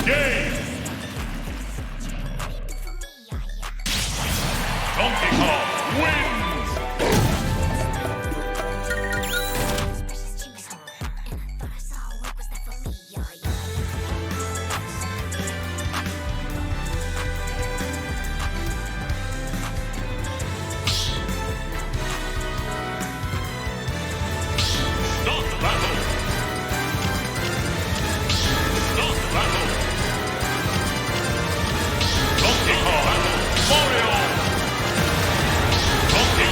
Game! Donkey Kong wins! Start the battle! Start the battle! Donkey Kong! Mario! Donkey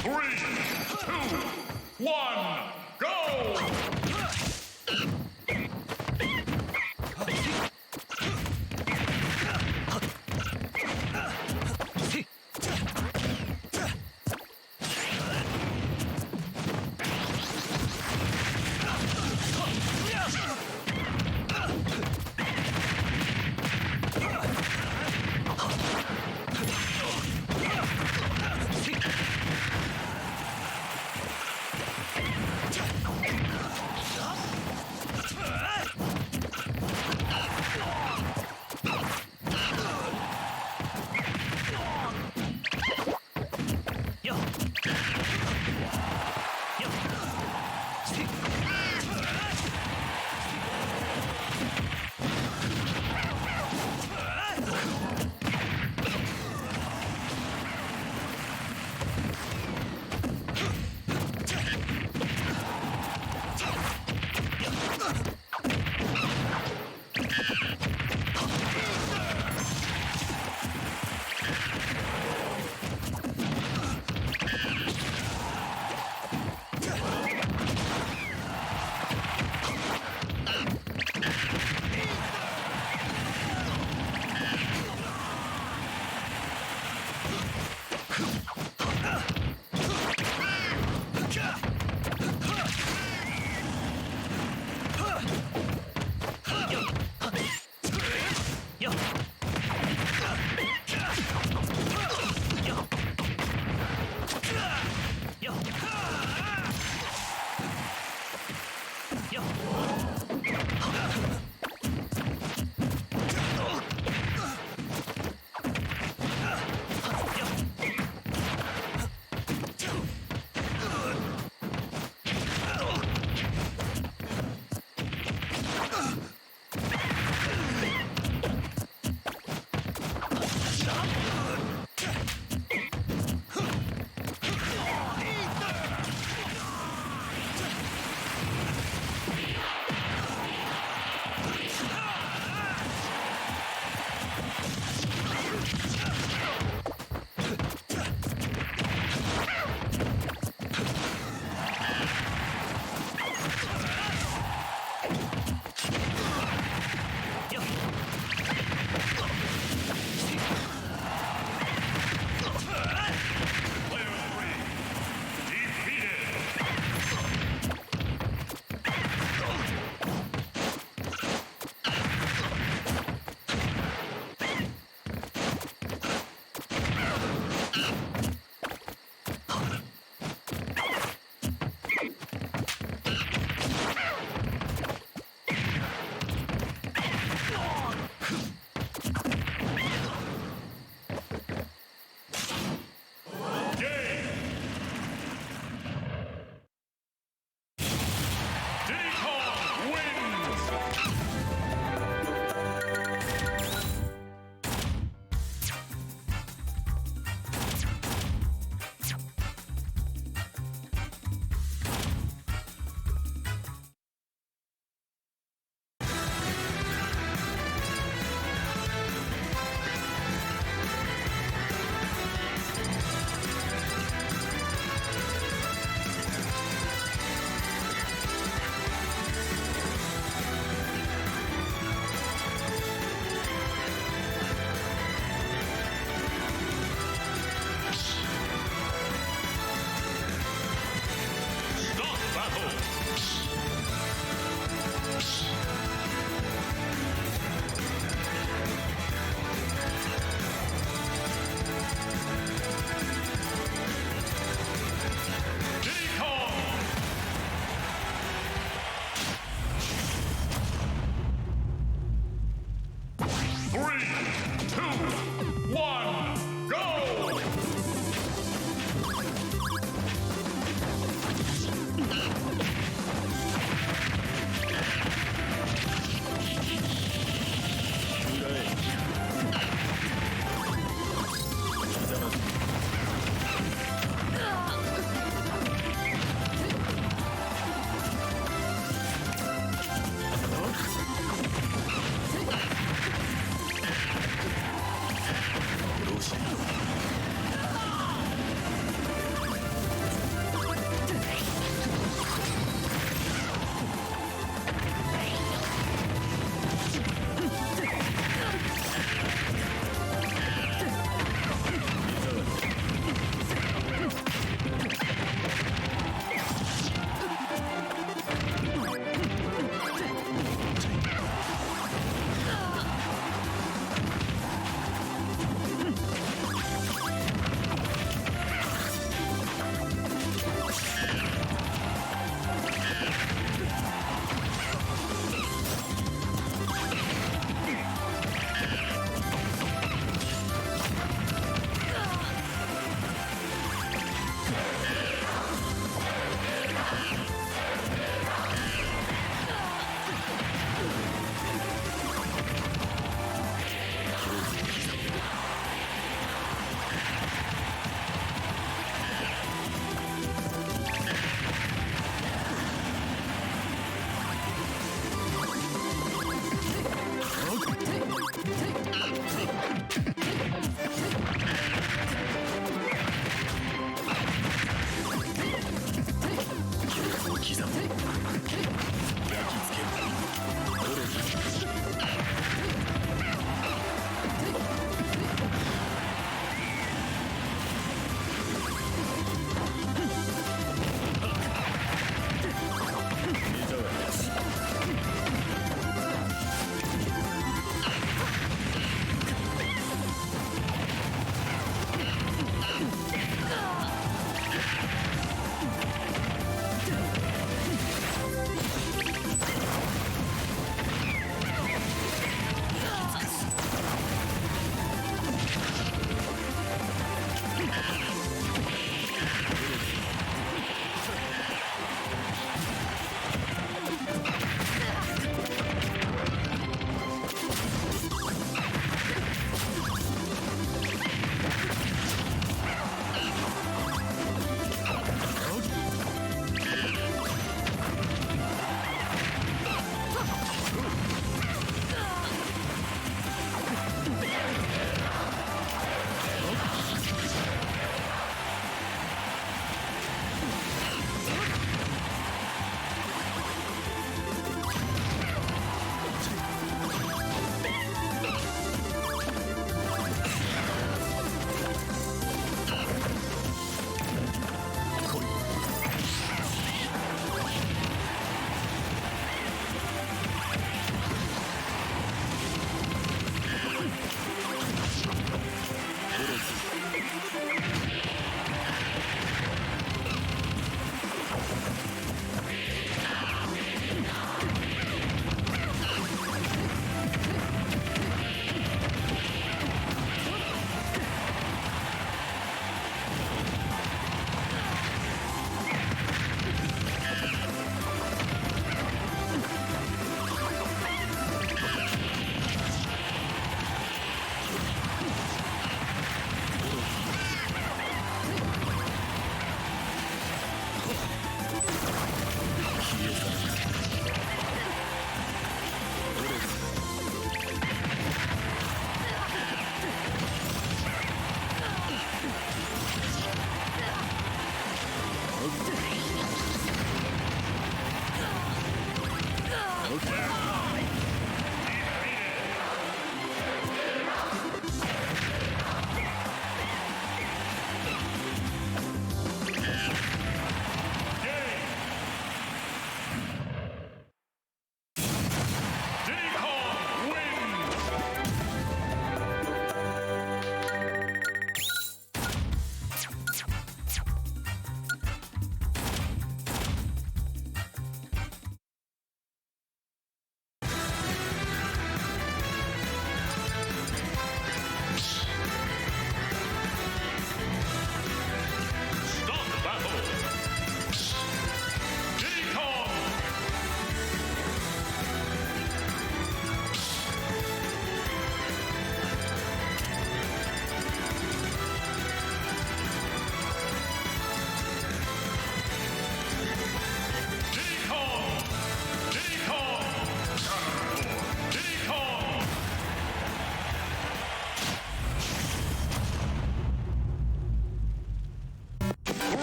3, 2, 1, go!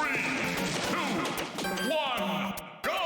2, 1, go!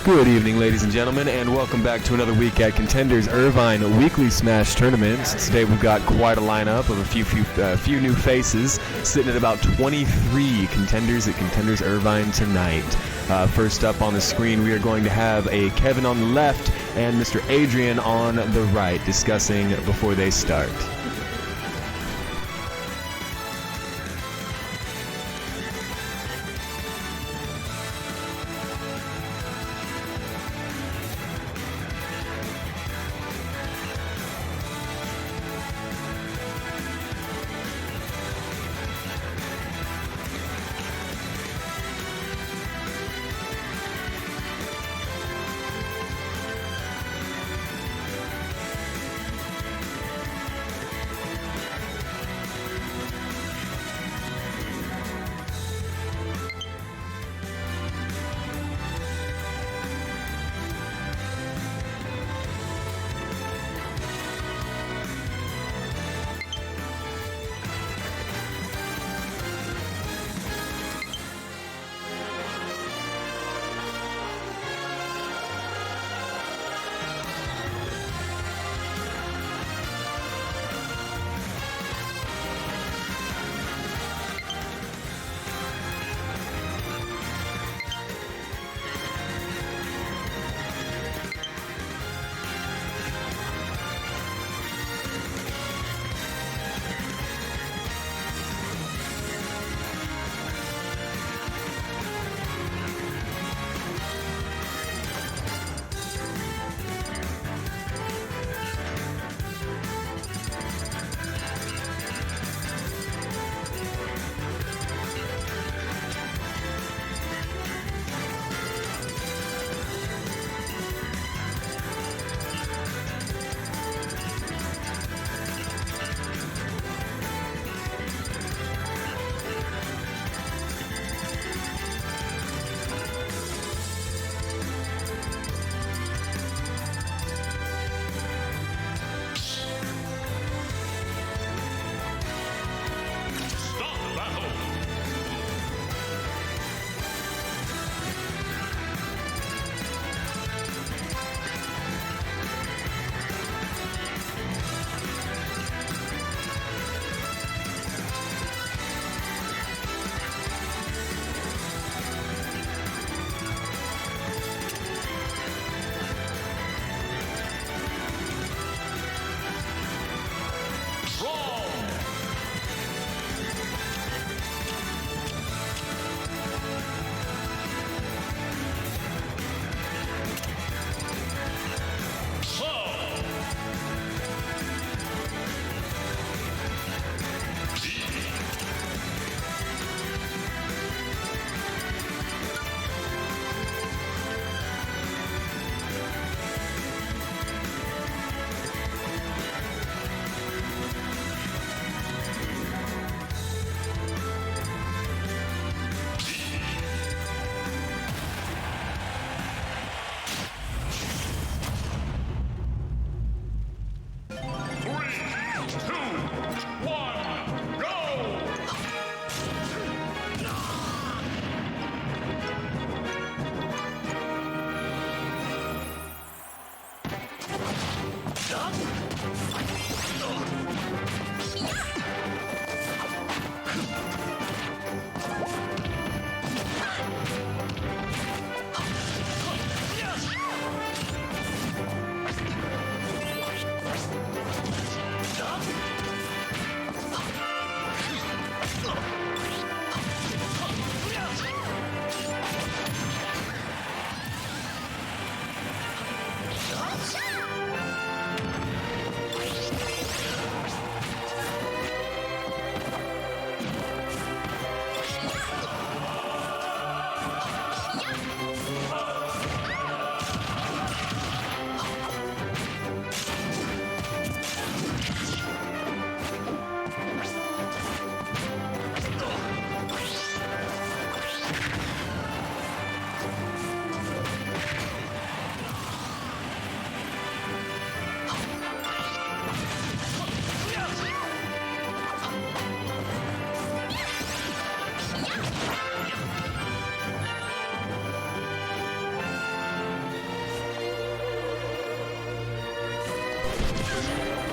Good evening, ladies and gentlemen, and welcome back to another week at Contenders Irvine Weekly Smash Tournament. Today we've got quite a lineup of a few new faces, sitting at about 23 contenders at Contenders Irvine tonight. First up on the screen, we are going to have a Kevin on the left and Mr. Adrian on the right discussing before they start.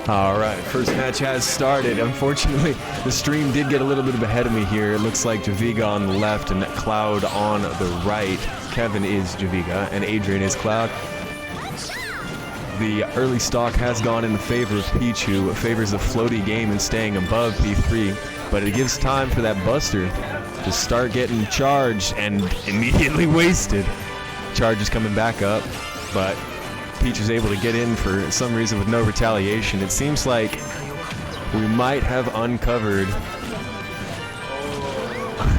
All right, first match has started. Unfortunately, the stream did get a little bit ahead of me here. It looks like Javiga on the left and Cloud on the right. Kevin is Javiga and Adrian is Cloud. The early stock has gone in favor of Peach, who favors the floaty game and staying above P3, but it gives time for that Buster to start getting charged and immediately wasted. Charge is coming back up, but Peach is able to get in for some reason with no retaliation. It seems like we might have uncovered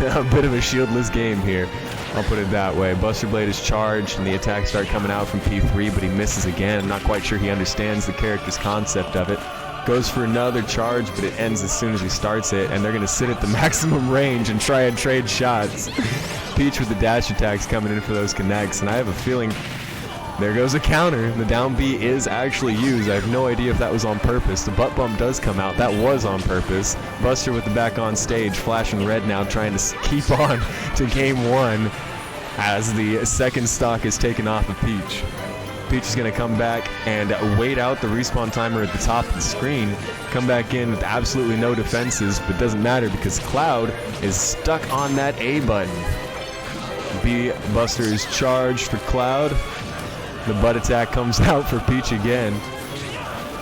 a bit of a shieldless game here. I'll put it that way. Buster Blade is charged and the attacks start coming out from P3, but he misses again. I'm not quite sure he understands the character's concept of it. Goes for another charge, but it ends as soon as he starts it, and they're going to sit at the maximum range and try and trade shots. Peach with the dash attacks coming in for those connects, and I have a feeling there goes a counter. The down B is actually used. I have no idea if that was on purpose. The butt bump does come out. That was on purpose. Buster with the back on stage, flashing red now, trying to keep on to game one as the second stock is taken off of Peach. Peach is going to come back and wait out the respawn timer at the top of the screen. Come back in with absolutely no defenses, but doesn't matter because Cloud is stuck on that A button. B Buster is charged for Cloud. The butt attack comes out for Peach again.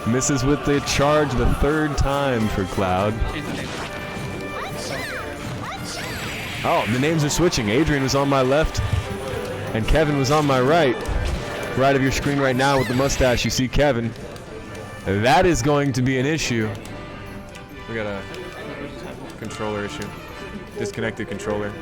Misses with the charge the third time for Cloud. Oh, the names are switching. Adrian was on my left and Kevin was on my right. Right of your screen right now with the mustache, you see Kevin. That is going to be an issue. We got a controller issue. Disconnected controller.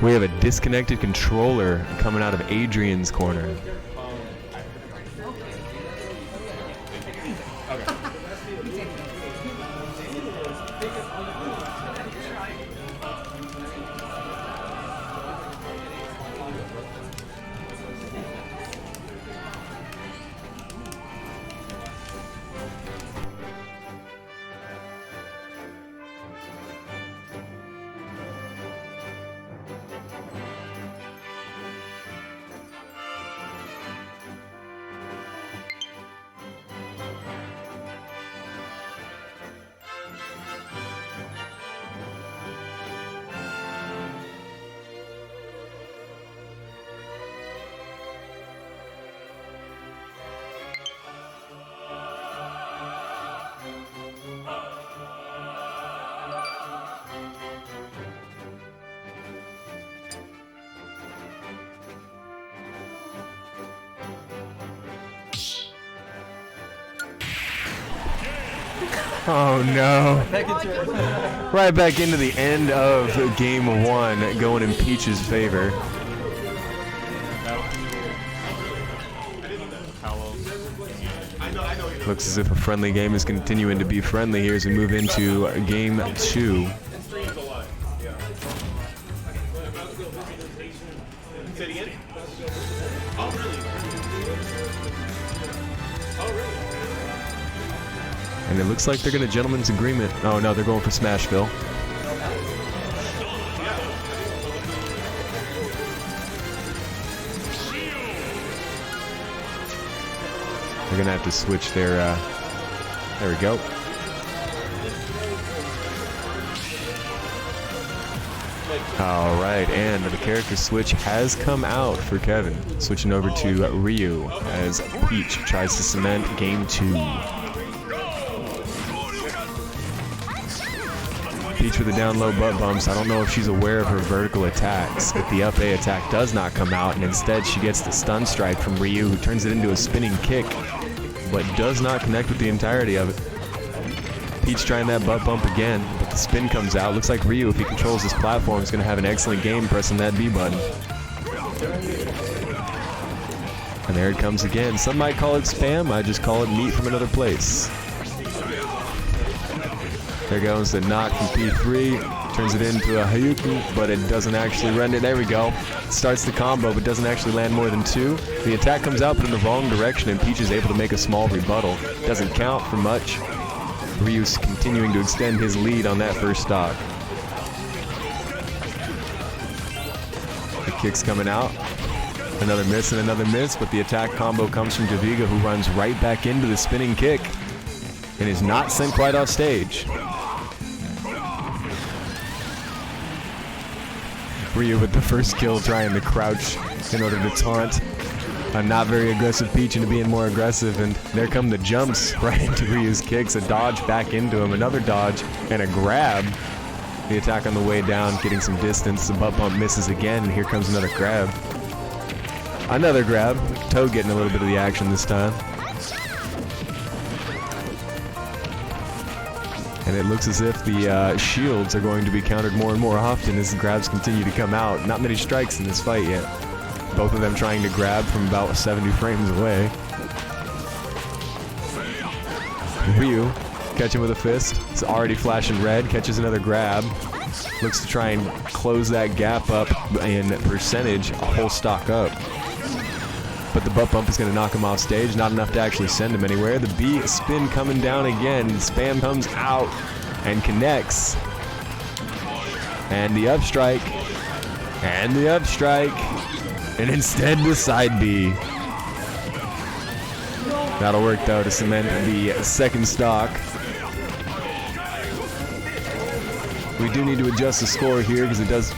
We have a disconnected controller coming out of Adrian's corner. Oh no. Right back into the end of game one, going in Peach's favor. Looks as if a friendly game is continuing to be friendly here as we move into game two. And it looks like they're going to gentleman's agreement. Oh no, they're going for Smashville. They're going to have to switch their, there we go. All right, and the character switch has come out for Kevin. Switching over to Ryu as Peach tries to cement game two. Peach with the down low butt bumps. I don't know if she's aware of her vertical attacks, but the up A attack does not come out, and instead she gets the stun strike from Ryu, who turns it into a spinning kick, but does not connect with the entirety of it. Peach trying that butt bump again, but the spin comes out. Looks like Ryu, if he controls this platform, is going to have an excellent game pressing that B button. And there it comes again. Some might call it spam. I just call it meat from another place. There goes the knock from P3, turns it into a Hayuku, but it doesn't actually render. There we go. Starts the combo, but doesn't actually land more than two. The attack comes out, but in the wrong direction, and Peach is able to make a small rebuttal. Doesn't count for much. Ryu's continuing to extend his lead on that first stock. The kick's coming out. Another miss and another miss, but the attack combo comes from Daviga, who runs right back into the spinning kick and is not sent quite off stage. Ryu with the first kill, trying to crouch in order to taunt a not very aggressive Peach into being more aggressive, and there come the jumps right into Ryu's kicks, a dodge back into him, another dodge, and a grab. The attack on the way down, getting some distance, the butt bump misses again, and here comes another grab. Another grab, Toad getting a little bit of the action this time. And it looks as if the shields are going to be countered more and more often as the grabs continue to come out. Not many strikes in this fight yet. Both of them trying to grab from about 70 frames away. Ryu catching with a fist. It's already flashing red. Catches another grab. Looks to try and close that gap up in percentage, a whole stock up. But the butt bump is going to knock him off stage. Not enough to actually send him anywhere. The B spin coming down again. Spam comes out and connects. And the up strike. And the up strike. And instead the side B. That'll work though to cement the second stock. We do need to adjust the score here because it does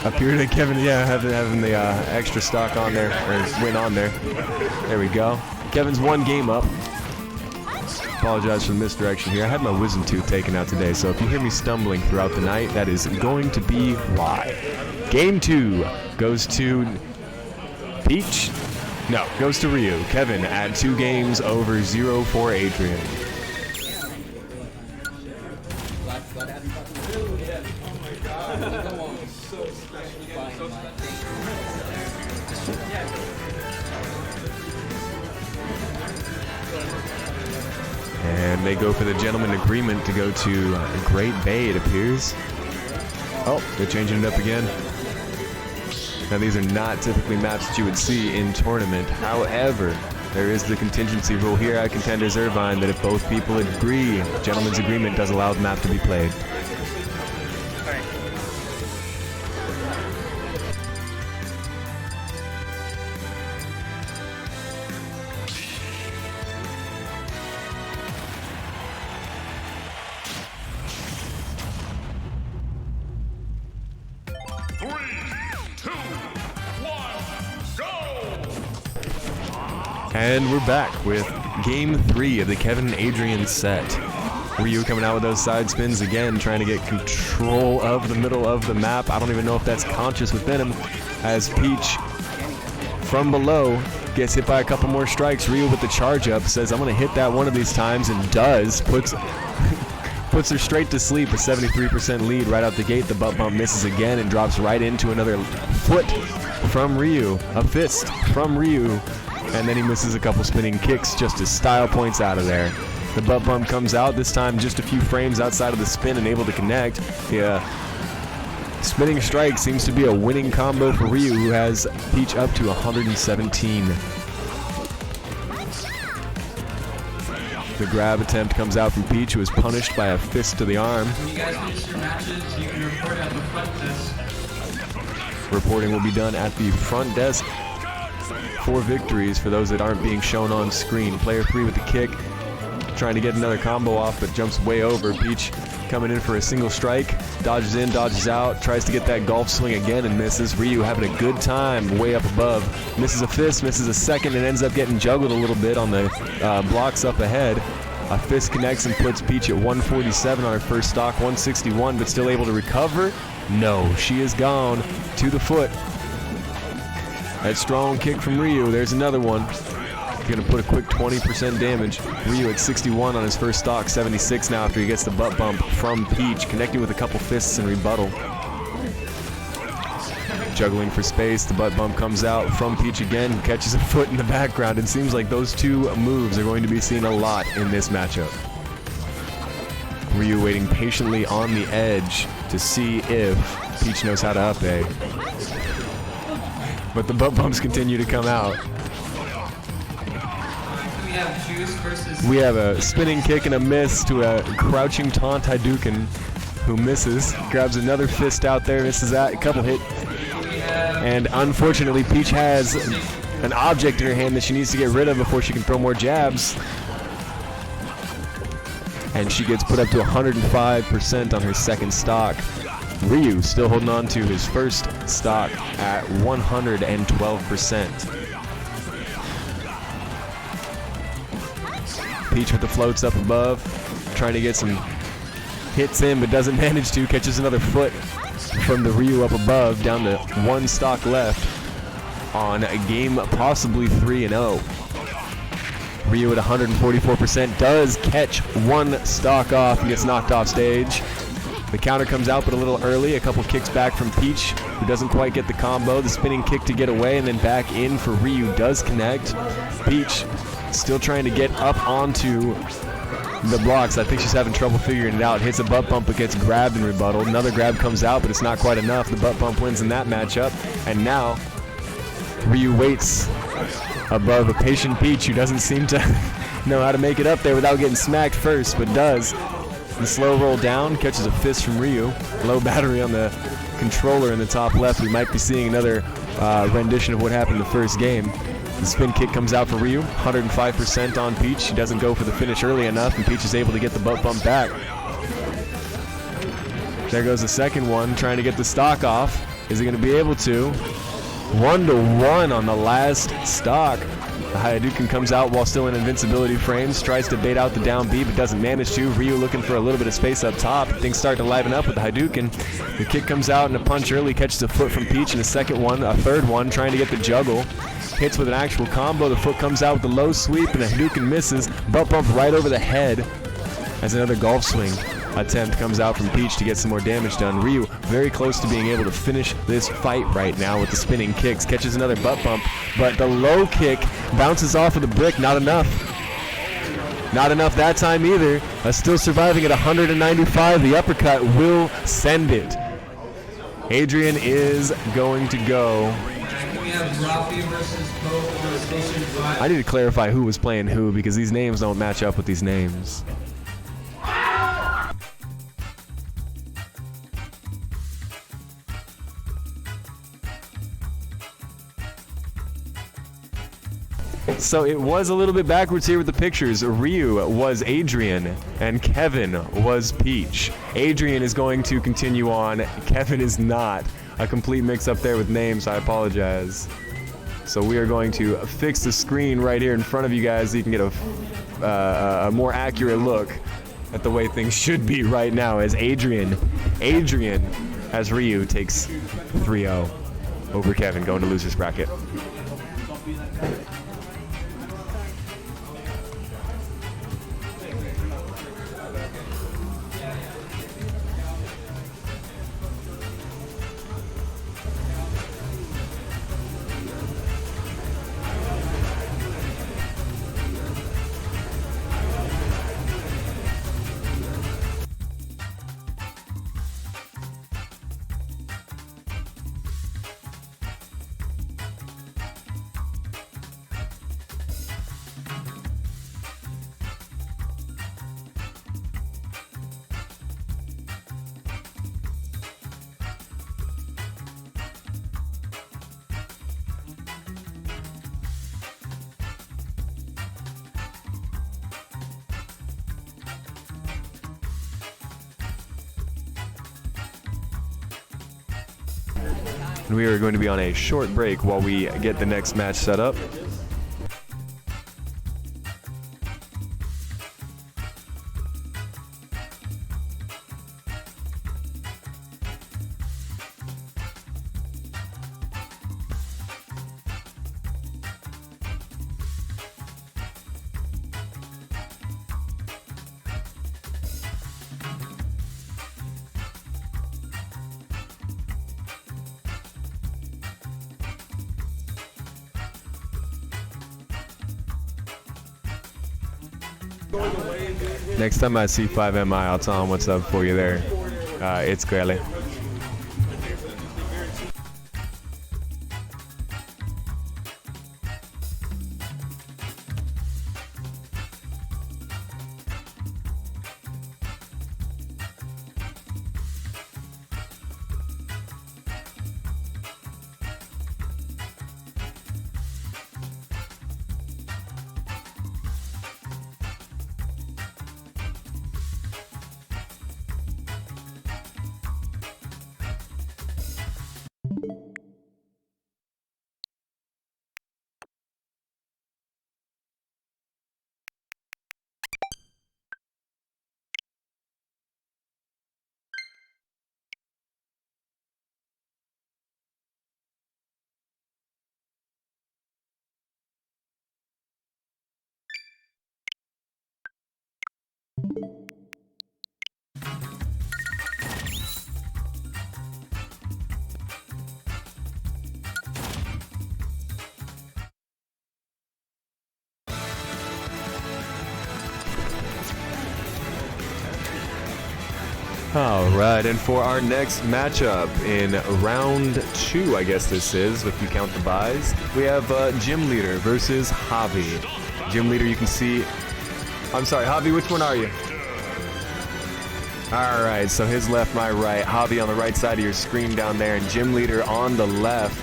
appear that Kevin, having the extra stock on there, or win on there. There we go. Kevin's one game up. Apologize for the misdirection here. I had my wisdom tooth taken out today, so if you hear me stumbling throughout the night, that is going to be why. Game 2 goes to Peach. No, goes to Ryu. Kevin at 2 games over 0 for Adrian. And they go for the gentleman agreement to go to Great Bay, it appears. Oh, they're changing it up again. Now, these are not typically maps that you would see in tournament. However, there is the contingency rule here at Contenders Irvine that if both people agree, gentleman's agreement does allow the map to be played. And we're back with Game 3 of the Kevin and Adrian set. Ryu coming out with those side spins again, trying to get control of the middle of the map. I don't even know if that's conscious within him, as Peach from below gets hit by a couple more strikes. Ryu with the charge up says, I'm going to hit that one of these times, and does. Puts her straight to sleep, a 73% lead right out the gate. The butt bump misses again and drops right into another foot from Ryu, a fist from Ryu. And then he misses a couple spinning kicks just as style points out of there. The butt bump comes out, this time just a few frames outside of the spin and able to connect. Yeah. Spinning strike seems to be a winning combo for Ryu, who has Peach up to 117. The grab attempt comes out from Peach, who is punished by a fist to the arm. When you guys finish your matches, you can report at the front desk. Reporting will be done at the front desk. 4 victories for those that aren't being shown on screen. Player 3 with the kick, trying to get another combo off, but jumps way over. Peach coming in for a single strike, dodges in, dodges out, tries to get that golf swing again and misses. Ryu having a good time way up above. Misses a fist, misses a second, and ends up getting juggled a little bit on the blocks up ahead. A fist connects and puts Peach at 147 on her first stock, 161, but still able to recover. No, she is gone to the foot. That strong kick from Ryu, there's another one. Gonna put a quick 20% damage. Ryu at 61 on his first stock, 76 now after he gets the butt bump from Peach, connecting with a couple fists in rebuttal. Juggling for space, the butt bump comes out from Peach again, catches a foot in the background. It seems like those two moves are going to be seen a lot in this matchup. Ryu waiting patiently on the edge to see if Peach knows how to up A. But the butt bumps continue to come out. We have a spinning kick and a miss to a crouching taunt Hadouken, who misses. Grabs another fist out there, misses that. A couple hit. And unfortunately, Peach has an object in her hand that she needs to get rid of before she can throw more jabs. And she gets put up to 105% on her second stock. Ryu still holding on to his first stock at 112%. Peach with the floats up above, trying to get some hits in, but doesn't manage to. Catches another foot from the Ryu up above, down to one stock left on a game possibly 3-0. Ryu at 144% does catch one stock off and gets knocked off stage. The counter comes out, but a little early. A couple kicks back from Peach, who doesn't quite get the combo. The spinning kick to get away, and then back in for Ryu does connect. Peach still trying to get up onto the blocks. I think she's having trouble figuring it out. Hits a butt bump, but gets grabbed and rebutted. Another grab comes out, but it's not quite enough. The butt bump wins in that matchup. And now Ryu waits above a patient Peach who doesn't seem to know how to make it up there without getting smacked first, but does. The slow roll down, catches a fist from Ryu. Low battery on the controller in the top left. We might be seeing another rendition of what happened in the first game. The spin kick comes out for Ryu, 105% on Peach. She doesn't go for the finish early enough, and Peach is able to get the butt bump back. There goes the second one, trying to get the stock off. Is he going to be able to? 1-1 on the last stock. The Hadouken comes out while still in invincibility frames, tries to bait out the down B, but doesn't manage to. Ryu looking for a little bit of space up top. Things start to liven up with the Hadouken. The kick comes out and a punch early, catches a foot from Peach, and a second one, a third one, trying to get the juggle. Hits with an actual combo. The foot comes out with the low sweep, and the Hadouken misses. Butt bump right over the head as another golf swing attempt comes out from Peach to get some more damage done. Ryu very close to being able to finish this fight right now with the spinning kicks. Catches another butt bump, but the low kick bounces off of the brick. Not enough. Not enough that time either. Still surviving at 195. The uppercut will send it. Adrian is going to go. I need to clarify who was playing who because these names don't match up with these names. So it was a little bit backwards here with the pictures. Ryu was Adrian and Kevin was Peach. Adrian is going to continue on. Kevin is not. A complete mix-up there with names. I apologize. So we are going to fix the screen right here in front of you guys so you can get a more accurate look at the way things should be right now as Adrian as Ryu takes 3-0 over Kevin going to loser's bracket. We are going to be on a short break while we get the next match set up. Next time I see 5MI, I'll tell him what's up for you there. It's Grelly. All right, and for our next matchup in round 2, I guess this is, if you count the buys, we have Gym Leader versus Javi. Gym Leader, you can see... I'm sorry, Javi, which one are you? All right, so his left, my right. Javi on the right side of your screen down there, and Gym Leader on the left.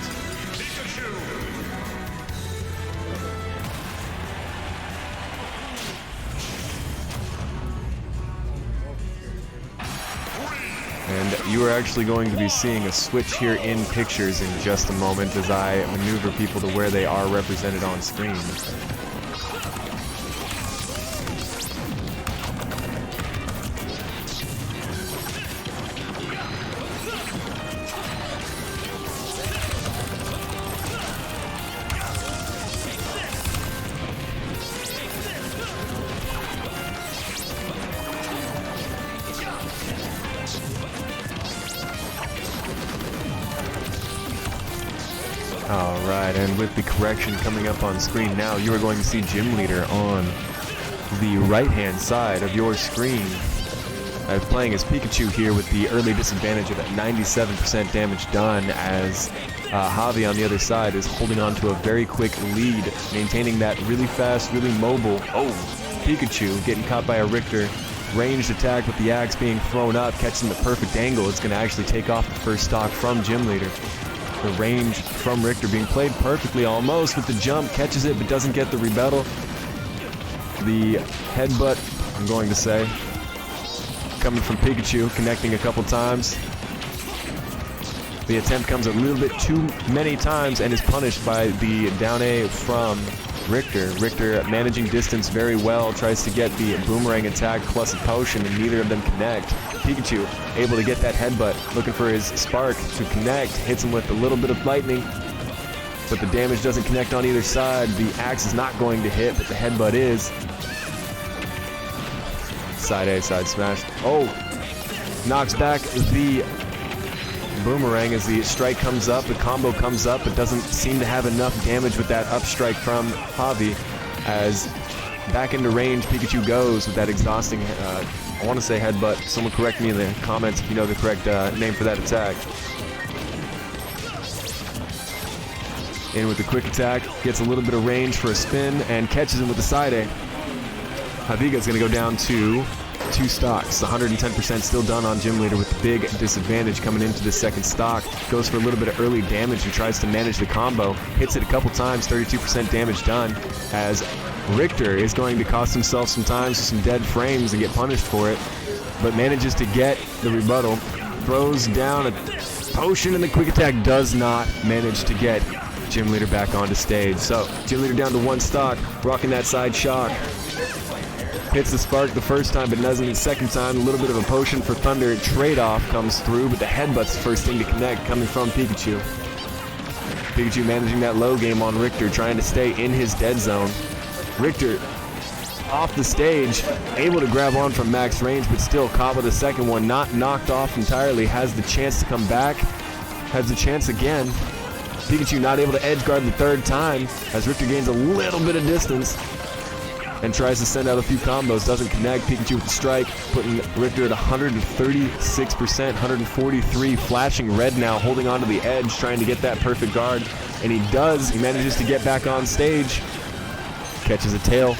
And you are actually going to be seeing a switch here in pictures in just a moment as I maneuver people to where they are represented on screen. Alright, and with the correction coming up on screen now, you are going to see Gym Leader on the right-hand side of your screen. Playing as Pikachu here with the early disadvantage of 97% damage done, as Javi on the other side is holding on to a very quick lead, maintaining that really fast, really mobile. Oh, Pikachu getting caught by a Richter. Ranged attack with the axe being thrown up, catching the perfect angle. It's going to actually take off the first stock from Gym Leader. The range from Richter being played perfectly almost with the jump, catches it but doesn't get the rebuttal. The headbutt, I'm going to say, coming from Pikachu, connecting a couple times. The attempt comes a little bit too many times and is punished by the down A from Richter. Richter managing distance very well, tries to get the boomerang attack plus a potion, and neither of them connect. Pikachu able to get that headbutt, looking for his spark to connect, hits him with a little bit of lightning, but the damage doesn't connect on either side. The axe is not going to hit, but the headbutt is. Side A, side smash. Oh, knocks back the boomerang as the strike comes up, the combo comes up, but doesn't seem to have enough damage with that up strike from Javi, as back into range Pikachu goes with that exhausting, I want to say headbutt. Someone correct me in the comments if you know the correct name for that attack. In with the quick attack, gets a little bit of range for a spin, and catches him with the side A. Javiga's going to go down to 2 stocks. 110% still done on Gym Leader with the big disadvantage coming into the second stock. Goes for a little bit of early damage and tries to manage the combo. Hits it a couple times, 32% damage done, as Richter is going to cost himself some time, some dead frames, and get punished for it, but manages to get the rebuttal. Throws down a potion, and the quick attack does not manage to get Gym Leader back onto stage. So Gym Leader down to 1 stock, rocking that side shock. Hits the spark the first time, but doesn't the second time. A little bit of a potion for Thunder trade-off comes through, but the headbutt's the first thing to connect, coming from Pikachu. Pikachu managing that low game on Richter, trying to stay in his dead zone. Richter off the stage, able to grab on from max range, but still caught with a second one, not knocked off entirely, has the chance to come back, has the chance again. Pikachu not able to edge guard the third time, as Richter gains a little bit of distance and tries to send out a few combos, doesn't connect. Pikachu with the strike, putting Richter at 136%, 143, flashing red now, holding onto the edge, trying to get that perfect guard, and he does. He manages to get back on stage, catches a tail.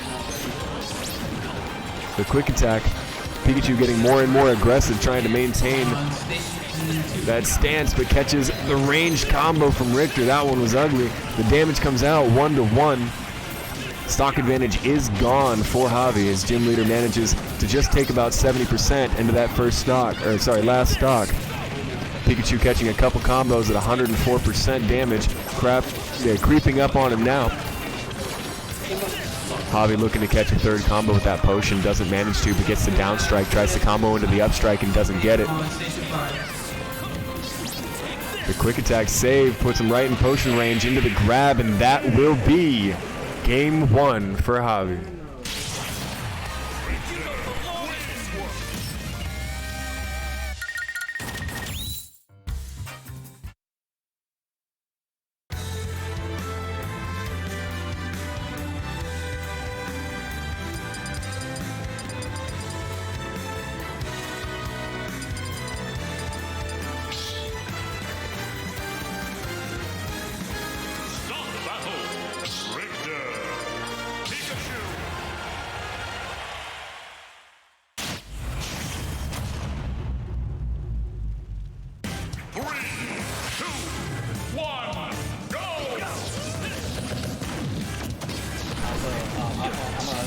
The quick attack, Pikachu getting more and more aggressive, trying to maintain that stance, but catches the ranged combo from Richter. That one was ugly. The damage comes out 1-1. Stock advantage is gone for Javi as Gym Leader manages to just take about 70% into that last stock. Pikachu catching a couple combos at 104% damage. Creeping up on him now. Javi looking to catch a third combo with that potion, doesn't manage to, but gets the down strike, tries to combo into the up strike and doesn't get it. The quick attack save puts him right in potion range into the grab, and that will be Game 1 for Javi.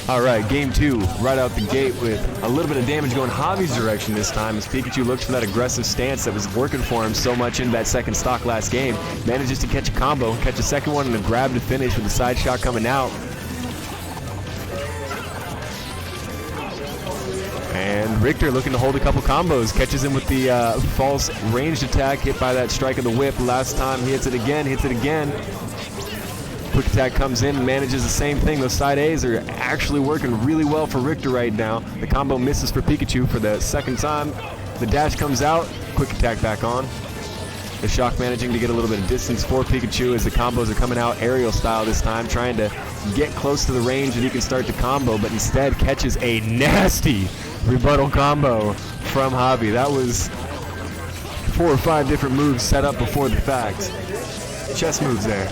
All right, game 2, right out the gate with a little bit of damage going Javi's direction this time as Pikachu looks for that aggressive stance that was working for him so much in that second stock last game. Manages to catch a combo, catch a second one, and a grab to finish with the side shot coming out. And Richter looking to hold a couple combos, catches him with the false ranged attack, hit by that strike of the whip. Last time he hits it again. Quick attack comes in and manages the same thing. Those side A's are actually working really well for Richter right now. The combo misses for Pikachu for the second time. The dash comes out, quick attack back on. The shock managing to get a little bit of distance for Pikachu as the combos are coming out aerial style this time, trying to get close to the range that he can start the combo, but instead catches a nasty rebuttal combo from Javi. That was 4 or 5 different moves set up before the fact. Chess moves there.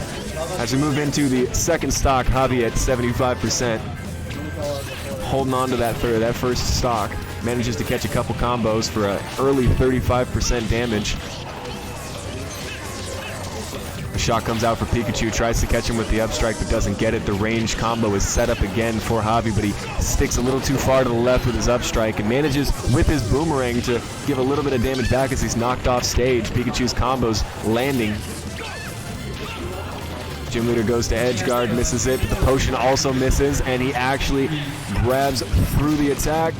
As we move into the second stock, Javi at 75%. Holding on to that first stock. Manages to catch a couple combos for an early 35% damage. The shot comes out for Pikachu, tries to catch him with the up strike but doesn't get it. The range combo is set up again for Javi, but he sticks a little too far to the left with his up strike and manages with his boomerang to give a little bit of damage back as he's knocked off stage. Pikachu's combos landing. Gym Leader goes to edge guard, misses it, but the potion also misses, and he actually grabs through the attack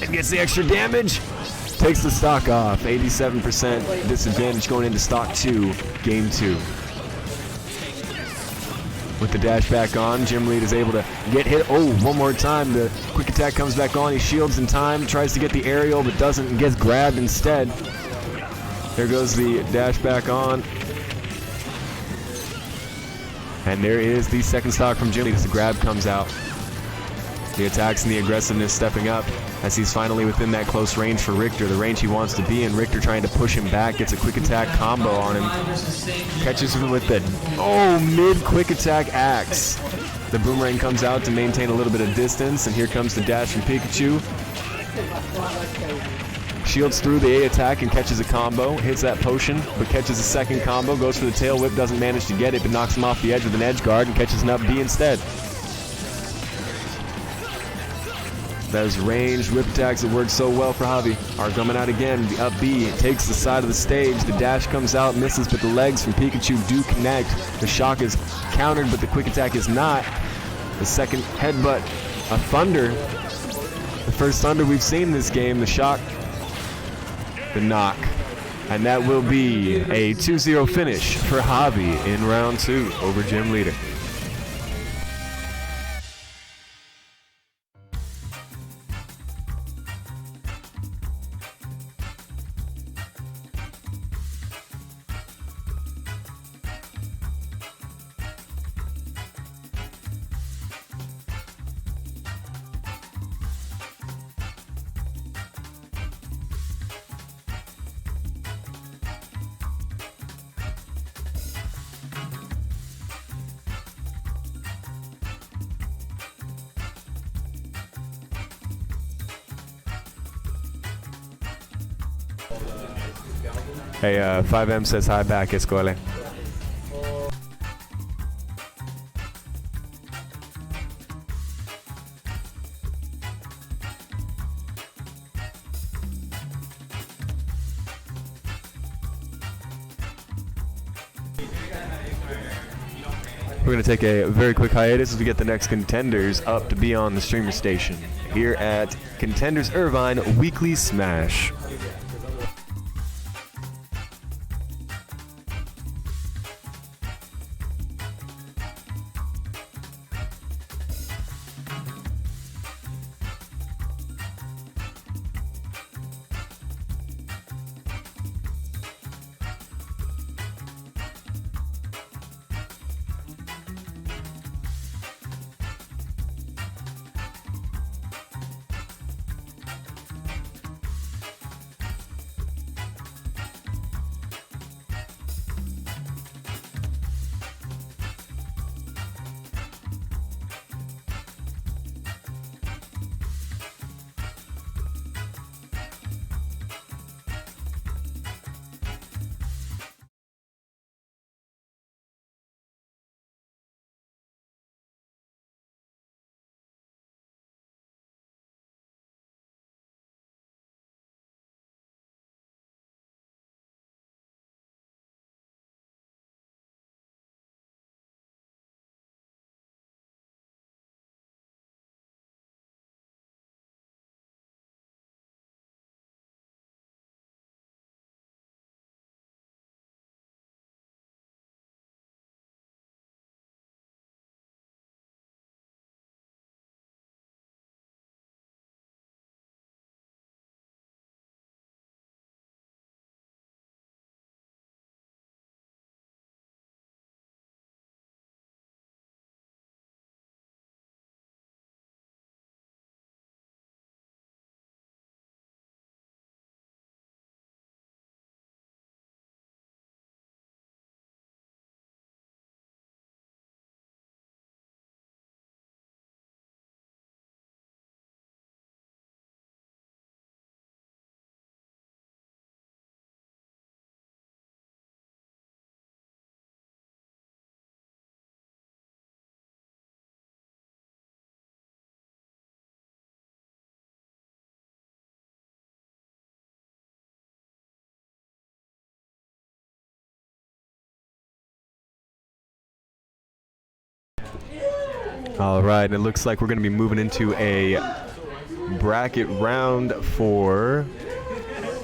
and gets the extra damage. Takes the stock off, 87% disadvantage going into stock 2, game 2. With the dash back on, Gym Lead is able to get hit. Oh, one more time. The quick attack comes back on. He shields in time, tries to get the aerial, but doesn't, and gets grabbed instead. There goes the dash back on. And there is the second stock from Gym Lead as the grab comes out. The attacks and the aggressiveness stepping up as he's finally within that close range for Richter, the range he wants to be in. Richter trying to push him back, gets a quick attack combo on him. Catches him with the, mid quick attack axe. The boomerang comes out to maintain a little bit of distance, and here comes the dash from Pikachu. Shields through the A attack and catches a combo, hits that potion, but catches a second combo, goes for the tail whip, doesn't manage to get it, but knocks him off the edge with an edge guard and catches an up B instead. Those ranged whip attacks that worked so well for Javi are coming out again. The up B takes the side of the stage, the dash comes out, misses, but the legs from Pikachu do connect. The shock is countered, but the quick attack is not. The second headbutt, a thunder. The first thunder we've seen in this game, the shock, the knock, and that will be a 2-0 finish for Javi in round 2 over Gym Leader. Hey, 5M says hi back, Escole. We're going to take a very quick hiatus as we get the next contenders up to be on the streamer station here at Contenders Irvine Weekly Smash. All right, and it looks like we're going to be moving into a bracket round 4.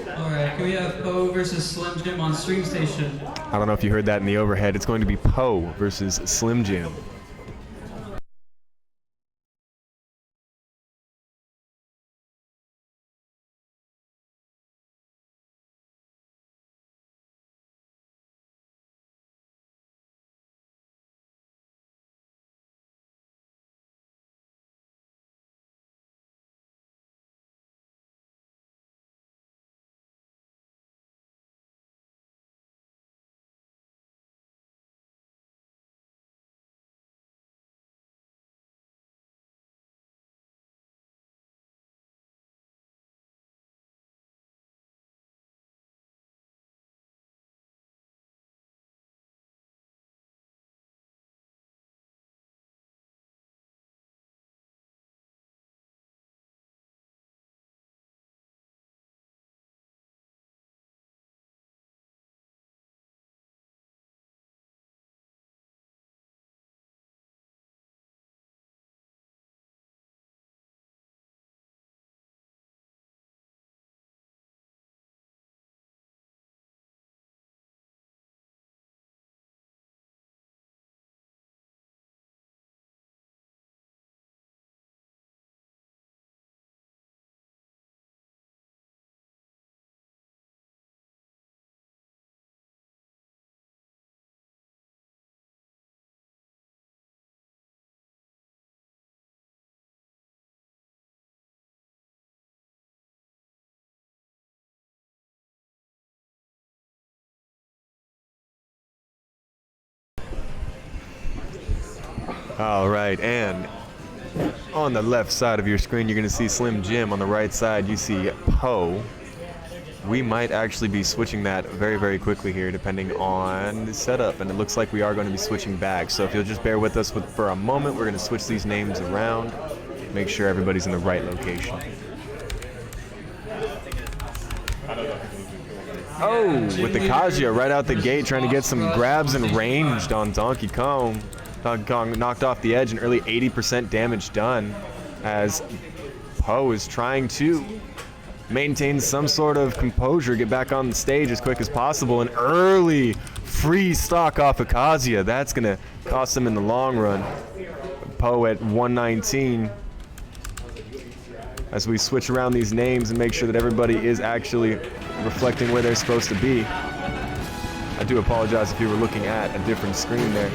Alright, here we have Poe versus Slim Jim on Stream Station. I don't know if you heard that in the overhead. It's going to be Poe versus Slim Jim. All right, and on the left side of your screen, you're going to see Slim Jim. On the right side, you see Poe. We might actually be switching that very, very quickly here, depending on the setup, and it looks like we are going to be switching back. So if you'll just bear with us for a moment, we're going to switch these names around, make sure everybody's in the right location. Oh, with the Kazuya right out the gate, trying to get some grabs and ranged on Donkey Kong. Donkey Kong knocked off the edge, and early 80% damage done as Poe is trying to maintain some sort of composure, get back on the stage as quick as possible. An early free stock off of Kazuya. That's going to cost him in the long run. Poe at 119. As we switch around these names and make sure that everybody is actually reflecting where they're supposed to be. I do apologize if you were looking at a different screen there.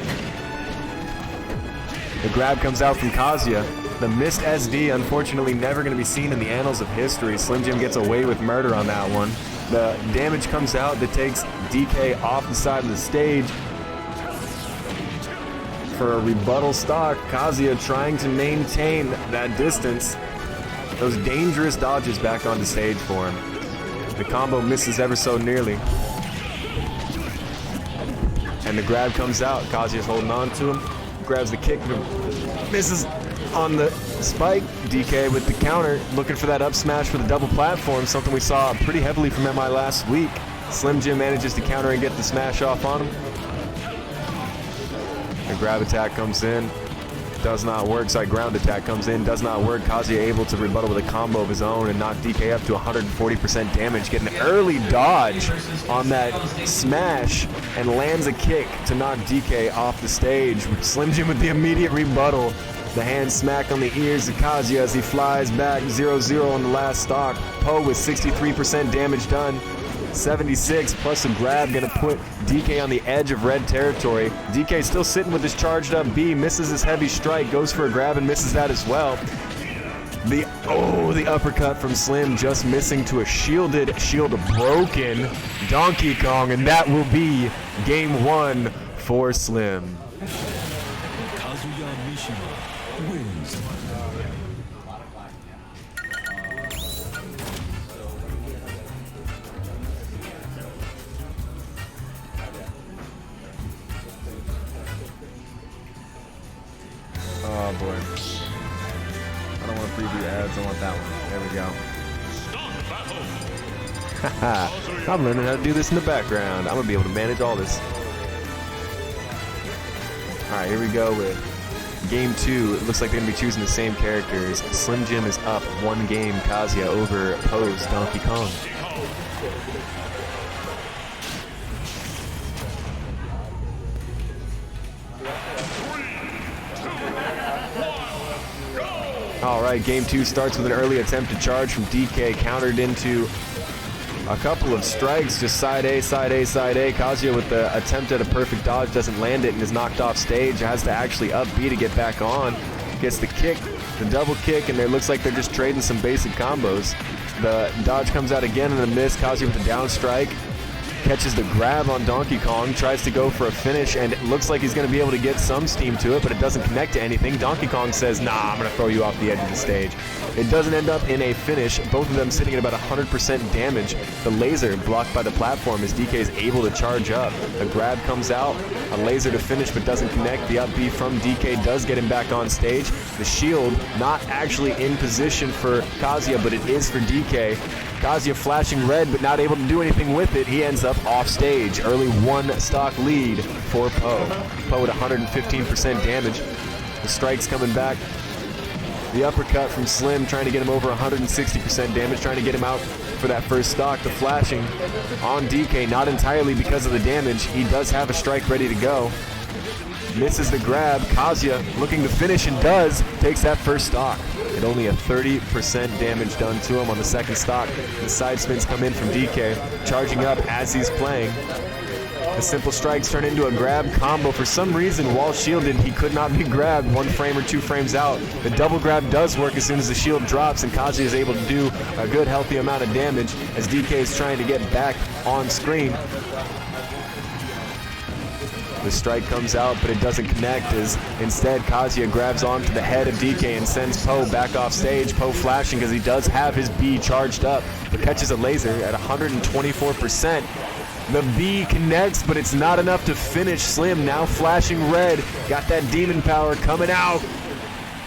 The grab comes out from Kazuya. The missed SD, unfortunately, never going to be seen in the annals of history. Slim Jim gets away with murder on that one. The damage comes out that takes DK off the side of the stage. For a rebuttal stock, Kazuya trying to maintain that distance. Those dangerous dodges back on the stage for him. The combo misses ever so nearly. And the grab comes out. Kazuya's holding on to him. Grabs the kick, misses on the spike. DK with the counter, looking for that up smash for the double platform, something we saw pretty heavily from MI last week. Slim Jim manages to counter and get the smash off on him. The grab attack comes in, does not work. Sorry, ground attack comes in, does not work. Kazuya able to rebuttal with a combo of his own and knock DK up to 140% damage. Getting an early dodge on that smash and lands a kick to knock DK off the stage. Slim Jim with the immediate rebuttal. The hand smack on the ears of Kazuya as he flies back 0-0 on the last stock. Poe with 63% damage done. 76 plus a grab, gonna put DK on the edge of red territory. DK still sitting with his charged up B, misses his heavy strike, goes for a grab and misses that as well. The uppercut from Slim, just missing to a shield broken Donkey Kong, and that will be game 1 for Slim. Kazuya Mishima wins. Oh boy. I don't want to preview ads, I want that one. There we go. Haha, I'm learning how to do this in the background. I'm going to be able to manage all this. Alright, here we go with Game 2, it looks like they're going to be choosing the same characters. Slim Jim is up 1 game, Kazuya over Poe's Donkey Kong. All right, game 2 starts with an early attempt to charge from DK, countered into a couple of strikes, just side A, side A, side A. Kazuya with the attempt at a perfect dodge doesn't land it and is knocked off stage. Has to actually up B to get back on. Gets the kick, the double kick, and it looks like they're just trading some basic combos. The dodge comes out again and a miss. Kazuya with the down strike. Catches the grab on Donkey Kong, tries to go for a finish, and it looks like he's going to be able to get some steam to it, but it doesn't connect to anything. Donkey Kong says, nah, I'm going to throw you off the edge of the stage. It doesn't end up in a finish, both of them sitting at about 100% damage. The laser blocked by the platform as DK is able to charge up. A grab comes out, a laser to finish, but doesn't connect. The up B from DK does get him back on stage. The shield not actually in position for Kazuya, but it is for DK. Kazuya flashing red, but not able to do anything with it. He ends up off stage. Early 1 stock lead for Poe. Poe at 115% damage. The strikes coming back. The uppercut from Slim trying to get him over 160% damage, trying to get him out for that first stock. The flashing on DK, not entirely because of the damage. He does have a strike ready to go. Misses the grab. Kazuya looking to finish and does. Takes that first stock. At only a 30% damage done to him on the second stock. The side spins come in from DK, charging up as he's playing. The simple strikes turn into a grab combo. For some reason, while shielded, he could not be grabbed 1 frame or 2 frames out. The double grab does work as soon as the shield drops, and Kazuya is able to do a good, healthy amount of damage as DK is trying to get back on screen. The strike comes out, but it doesn't connect as instead Kazuya grabs onto the head of DK and sends Poe back off stage. Poe flashing because he does have his B charged up, but catches a laser at 124%. The B connects, but it's not enough to finish. Slim now flashing red. Got that demon power coming out.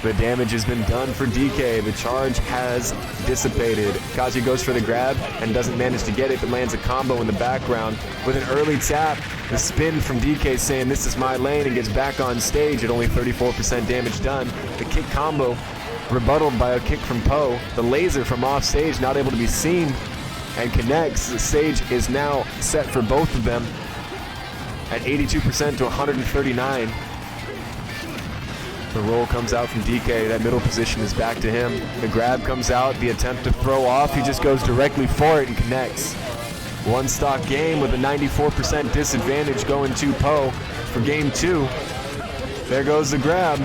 The damage has been done for DK. The charge has dissipated. Kazuya goes for the grab and doesn't manage to get it, but lands a combo in the background with an early tap. The spin from DK saying this is my lane and gets back on stage at only 34% damage done. The kick combo rebutted by a kick from Poe. The laser from off stage not able to be seen and connects. The stage is now set for both of them at 82% to 139. The roll comes out from DK. That middle position is back to him. The grab comes out. The attempt to throw off. He just goes directly for it and connects. 1 stock game with a 94% disadvantage going to Poe for game 2. There goes the grab.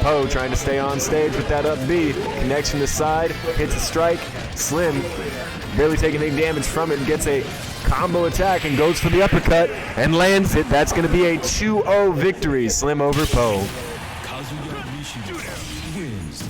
Poe trying to stay on stage with that up B. Connects from the side. Hits a strike. Slim barely taking any damage from it and gets a combo attack and goes for the uppercut and lands it. That's going to be a 2-0 victory. Slim over Poe. Kazuya Mishima wins.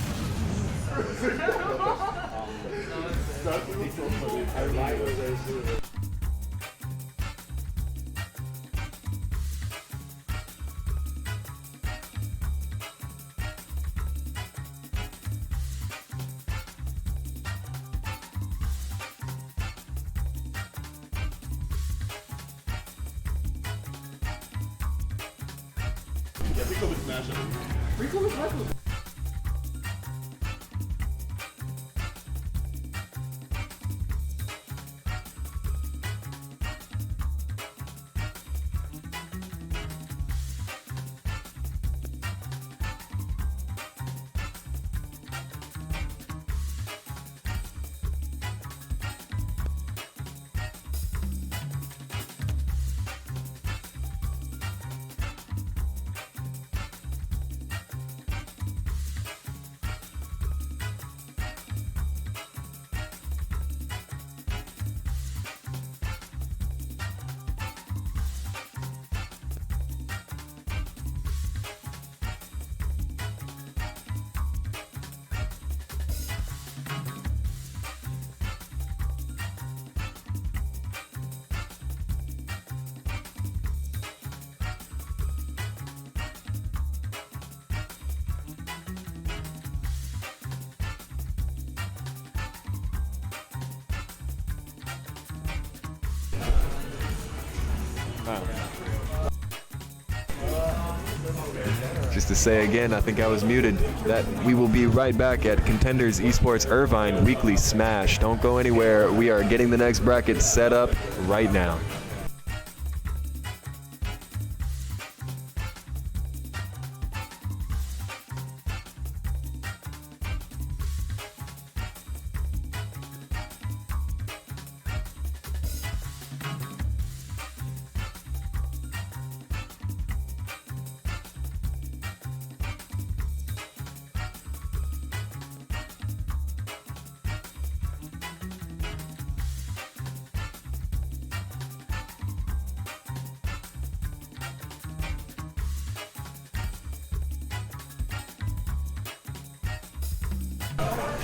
Just to say again, I think I was muted, that we will be right back at Contenders eSports Irvine Weekly Smash. Don't go anywhere. We are getting the next bracket set up right now.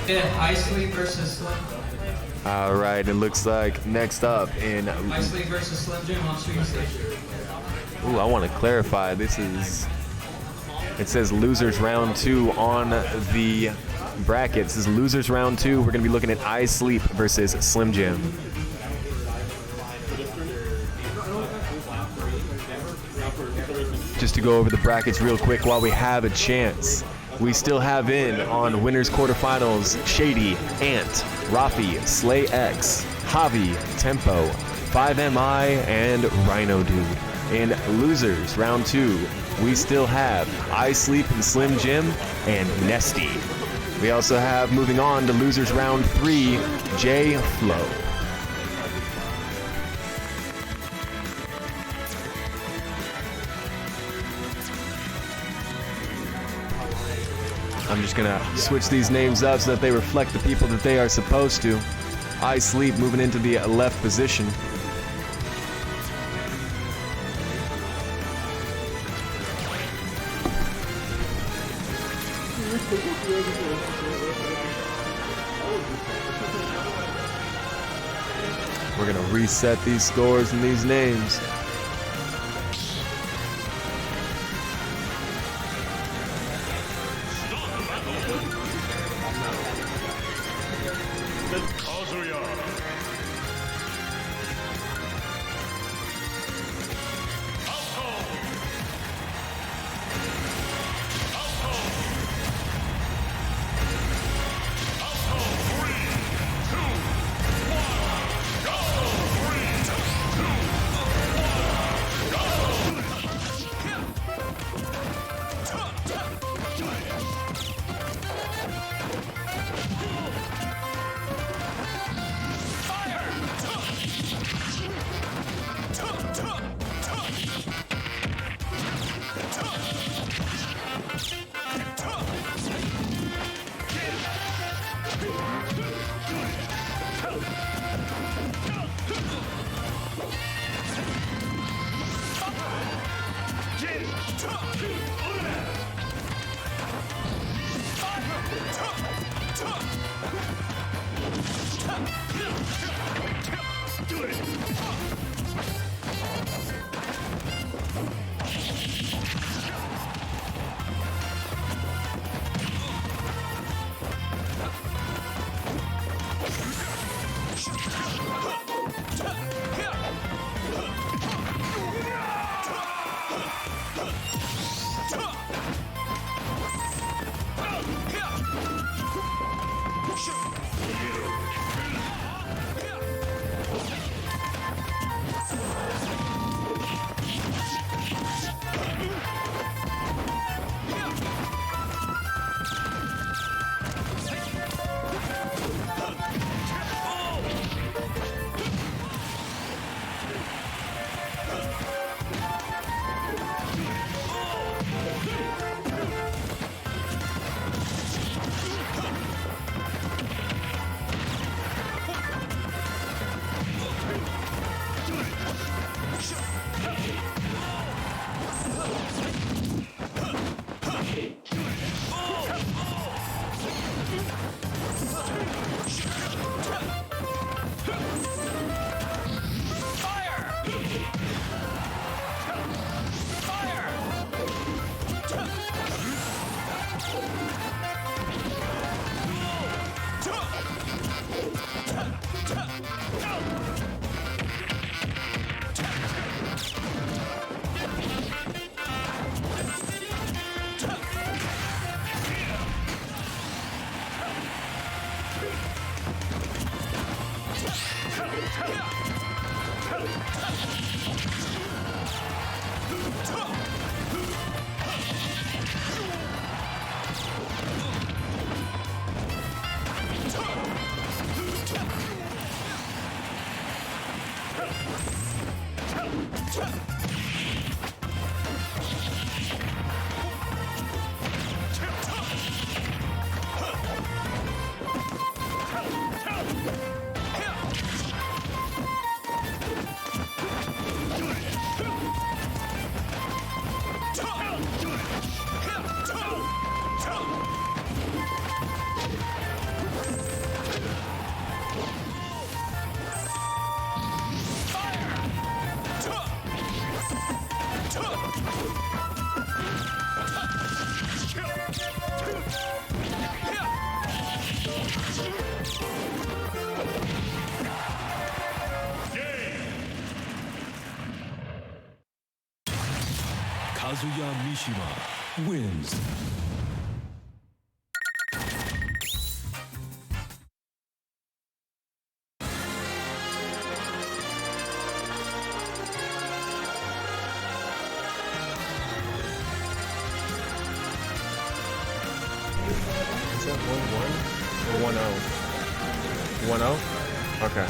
Yeah, Ice League versus Slim. All right, it looks like next up in... Ice League versus Slim Jim on Stream Station. Ooh, I want to clarify. This is... It says losers round 2 on the brackets. This is losers round 2. We're going to be looking at I Sleep versus Slim Jim. Just to go over the brackets real quick while we have a chance. We still have in on winners quarterfinals Shady, Ant, Rafi, Slay X, Javi, Tempo, 5MI, and Rhino Dude. In losers round 2, we still have I Sleep and Slim Jim and Nesty. We also have, moving on to losers round 3, J Flow. I'm just gonna switch these names up so that they reflect the people that they are supposed to. I Sleep moving into the left position. We're gonna reset these scores and these names. Kazuya Mishima wins. Is that 1-1 or 1-0? 1-0? Okay.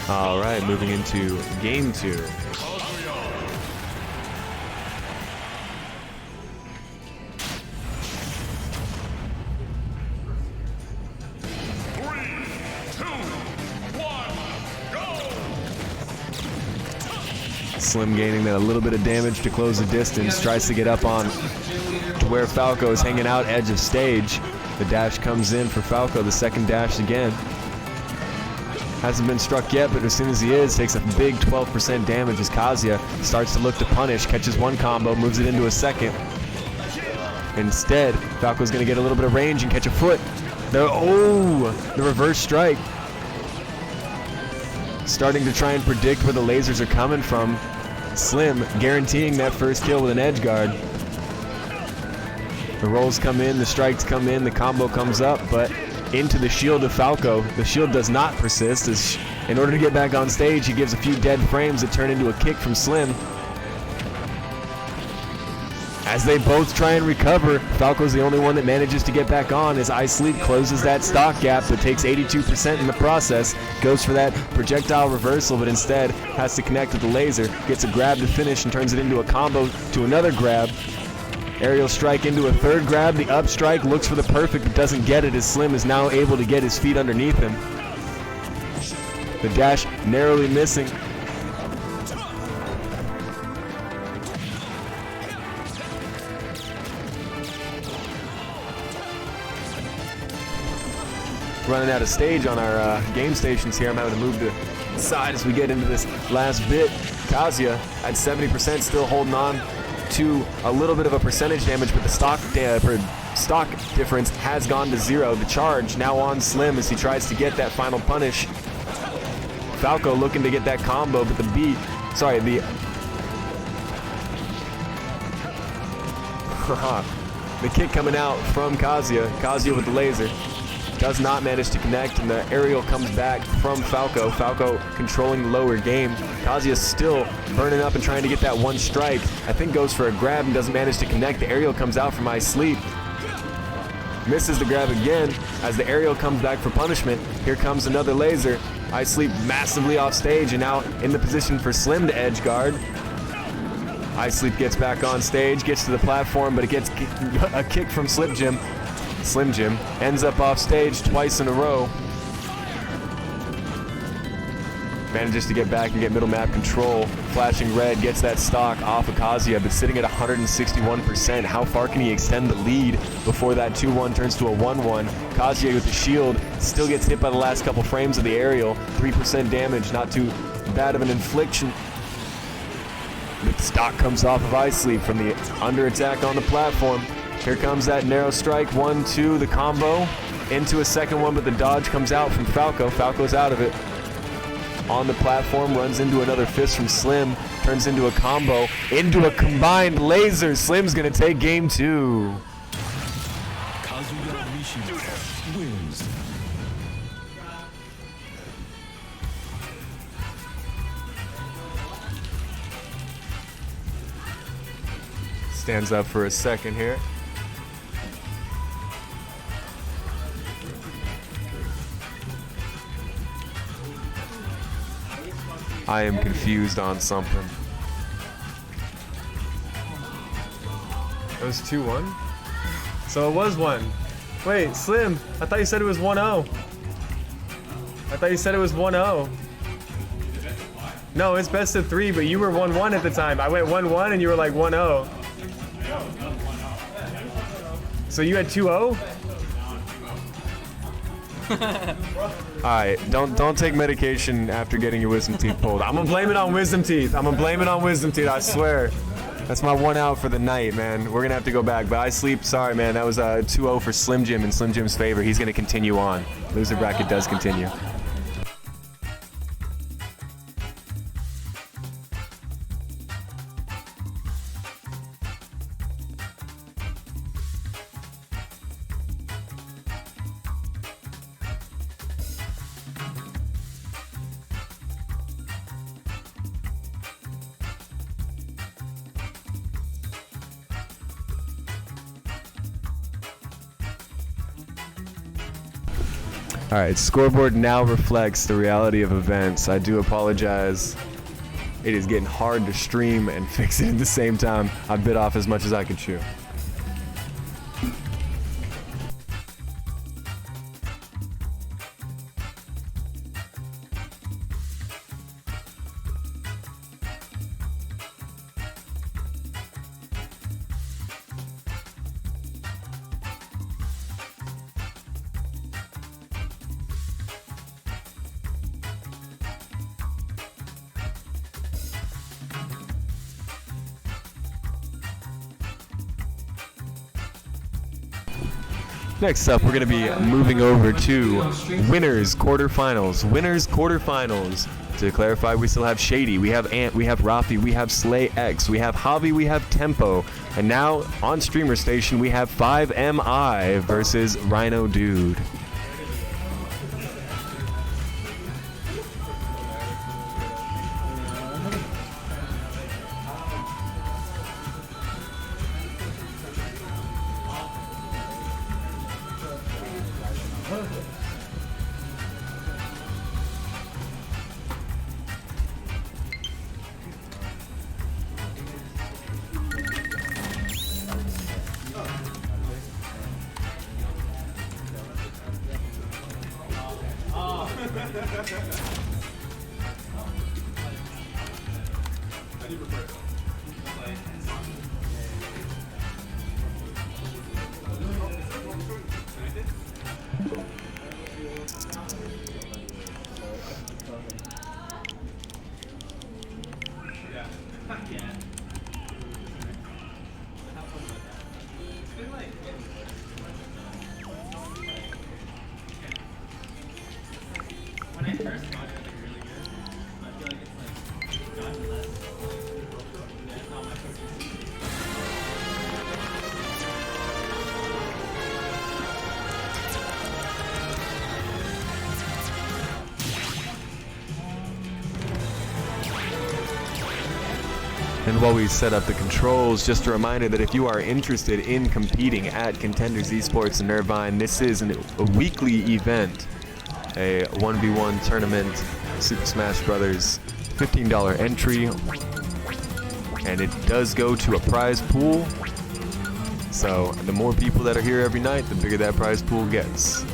All right, moving into game 2. Slim gaining that a little bit of damage to close the distance, tries to get up on to where Falco is hanging out edge of stage. The dash comes in for Falco, the second dash again. Hasn't been struck yet, but as soon as he is, takes a big 12% damage as Kazuya starts to look to punish, catches one combo, moves it into a second. Instead, Falco's gonna get a little bit of range and catch a foot. The reverse strike. Starting to try and predict where the lasers are coming from. Slim guaranteeing that first kill with an edge guard. The rolls come in, the strikes come in, the combo comes up, but into the shield of Falco. The shield does not persist, as in order to get back on stage, he gives a few dead frames that turn into a kick from Slim. As they both try and recover, Falco's the only one that manages to get back on as Ice Sleep closes that stock gap, but takes 82% in the process. Goes for that projectile reversal, but instead has to connect with the laser. Gets a grab to finish and turns it into a combo to another grab. Aerial strike into a third grab. The up strike looks for the perfect, but doesn't get it as Slim is now able to get his feet underneath him. The dash narrowly missing. Running out of stage on our game stations here. I'm having to move to the side as we get into this last bit. Kazuya at 70%, still holding on to a little bit of a percentage damage, but the stock difference has gone to 0. The charge now on Slim as he tries to get that final punish. Falco looking to get that combo, but the kick coming out from Kazuya. Kazuya with the laser. Does not manage to connect, and the aerial comes back from Falco. Falco controlling the lower game. Kazuya still burning up and trying to get that one strike. I think goes for a grab and doesn't manage to connect. The aerial comes out from Ice Sleep. Misses the grab again as the aerial comes back for punishment. Here comes another laser. Ice Sleep massively off stage and now in the position for Slim to edge guard. Ice Sleep gets back on stage, gets to the platform, but it gets a kick from Slim Jim ends up off stage twice in a row. Manages to get back and get middle map control. Flashing red gets that stock off of Kazuya, but sitting at 161%. How far can he extend the lead before that 2-1 turns to a 1-1? Kazuya with the shield still gets hit by the last couple frames of the aerial. 3% damage, not too bad of an infliction. The stock comes off of Ice Sleep from the under attack on the platform. Here comes that narrow strike, 1-2, the combo into a second one, but the dodge comes out from Falco. Falco's out of it. On the platform, runs into another fist from Slim, turns into a combo, into a combined laser. Slim's gonna take game 2. Kazuya Mishima wins. Stands up for a second here. I am confused on something. It was 2-1? So it was 1. Wait, Slim, I thought you said it was 1-0. I thought you said it was 1-0. No, it's best of 3, but you were 1-1 at the time. I went 1-1 and you were like 1-0. So you had 2-0? Alright, don't take medication after getting your wisdom teeth pulled. I'm gonna blame it on wisdom teeth. I swear. That's my one out for the night, man. We're gonna have to go back. But I sleep. Sorry, man. That was 2-0 for Slim Jim in Slim Jim's favor. He's gonna continue on. Loser bracket does continue. Alright, scoreboard now reflects the reality of events. I do apologize. It is getting hard to stream and fix it at the same time. I bit off as much as I could chew. Next up, we're going to be moving over to winners quarterfinals. Winners quarterfinals. To clarify, we still have Shady, we have Ant, we have Rafi, we have Slay X, we have Javi, we have Tempo, and now on Streamer Station we have 5MI versus Rhino Dude. And while we set up the controls, just a reminder that if you are interested in competing at Contenders eSports in Irvine, this is a weekly event, a 1v1 tournament, Super Smash Brothers, $15 entry, and it does go to a prize pool. So the more people that are here every night, the bigger that prize pool gets.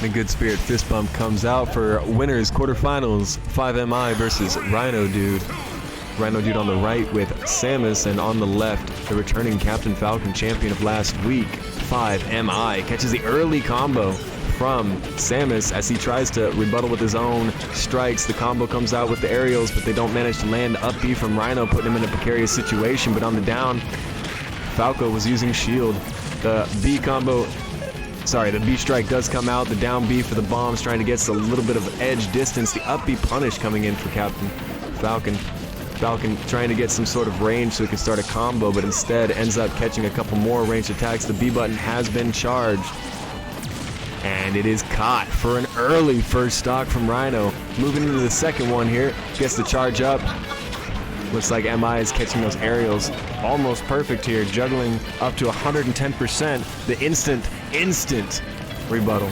And Good Spirit Fist Bump comes out for winners quarterfinals, 5MI versus Rhino Dude. Rhino Dude on the right with Samus, and on the left, the returning Captain Falcon champion of last week, 5MI. Catches the early combo from Samus as he tries to rebuttal with his own strikes. The combo comes out with the aerials, but they don't manage to land up B from Rhino, putting him in a precarious situation. But on the down, Falco was using shield. The B strike does come out. The down B for the bombs, trying to get a little bit of edge distance. The up B punish coming in for Captain Falcon. Falcon trying to get some sort of range so he can start a combo, but instead ends up catching a couple more ranged attacks. The B button has been charged. And it is caught for an early first stock from Rhino. Moving into the second one here. Gets the charge up. Looks like MI is catching those aerials almost perfect here. Juggling up to 110%. The instant rebuttal.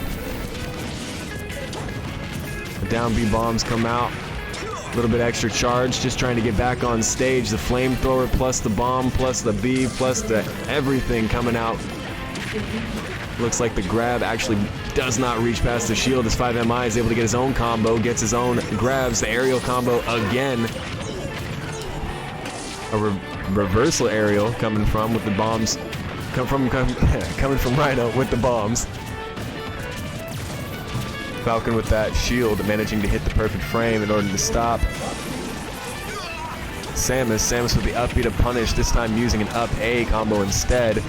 The down B bombs come out. A little bit extra charge. Just trying to get back on stage. The flamethrower plus the bomb plus the B plus the everything coming out. Looks like the grab actually does not reach past the shield as 5MI is able to get his own combo, gets his own grabs, the aerial combo again. A reversal aerial coming from with the bombs, coming from Rhino with the bombs. Falcon with that shield managing to hit the perfect frame in order to stop. Samus with the up B to punish, this time using an up A combo instead.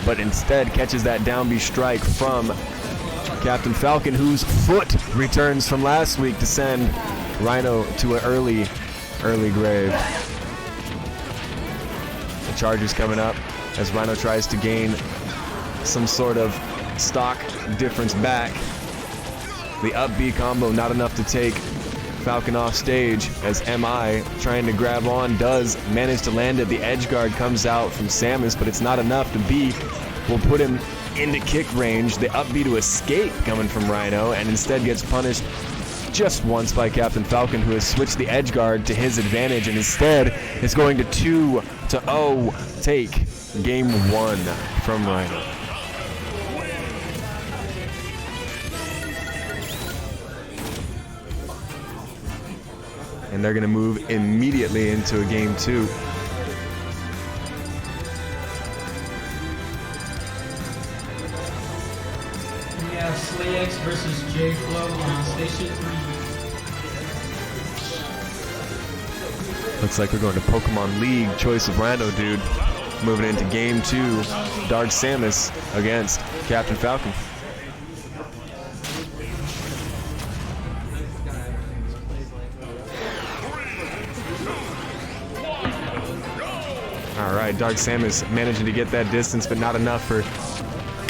But instead catches that down B strike from Captain Falcon, whose foot returns from last week to send Rhino to an early grave. The charge is coming up as Rhino tries to gain some sort of stock difference back. The up B combo not enough to take Falcon off stage as MI trying to grab on does manage to land it. The edge guard comes out from Samus, but it's not enough. The B will put him into kick range. The up B to escape coming from Rhino and instead gets punished just once by Captain Falcon, who has switched the edge guard to his advantage and instead is going to 2-0 take game 1 from Rhino. And they're going to move immediately into a game 2. We have SlayX versus J-Flow on Station 3. Looks like we're going to Pokemon League choice of Rhino, dude. Moving into game 2, Dark Samus against Captain Falcon. Alright, Dark Samus managing to get that distance, but not enough for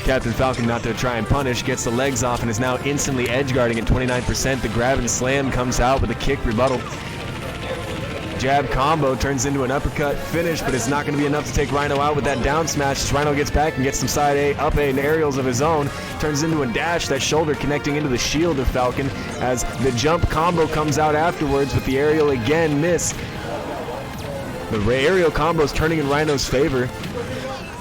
Captain Falcon not to try and punish. Gets the legs off and is now instantly edge guarding at 29%. The grab and slam comes out with a kick rebuttal. Jab combo turns into an uppercut finish, but it's not going to be enough to take Rhino out with that down smash as Rhino gets back and gets some side A, up A, and aerials of his own. Turns into a dash, that shoulder connecting into the shield of Falcon as the jump combo comes out afterwards, but the aerial again miss. The aerial combo's turning in Rhino's favor.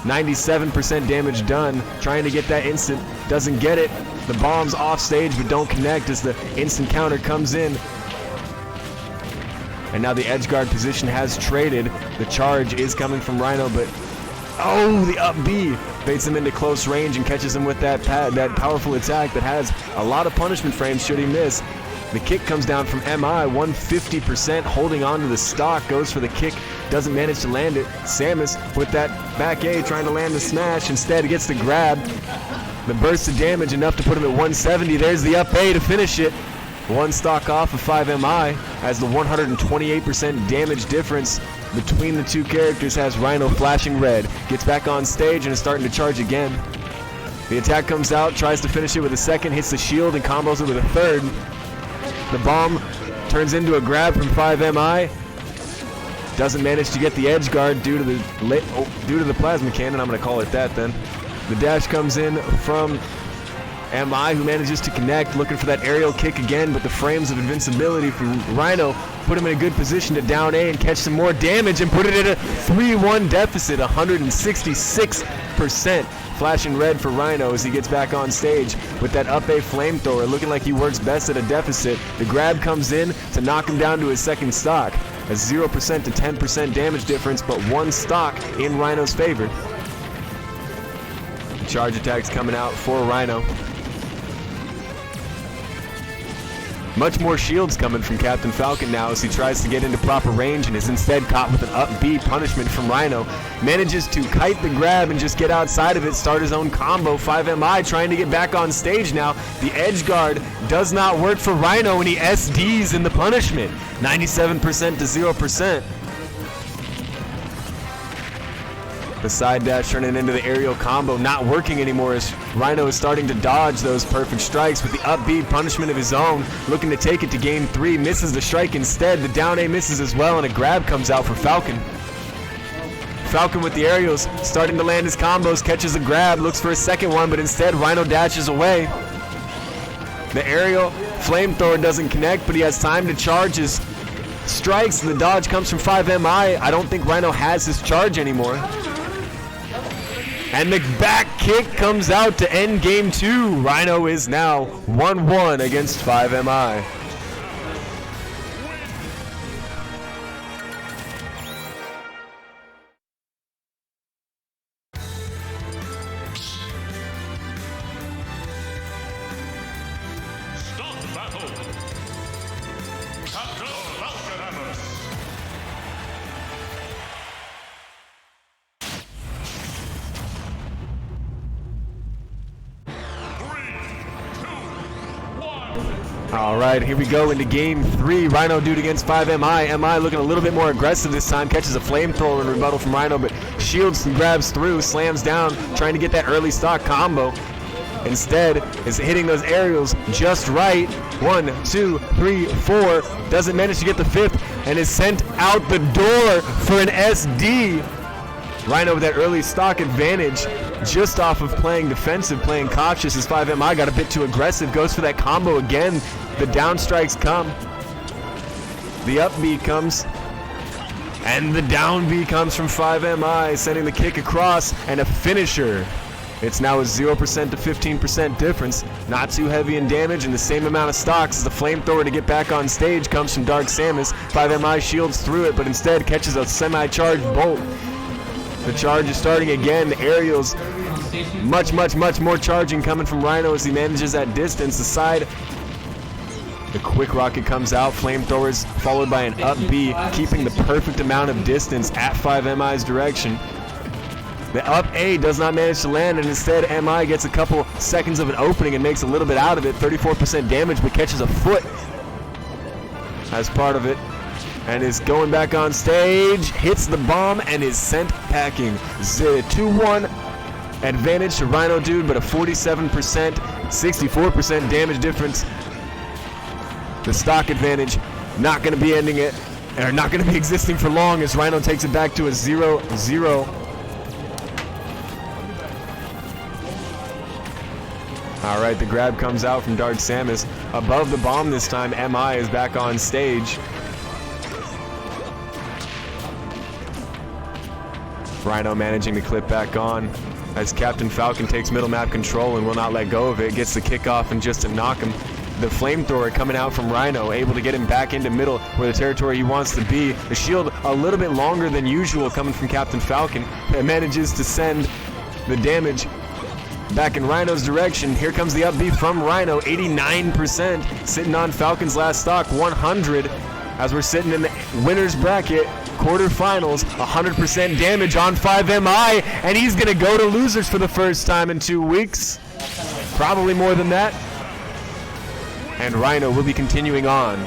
97% damage done. Trying to get that instant. Doesn't get it. The bombs off stage but don't connect as the instant counter comes in. And now the edge guard position has traded. The charge is coming from Rhino, but oh, the up B baits him into close range and catches him with that powerful attack that has a lot of punishment frames should he miss. The kick comes down from MI, 150%, holding on to the stock, goes for the kick, doesn't manage to land it. Samus with that back A trying to land the smash, instead gets the grab. The burst of damage enough to put him at 170. There's the up A to finish it. One stock off of 5MI as the 128% damage difference between the two characters has Rhino flashing red. Gets back on stage and is starting to charge again. The attack comes out, tries to finish it with a second, hits the shield and combos it with a third. The bomb turns into a grab from 5MI. Doesn't manage to get the edge guard due to the plasma cannon. I'm going to call it that then. The dash comes in from MI, who manages to connect, looking for that aerial kick again, but the frames of invincibility from Rhino put him in a good position to down A and catch some more damage and put it at a 3-1 deficit, 166%. Flashing red for Rhino as he gets back on stage with that up A flamethrower, looking like he works best at a deficit. The grab comes in to knock him down to his second stock. A 0% to 10% damage difference, but one stock in Rhino's favor. The charge attack's coming out for Rhino. Much more shields coming from Captain Falcon now as he tries to get into proper range and is instead caught with an up B punishment from Rhino. Manages to kite the grab and just get outside of it, start his own combo. 5MI trying to get back on stage now. The edge guard does not work for Rhino and he SDs in the punishment. 97% to 0%. The side dash turning into the aerial combo, not working anymore as Rhino is starting to dodge those perfect strikes with the up B punishment of his own, looking to take it to game 3, misses the strike instead. The down A misses as well, and a grab comes out for Falcon. Falcon with the aerials, starting to land his combos, catches a grab, looks for a second one, but instead Rhino dashes away. The aerial flamethrower doesn't connect, but he has time to charge his strikes. The dodge comes from 5MI. I don't think Rhino has his charge anymore. And the back kick comes out to end game 2. Rhino is now 1-1 against 5MI. Start battle. Captain Falcon. All right, here we go into game 3. Rhino dude against 5MI. MI looking a little bit more aggressive this time. Catches a flamethrower in rebuttal from Rhino, but shields and grabs through, slams down, trying to get that early stock combo. Instead, is hitting those aerials just right. 1, 2, 3, 4. Doesn't manage to get the 5th and is sent out the door for an SD. Rhino with that early stock advantage just off of playing defensive, playing cautious as 5MI got a bit too aggressive, goes for that combo again. The down strikes come. The up B comes. And the down B comes from 5MI, sending the kick across and a finisher. It's now a 0% to 15% difference. Not too heavy in damage and the same amount of stocks as the flamethrower to get back on stage comes from Dark Samus. 5MI shields through it, but instead catches a semi-charged bolt. The charge is starting again. The aerials, much more charging coming from Rhino as he manages that distance. The side, the quick rocket comes out. Flamethrowers followed by an up B, keeping the perfect amount of distance at 5MI's direction. The up A does not manage to land, and instead MI gets a couple seconds of an opening and makes a little bit out of it. 34% damage, but catches a foot as part of it. And is going back on stage, hits the bomb, and is sent packing. 2-1 advantage to Rhino Dude, but a 47%, 64% damage difference. The stock advantage not going to be ending it, or not going to be existing for long as Rhino takes it back to a 0-0. All right, the grab comes out from Dark Samus. Above the bomb this time, MI is back on stage. Rhino managing to clip back on as Captain Falcon takes middle map control and will not let go of it. Gets the kickoff and just to knock him. The flamethrower coming out from Rhino, able to get him back into middle where the territory he wants to be. The shield a little bit longer than usual coming from Captain Falcon. It manages to send the damage back in Rhino's direction. Here comes the up B from Rhino, 89%. Sitting on Falcon's last stock, 100. As we're sitting in the winner's bracket, quarterfinals, 100% damage on 5MI, and he's going to go to losers for the first time in 2 weeks. Probably more than that. And Rhino will be continuing on.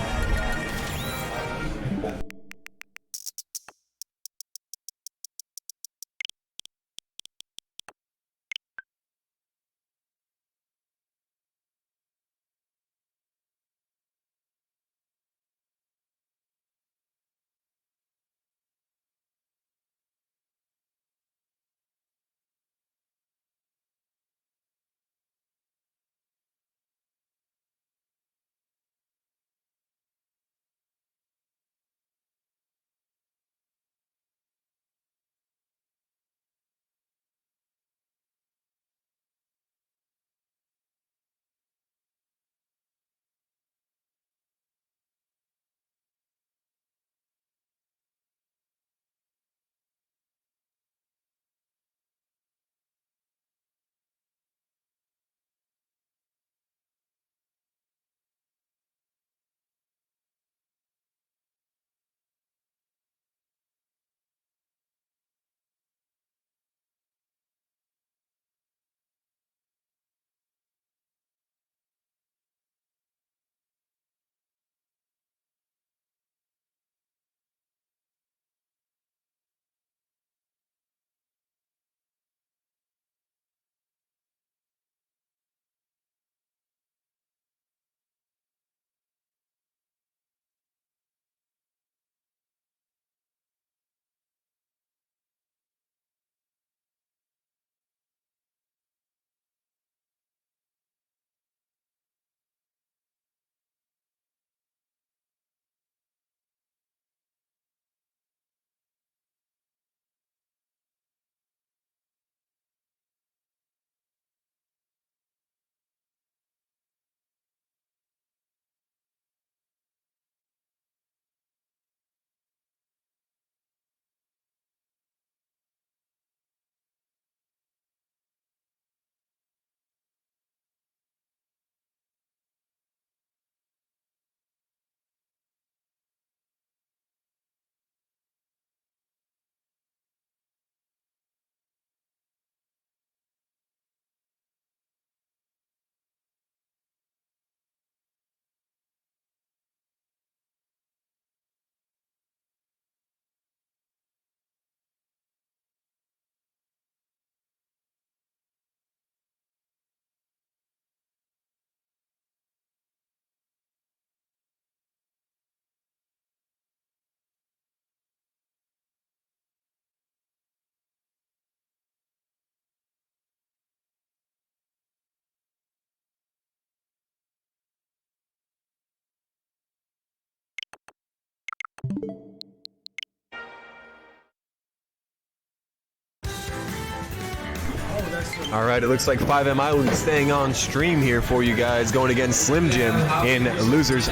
All right, it looks like 5MI will be staying on stream here for you guys, going against Slim Jim in losers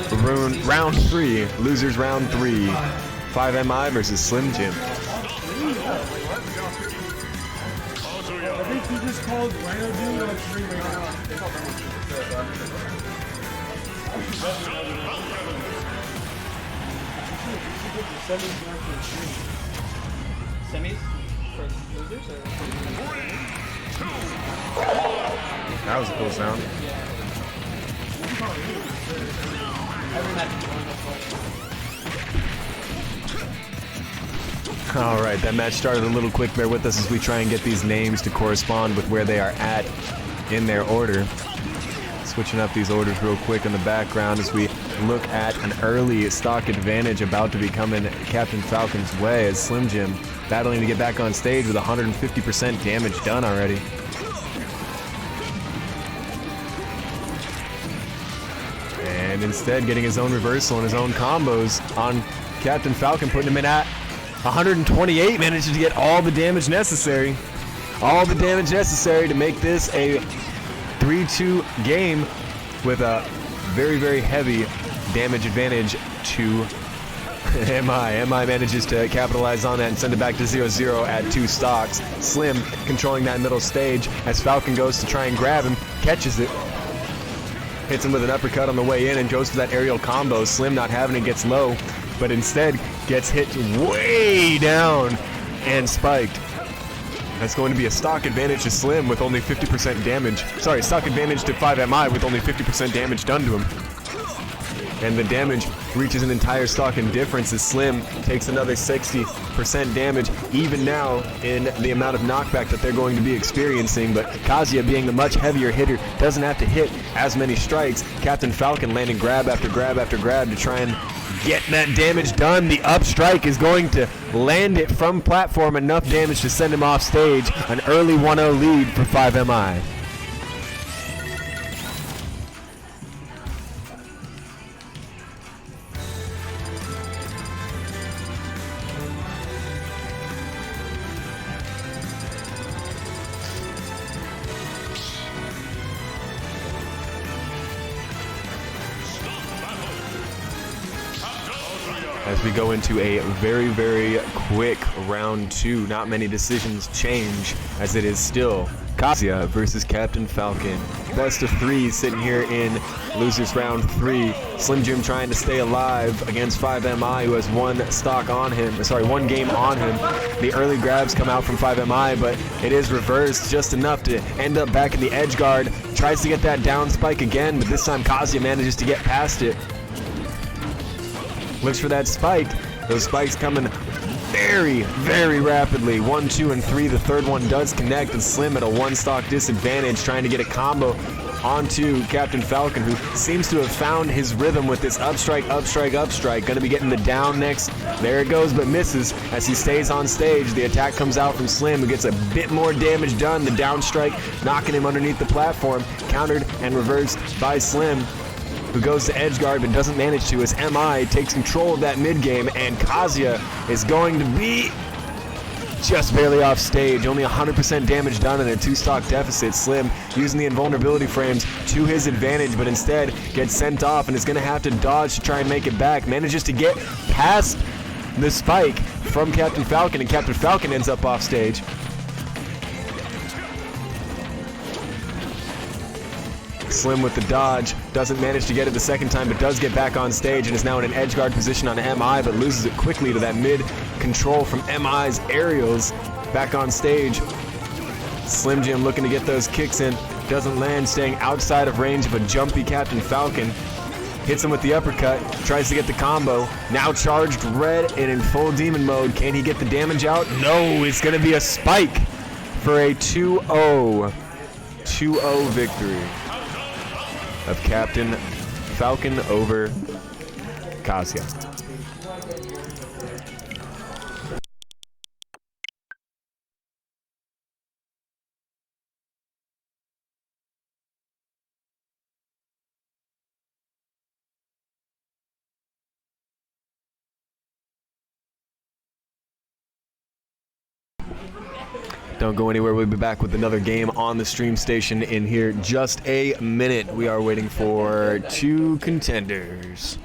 round 3. Losers round 3. 5MI versus Slim Jim. I think he just called Rhino Dude on stream right now. Semis for losers or? That was a cool sound. All right, that match started a little quick. Bear with us as we try and get these names to correspond with where they are at in their order. Switching up these orders real quick in the background as we look at an early stock advantage about to be coming Captain Falcon's way as Slim Jim battling to get back on stage with 150% damage done already. And instead getting his own reversal and his own combos on Captain Falcon, putting him in at 128, manages to get all the damage necessary. All the damage necessary to make this a 3-2 game with a very, very heavy damage advantage to MI. MI manages to capitalize on that and send it back to 0-0 at 2 stocks. Slim controlling that middle stage as Falcon goes to try and grab him, catches it, hits him with an uppercut on the way in and goes for that aerial combo. Slim not having it, gets low, but instead gets hit way down and spiked. That's going to be a stock advantage to Slim with only 50% damage. Sorry, stock advantage to 5MI with only 50% damage done to him. And the damage reaches an entire stock in difference as Slim takes another 60% damage, even now in the amount of knockback that they're going to be experiencing. But Kazuya, being the much heavier hitter, doesn't have to hit as many strikes. Captain Falcon landing grab after grab after grab to try and get that damage done. The up strike is going to land it from platform, enough damage to send him off stage. An early 1-0 lead for 5MI. As we go into a very, very quick round 2, not many decisions change as it is still Kazuya versus Captain Falcon. Best of 3 sitting here in losers round 3. Slim Jim trying to stay alive against 5MI, who has one game on him. The early grabs come out from 5MI, but it is reversed just enough to end up back in the edge guard. Tries to get that down spike again, but this time Kazuya manages to get past it. Looks for that spike. Those spikes coming very, very rapidly. 1, 2, and 3. The third one does connect, and Slim at a 1-stock disadvantage, trying to get a combo onto Captain Falcon, who seems to have found his rhythm with this up strike, up strike, up strike. Going to be getting the down next. There it goes, but misses as he stays on stage. The attack comes out from Slim, who gets a bit more damage done. The down strike knocking him underneath the platform. Countered and reversed by Slim, who goes to edge guard but doesn't manage to, as MI takes control of that mid game, and Kazuya is going to be just barely off stage. Only 100% damage done in a 2-stock deficit. Slim using the invulnerability frames to his advantage, but instead gets sent off and is going to have to dodge to try and make it back. Manages to get past the spike from Captain Falcon, and Captain Falcon ends up off stage. Slim with the dodge, doesn't manage to get it the second time, but does get back on stage and is now in an edge guard position on MI, but loses it quickly to that mid control from MI's aerials. Back on stage, Slim Jim looking to get those kicks in, doesn't land, staying outside of range of a jumpy Captain Falcon. Hits him with the uppercut, tries to get the combo, now charged red and in full demon mode. Can he get the damage out? No, it's going to be a spike for a 2-0 victory of Captain Falcon over Kazuya. Don't go anywhere. We'll be back with another game on the stream station in here just a minute. We are waiting for 2 contenders.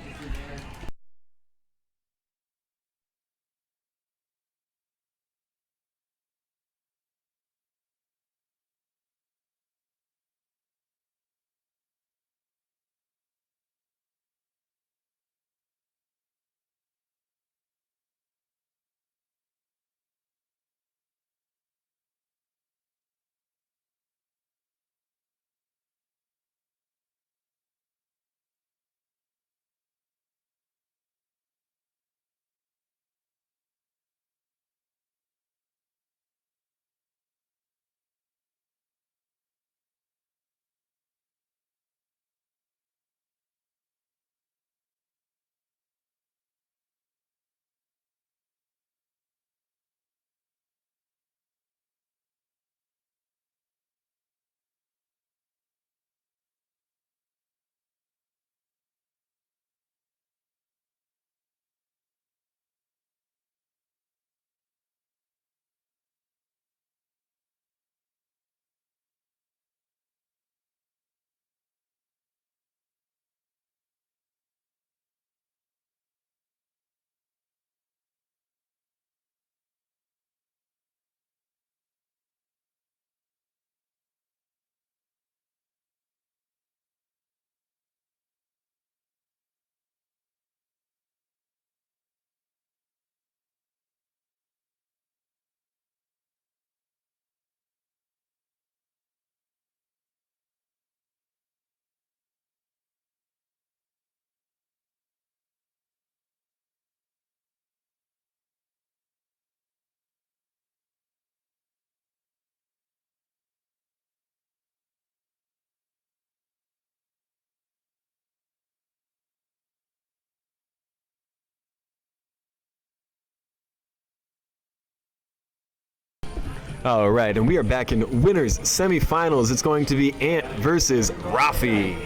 All right, and we are back in winners semifinals. It's going to be Ant versus Rafi.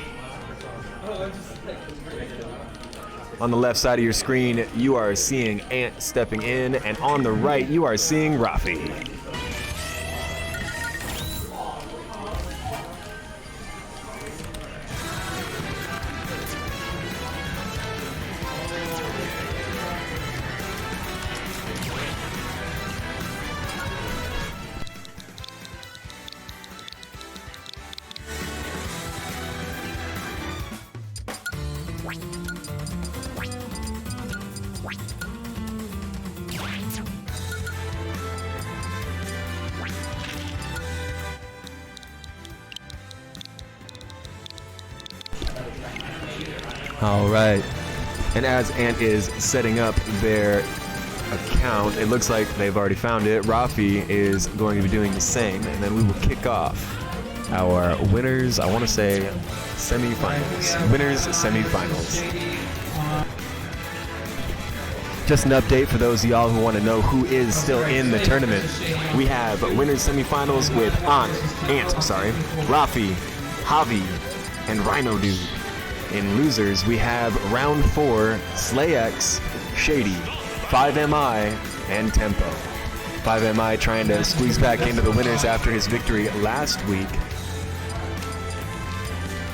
On the left side of your screen, you are seeing Ant stepping in, and on the right, you are seeing Rafi. All right, and as Ant is setting up their account, it looks like they've already found it. Rafi is going to be doing the same, and then we will kick off our winners, I want to say, semifinals. Winners semifinals. Just an update for those of y'all who want to know who is still in the tournament. We have winners semifinals with Ant, Rafi, Javi, and Rhino Dude. In losers, we have round 4, SlayX, Shady, 5MI, and Tempo. 5MI trying to squeeze back into the winners after his victory last week.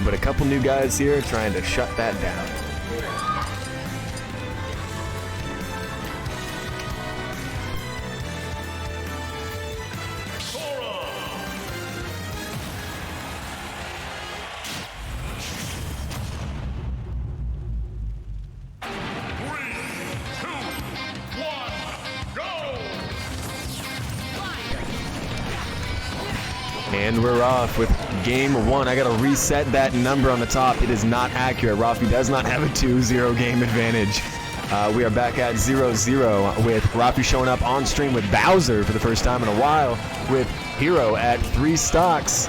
But a couple new guys here trying to shut that down. And we're off with game 1. I gotta reset that number on the top. It is not accurate. Rafi does not have a 2-0 game advantage. We are back at 0-0 with Rafi showing up on stream with Bowser for the first time in a while, with Hero at 3 stocks.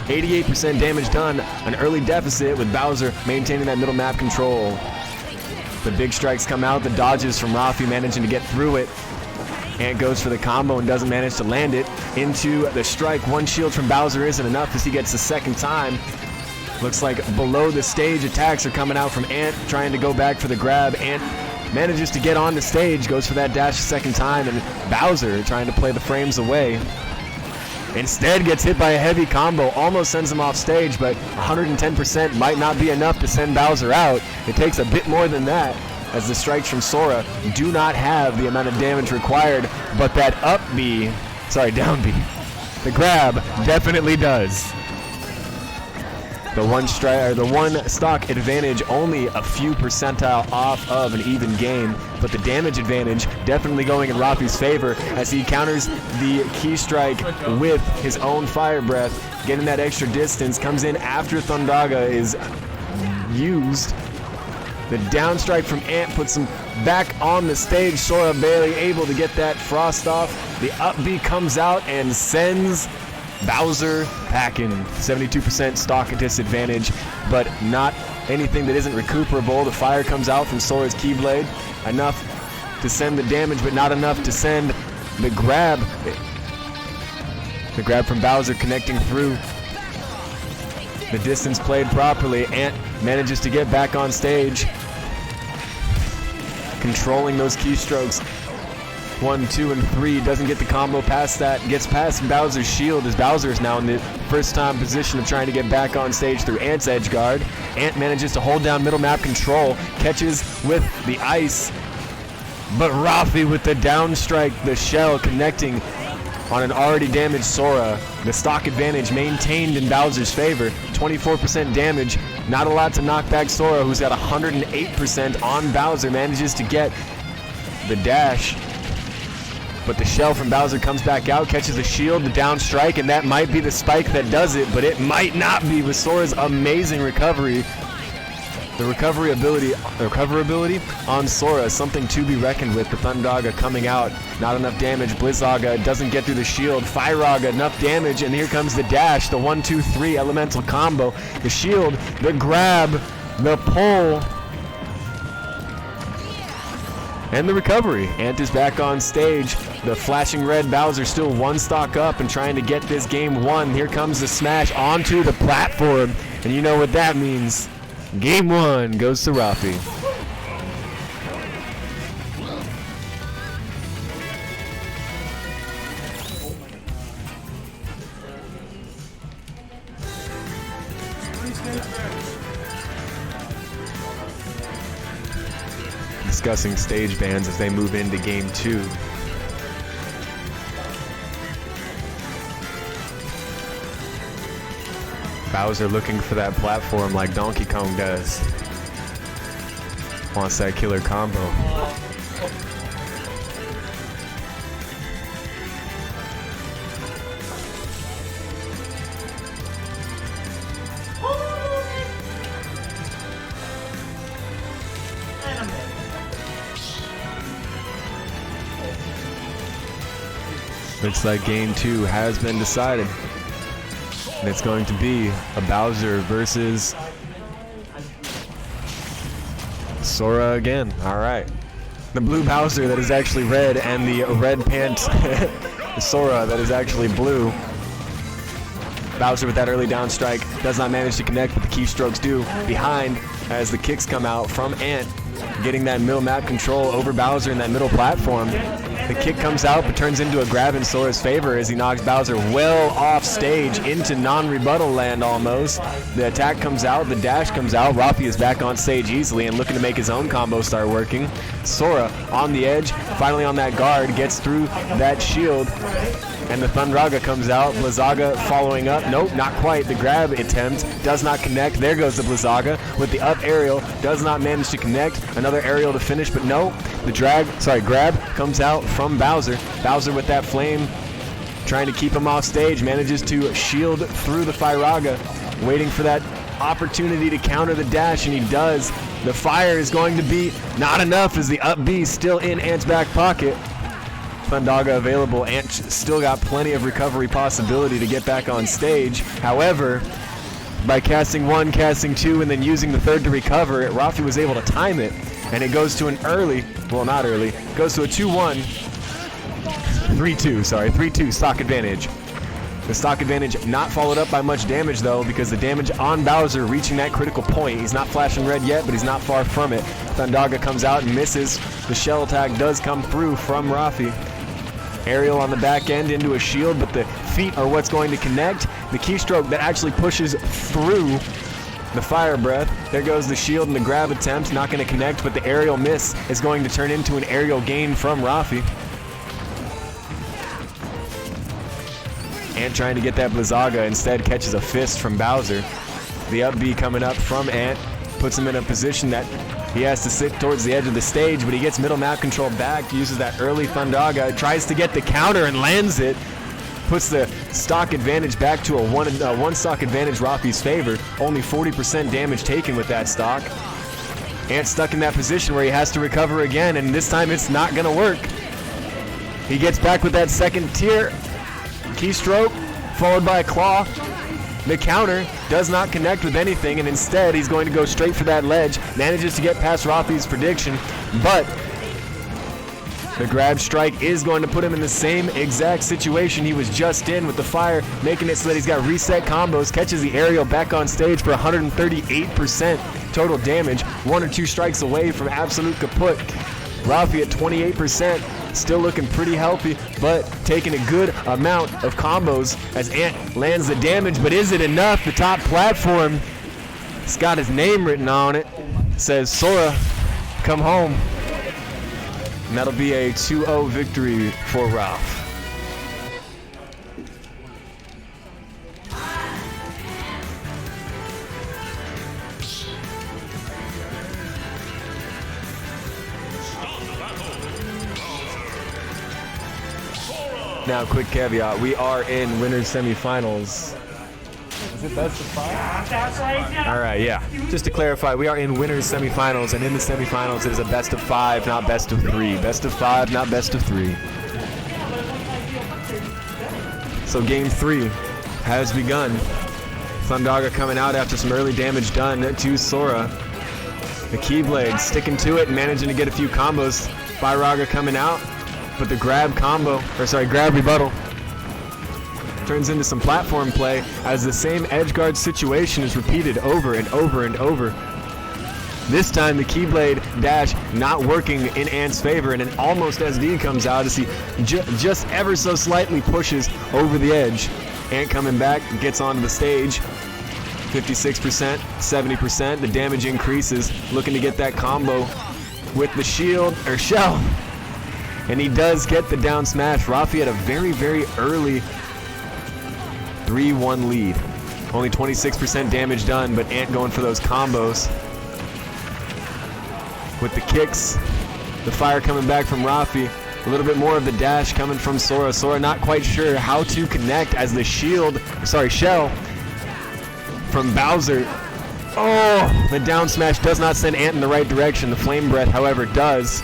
88% damage done, an early deficit with Bowser maintaining that middle map control. The big strikes come out, the dodges from Rafi managing to get through it. Ant goes for the combo and doesn't manage to land it into the strike. One shield from Bowser isn't enough as he gets the second time. Looks like below the stage attacks are coming out from Ant, trying to go back for the grab. Ant manages to get on the stage, goes for that dash a second time, and Bowser trying to play the frames away. Instead gets hit by a heavy combo, almost sends him off stage, but 110% might not be enough to send Bowser out. It takes a bit more than that, as the strikes from Sora do not have the amount of damage required, but that down B, the grab definitely does. The one stock advantage only a few percentile off of an even game, but the damage advantage definitely going in Rafi's favor as he counters the key strike with his own fire breath, getting that extra distance, comes in after Thundaga is used. The down strike from Ant puts him back on the stage. Sora barely able to get that frost off. The up B comes out and sends Bowser packing. 72% stock disadvantage, but not anything that isn't recuperable. The fire comes out from Sora's Keyblade. Enough to send the damage, but not enough to send the grab. The grab from Bowser connecting through. The distance played properly. Ant manages to get back on stage, controlling those keystrokes. 1, 2, and 3, doesn't get the combo past that, gets past Bowser's shield as Bowser is now in the first time position of trying to get back on stage through Ant's edge guard. Ant manages to hold down middle map control, catches with the ice, but Rafi with the down strike, the shell connecting on an already damaged Sora. The stock advantage maintained in Bowser's favor, 24% damage, not a lot to knock back Sora, who's got 108% on Bowser, manages to get the dash. But the shell from Bowser comes back out, catches the shield, the down strike, and that might be the spike that does it, but it might not be with Sora's amazing recovery. The recoverability on Sora is something to be reckoned with. The Thundaga coming out, not enough damage. Blizzaga doesn't get through the shield. Firaga, enough damage, and here comes the dash, the 1, 2, 3 elemental combo. The shield, the grab, the pull, and the recovery. Ant is back on stage. The flashing red Bowser still one stock up and trying to get this game won. Here comes the smash onto the platform, and you know what that means. Game 1 goes to Rafi. Discussing stage bans as they move into Game 2. Bowser looking for that platform like Donkey Kong does. Wants that killer combo. Looks like Game 2 has been decided. And it's going to be a Bowser versus Sora again. All right. The blue Bowser that is actually red, and the red pant Sora that is actually blue. Bowser with that early down strike does not manage to connect, but the keystrokes do. Behind as the kicks come out from Ant, getting that middle map control over Bowser in that middle platform. The kick comes out, but turns into a grab in Sora's favor as he knocks Bowser well off stage into non-rebuttal land almost. The attack comes out, the dash comes out. Rafi is back on stage easily and looking to make his own combo start working. Sora on the edge, finally on that guard, gets through that shield. And the Thundaga comes out. Blizzaga following up. Nope, not quite. The grab attempt does not connect. There goes the Blizzaga with the up aerial. Does not manage to connect. Another aerial to finish, but no. The grab comes out from Bowser. Bowser with that flame, trying to keep him off stage. Manages to shield through the Firaga, waiting for that opportunity to counter the dash, and he does. The fire is going to be not enough as the up B still in Ant's back pocket. Thundaga available. Ant still got plenty of recovery possibility to get back on stage. However, by casting 1, casting 2, and then using the third to recover, Rafi was able to time it, and it goes to an early, well, not early, goes to a 2-1, 3-2 stock advantage. The stock advantage not followed up by much damage though, because the damage on Bowser reaching that critical point. He's not flashing red yet, but he's not far from it. Thundaga comes out and misses. The shell attack does come through from Rafi. Aerial on the back end into a shield, but the feet are what's going to connect. The keystroke that actually pushes through the fire breath. There goes the shield and the grab attempt. Not going to connect, but the aerial miss is going to turn into an aerial gain from Rafi. Ant trying to get that Blizzaga, instead catches a fist from Bowser. The up B coming up from Ant puts him in a position that he has to sit towards the edge of the stage, but he gets middle map control back, uses that early Thundaga, tries to get the counter and lands it. Puts the stock advantage back to a one stock advantage Rafi's favor. Only 40% damage taken with that stock. Ant stuck in that position where he has to recover again, and this time it's not gonna work. He gets back with that second tier. Keystroke, followed by a claw. The counter does not connect with anything, and instead he's going to go straight for that ledge. Manages to get past Rafi's prediction, but the grab strike is going to put him in the same exact situation he was just in, with the fire making it so that he's got reset combos. Catches the aerial back on stage for 138% total damage. 1 or 2 strikes away from absolute kaput. Rafi at 28%. Still looking pretty healthy, but taking a good amount of combos as Ant lands the damage. But is it enough? The top platform, it's got his name written on it. It says, Sora, come home. And that'll be a 2-0 victory for Ralph. Now, quick caveat, we are in winners semifinals. Is it best of 5? All right, yeah. Just to clarify, we are in winners semifinals, and in the semifinals it is a best of 5, not best of 3. Best of 5, not best of 3. So game 3 has begun. Thundaga coming out after some early damage done to Sora. The Keyblade sticking to it and managing to get a few combos. Firaga coming out. But the grab rebuttal turns into some platform play as the same edge guard situation is repeated over and over and over. This time the Keyblade dash not working in Ant's favor, and an almost SD comes out as he just ever so slightly pushes over the edge. Ant coming back, gets onto the stage. 56%, 70%, the damage increases, looking to get that combo with the shield, or shell. And he does get the down smash. Rafi had a very, very early 3-1 lead. Only 26% damage done, but Ant going for those combos. With the kicks, the fire coming back from Rafi. A little bit more of the dash coming from Sora. Sora not quite sure how to connect as the shell from Bowser. Oh, the down smash does not send Ant in the right direction. The flame breath, however, does.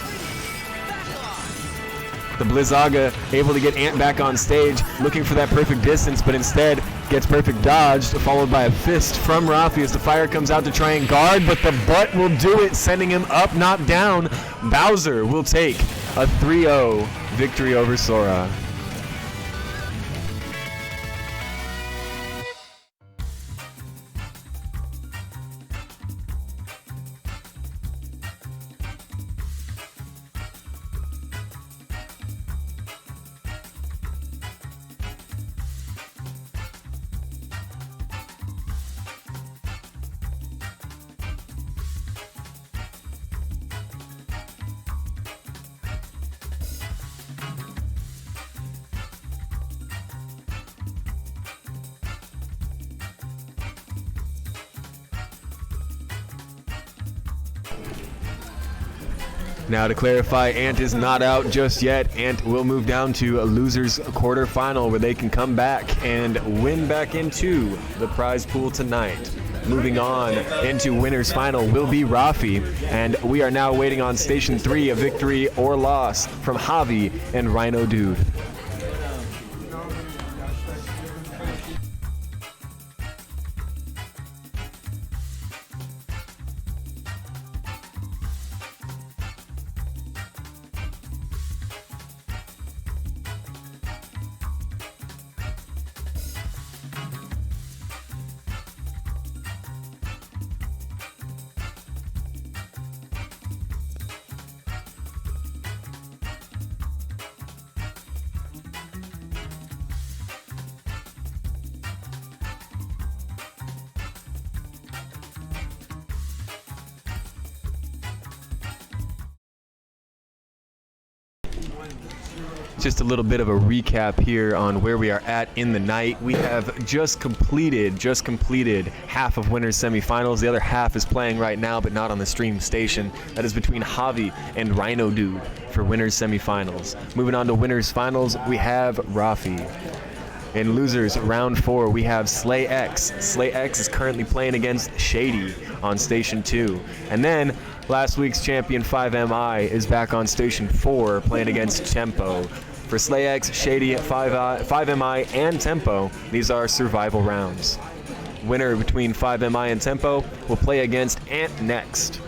The Blizzaga able to get Ant back on stage, looking for that perfect distance, but instead gets perfect dodged, followed by a fist from Rafi as the fire comes out to try and guard, but the butt will do it, sending him up, not down. Bowser will take a 3-0 victory over Sora. Now to clarify, Ant is not out just yet. Ant will move down to a loser's quarterfinal where they can come back and win back into the prize pool tonight. Moving on into winner's final will be Rafi, and we are now waiting on Station 3, a victory or loss from Javi and Rhino Dude. Just a little bit of a recap here on where we are at in the night. We have just completed half of winners semifinals. The other half is playing right now, but not on the stream station. That is between Javi and Rhino Dude for winners semifinals. Moving on to winners finals, we have Rafi. In losers round 4, we have Slay X. Slay X is currently playing against Shady on station 2. And then last week's champion 5MI is back on station 4 playing against Tempo. For Slay X, Shady, 5MI, and Tempo, these are survival rounds. Winner between 5MI and Tempo will play against Ant next.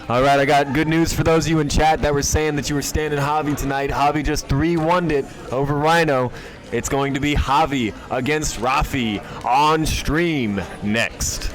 All right, I got good news for those of you in chat that were saying that you were standing Javi tonight. Javi just 3-1'd it over Rhino. It's going to be Javi against Rafi on stream next.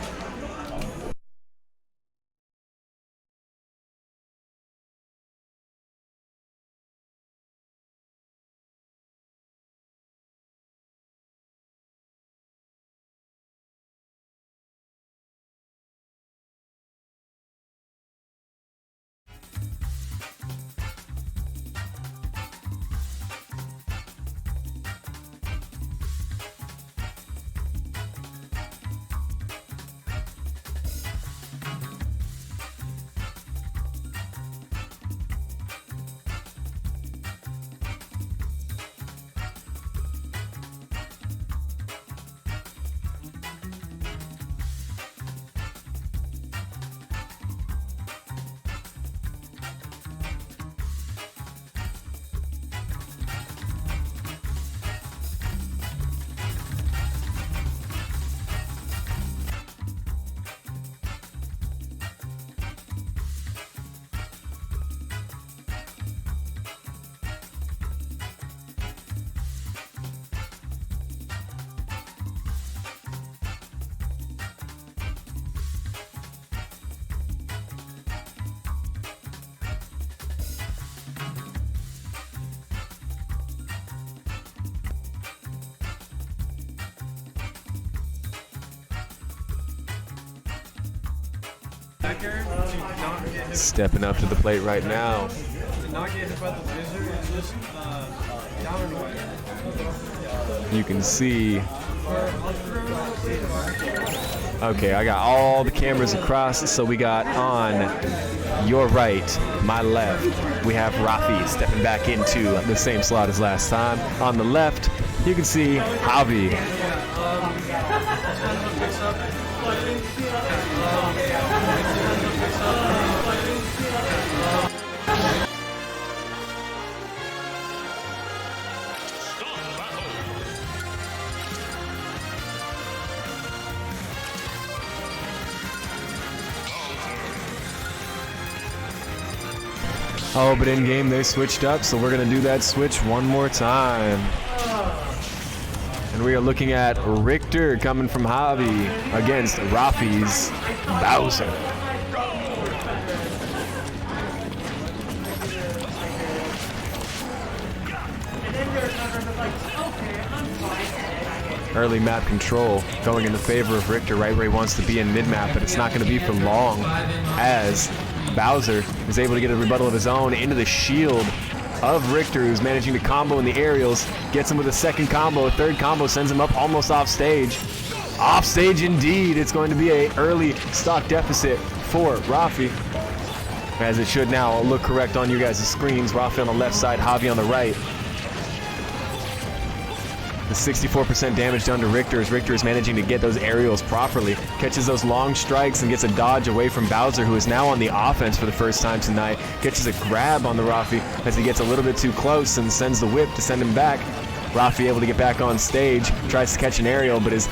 Stepping up to the plate right now. You can see. Okay, I got all the cameras across, so we got on your right, my left, we have Rafi stepping back into the same slot as last time. On the left, you can see Javi. Oh, but in game they switched up, so we're gonna do that switch one more time. And we are looking at Richter coming from Javi against Rafi's Bowser. Early map control going in the favor of Richter, right where he wants to be in mid-map, but it's not going to be for long as Bowser is able to get a rebuttal of his own into the shield of Richter, who's managing to combo in the aerials, gets him with a second combo, a third combo, sends him up almost off stage. Off stage indeed. It's going to be an early stock deficit for Rafi, as it should now look correct on you guys' screens. Rafi on the left side, Javi on the right. The 64% damage done to Richter as Richter is managing to get those aerials properly. Catches those long strikes and gets a dodge away from Bowser, who is now on the offense for the first time tonight. Catches a grab on the Rafi as he gets a little bit too close and sends the whip to send him back. Rafi able to get back on stage, tries to catch an aerial, but is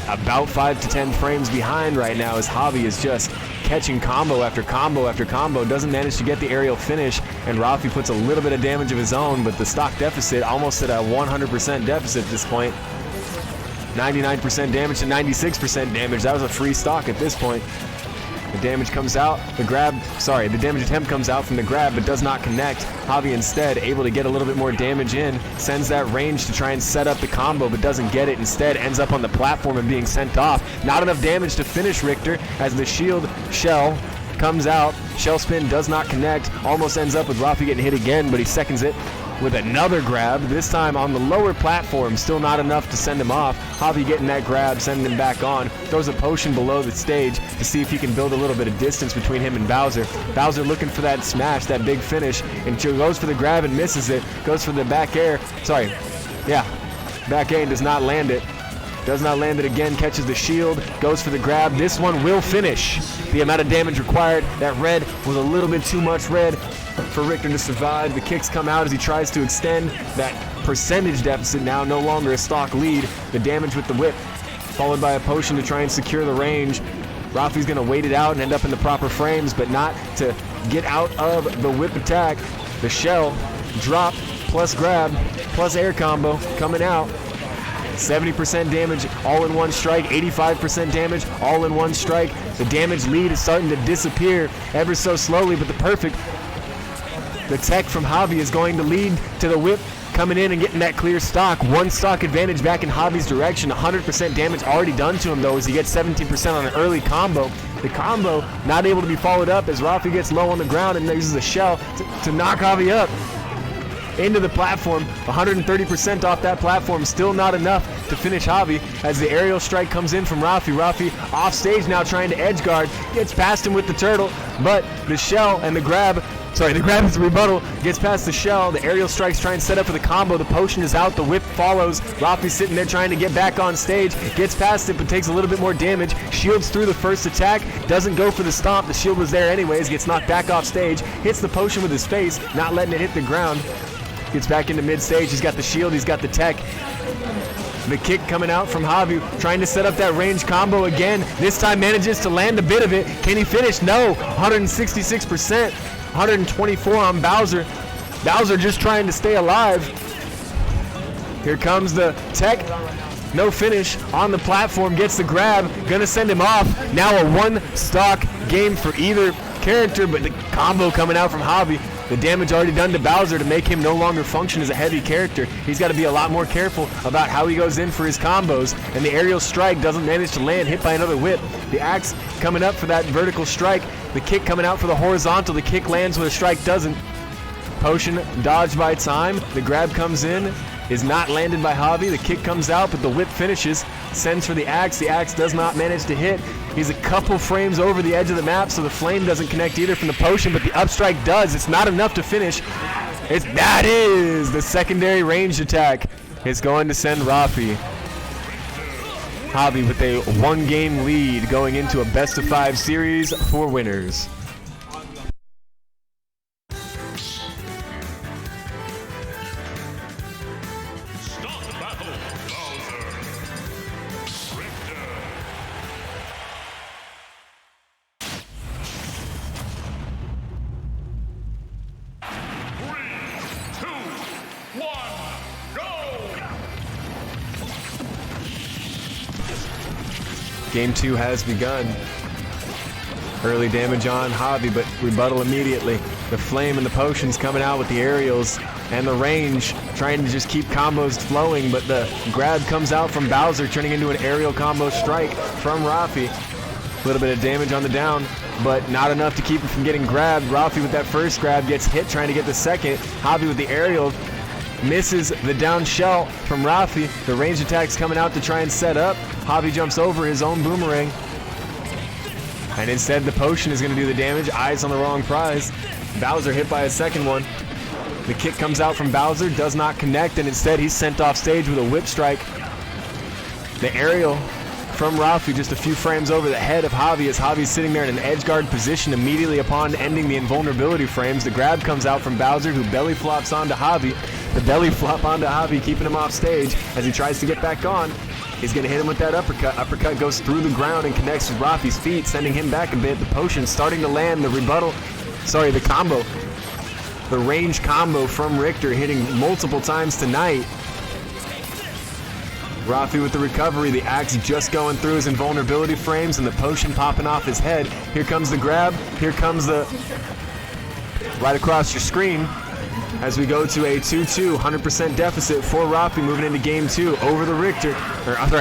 about 5 to 10 frames behind right now as Javi is just catching combo after combo after combo, doesn't manage to get the aerial finish, and Rafi puts a little bit of damage of his own, but the stock deficit almost at a 100% deficit at this point. 99% damage to 96% damage. That was a free stock at this point. The damage comes out, the damage attempt comes out from the grab, but does not connect. Javi instead able to get a little bit more damage in, sends that range to try and set up the combo, but doesn't get it. Instead ends up on the platform and being sent off. Not enough damage to finish Richter as the shield shell comes out. Shell spin does not connect, almost ends up with Rafi getting hit again, but he seconds it with another grab, this time on the lower platform, still not enough to send him off. Javi getting that grab, sending him back on, throws a potion below the stage to see if he can build a little bit of distance between him and Bowser. Bowser looking for that smash, that big finish, and goes for the grab and misses it, goes for the back air, back air and does not land it. Does not land it again, catches the shield, goes for the grab. This one will finish. The amount of damage required, that red was a little bit too much red for Richter to survive. The kicks come out as he tries to extend that percentage deficit, now no longer a stock lead. The damage with the whip, followed by a potion to try and secure the range. Rafi's gonna wait it out and end up in the proper frames, but not to get out of the whip attack. The shell, drop, plus grab, plus air combo coming out. 70% damage all in one strike, 85% damage all in one strike. The damage lead is starting to disappear ever so slowly, but the tech from Javi is going to lead to the whip coming in and getting that clear stock. One stock advantage back in Javi's direction. 100% damage already done to him though as he gets 17% on an early combo. The combo not able to be followed up as Rafi gets low on the ground and uses a shell to knock Javi up into the platform. 130% off that platform, still not enough to finish Javi as the aerial strike comes in from Rafi. Rafi off stage now trying to edge guard, gets past him with the turtle, but the shell and the grab is the rebuttal, gets past the shell, the aerial strikes try and set up for the combo, the potion is out, the whip follows, Rafi's sitting there trying to get back on stage, gets past it but takes a little bit more damage, shields through the first attack, doesn't go for the stomp, the shield was there anyways, gets knocked back off stage, hits the potion with his face, not letting it hit the ground. Gets back into mid-stage, he's got the shield, he's got the tech. The kick coming out from Javi, trying to set up that range combo again. This time manages to land a bit of it. Can he finish? No, 166%, 124 on Bowser. Bowser just trying to stay alive. Here comes the tech. No finish on the platform, gets the grab, gonna send him off. Now a one stock game for either character, but the combo coming out from Javi. The damage already done to Bowser to make him no longer function as a heavy character. He's got to be a lot more careful about how he goes in for his combos. And the aerial strike doesn't manage to land, hit by another whip. The axe coming up for that vertical strike. The kick coming out for the horizontal. The kick lands where the strike doesn't. Potion dodged by time. The grab comes in, is not landed by Javi. The kick comes out, but the whip finishes. Sends for the axe. The axe does not manage to hit. He's a couple frames over the edge of the map, so the flame doesn't connect either from the potion, but the upstrike does. It's not enough to finish. That is the secondary ranged attack. It's going to send Rafi. Javi with a one-game lead going into a best-of-5 series for winners. Game 2 has begun. Early damage on Javi, but rebuttal immediately. The flame and the potions coming out with the aerials and the range, trying to just keep combos flowing, but the grab comes out from Bowser, turning into an aerial combo strike from Rafi. A little bit of damage on the down, but not enough to keep him from getting grabbed. Rafi with that first grab gets hit trying to get the second. Javi with the aerial misses the down shell from Rafi. The range attack's coming out to try and set up. Javi jumps over his own boomerang. And instead the potion is going to do the damage. Eyes on the wrong prize. Bowser hit by a second one. The kick comes out from Bowser, does not connect, and instead he's sent off stage with a whip strike. The aerial from Rafi, just a few frames over the head of Javi as Javi's sitting there in an edge guard position immediately upon ending the invulnerability frames. The grab comes out from Bowser, who belly flops onto Javi. The belly flop onto Javi, keeping him off stage as he tries to get back on. He's going to hit him with that uppercut. Uppercut goes through the ground and connects with Rafi's feet, sending him back a bit. The potion starting to land. The combo. The range combo from Richter hitting multiple times tonight. Rafi with the recovery. The axe just going through his invulnerability frames and the potion popping off his head. Here comes the grab. Here comes the... right across your screen. As we go to a 2-2, 100% deficit for Rafi moving into game 2 over the Richter,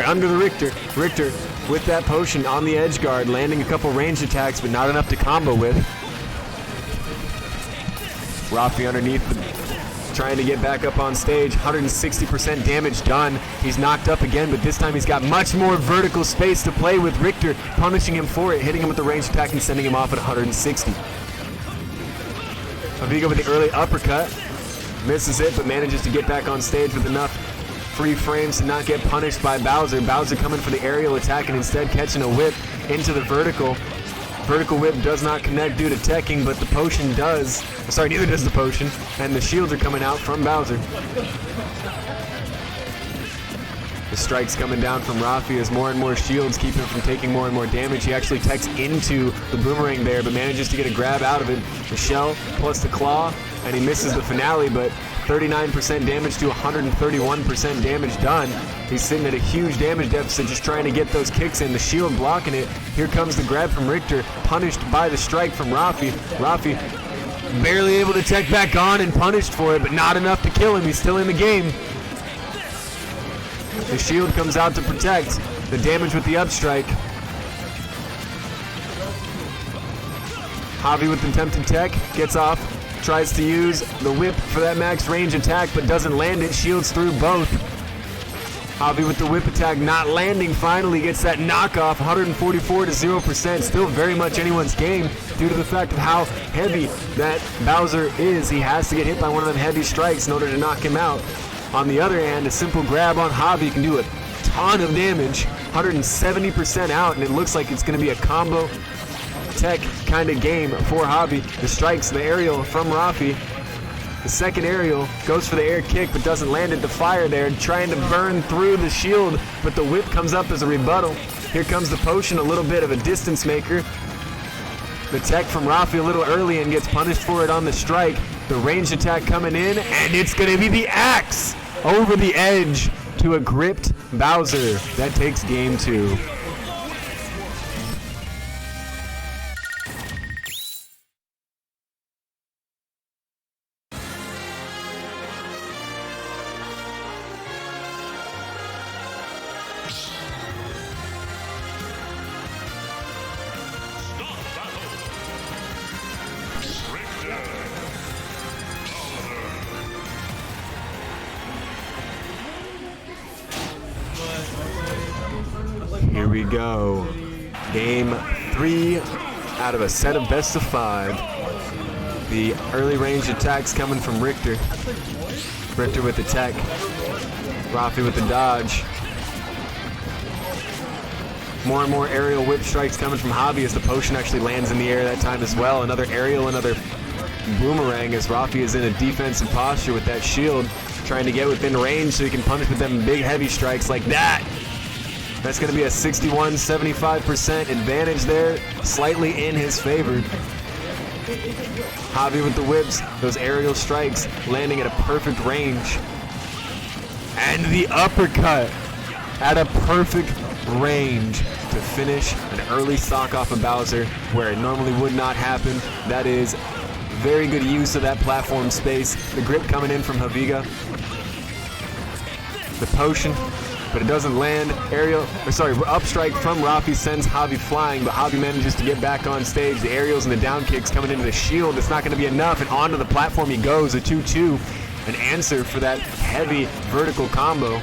under the Richter. Richter with that potion on the edge guard, landing a couple ranged attacks, but not enough to combo with. Rafi underneath, trying to get back up on stage. 160% damage done. He's knocked up again, but this time he's got much more vertical space to play with. Richter punishing him for it, hitting him with the ranged attack and sending him off at 160. Javiga with the early uppercut. Misses it, but manages to get back on stage with enough free frames to not get punished by Bowser. Bowser coming for the aerial attack and instead catching a whip into the vertical. Vertical whip does not connect due to teching, but the potion does. Sorry, neither does the potion. And the shields are coming out from Bowser. The strikes coming down from Rafi as more and more shields keep him from taking more and more damage. He actually techs into the boomerang there, but manages to get a grab out of it. The shell plus the claw, and he misses the finale, but 39% damage to 131% damage done. He's sitting at a huge damage deficit just trying to get those kicks in. The shield blocking it. Here comes the grab from Richter, punished by the strike from Rafi. Rafi barely able to tech back on and punished for it, but not enough to kill him. He's still in the game. The shield comes out to protect. The damage with the upstrike. Javi with the attempted tech, gets off, tries to use the whip for that max range attack, but doesn't land it. Shields through both. Javi with the whip attack not landing, finally gets that knockoff, 144 to 0%. Still very much anyone's game due to the fact of how heavy that Bowser is. He has to get hit by one of them heavy strikes in order to knock him out. On the other hand, a simple grab on Javi can do a ton of damage, 170% out, and it looks like it's going to be a combo tech kind of game for Javi. The strikes, the aerial from Rafi. The second aerial goes for the air kick, but doesn't land it. The fire there, trying to burn through the shield, but the whip comes up as a rebuttal. Here comes the potion, a little bit of a distance maker. The tech from Rafi a little early and gets punished for it on the strike. The ranged attack coming in, and it's going to be the axe over the edge to a gripped Bowser. That takes game 2. Here we go. Game 3 out of a set of best of 5. The early range attacks coming from Richter. Richter with the tech. Rafi with the dodge. More and more aerial whip strikes coming from Javi as the potion actually lands in the air that time as well. Another aerial, another boomerang as Rafi is in a defensive posture with that shield, trying to get within range so he can punish with them big heavy strikes like that. That's going to be a 61-75% advantage there, slightly in his favor. Javi with the whips, those aerial strikes landing at a perfect range. And the uppercut at a perfect range to finish an early stock off of Bowser where it normally would not happen. That is very good use of that platform space. The grip coming in from Javiga. The potion, but it doesn't land. Upstrike from Rafi sends Javi flying, but Javi manages to get back on stage. The aerials and the down kicks coming into the shield. It's not going to be enough, and onto the platform he goes. A 2-2, an answer for that heavy vertical combo.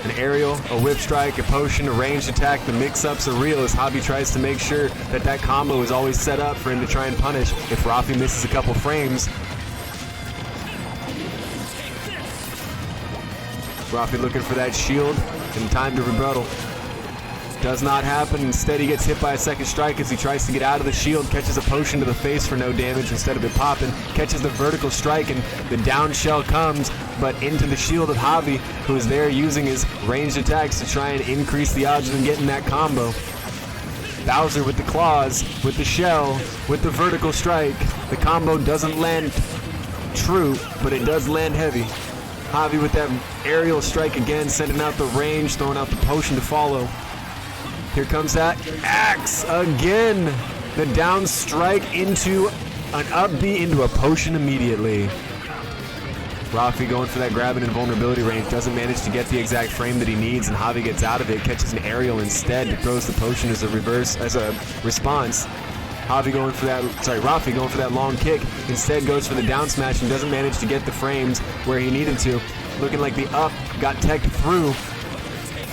An aerial, a whip strike, a potion, a ranged attack. The mix-ups are real as Javi tries to make sure that that combo is always set up for him to try and punish if Rafi misses a couple frames. Rafi looking for that shield in time to rebuttal. Does not happen. Instead, he gets hit by a second strike as he tries to get out of the shield, catches a potion to the face for no damage instead of it popping, catches the vertical strike, and the down shell comes, but into the shield of Javi, who is there using his ranged attacks to try and increase the odds of him getting that combo. Bowser with the claws, with the shell, with the vertical strike. The combo doesn't land true, but it does land heavy. Javi with that aerial strike again, sending out the range, throwing out the potion to follow. Here comes that axe again. The down strike into an up B into a potion immediately. Rafi going for that grab and invulnerability range, doesn't manage to get the exact frame that he needs, and Javi gets out of it, catches an aerial instead, throws the potion as a response. Rafi going for that long kick, instead goes for the down smash and doesn't manage to get the frames where he needed to. Looking like the up got teched through.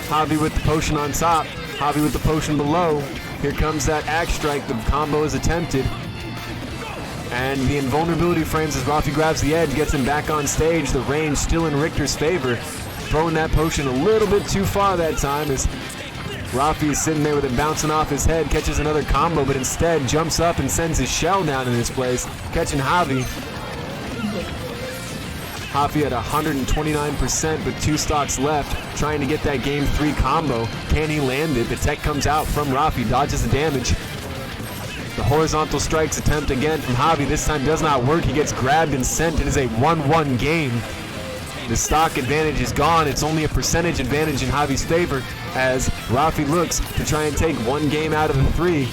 Javi with the potion on top, Javi with the potion below. Here comes that axe strike, the combo is attempted. And the invulnerability frames as Rafi grabs the edge, gets him back on stage. The range still in Richter's favor. Throwing that potion a little bit too far that time as Rafi is sitting there with it bouncing off his head, catches another combo, but instead jumps up and sends his shell down in his place, catching Javi. Javi at 129% with 2 stocks left, trying to get that game 3 combo. Can he land it? The tech comes out from Rafi, dodges the damage. The horizontal strikes attempt again from Javi. This time does not work. He gets grabbed and sent. It is a 1-1 game. The stock advantage is gone. It's only a percentage advantage in Javi's favor as Rafi looks to try and take 1 game out of the 3.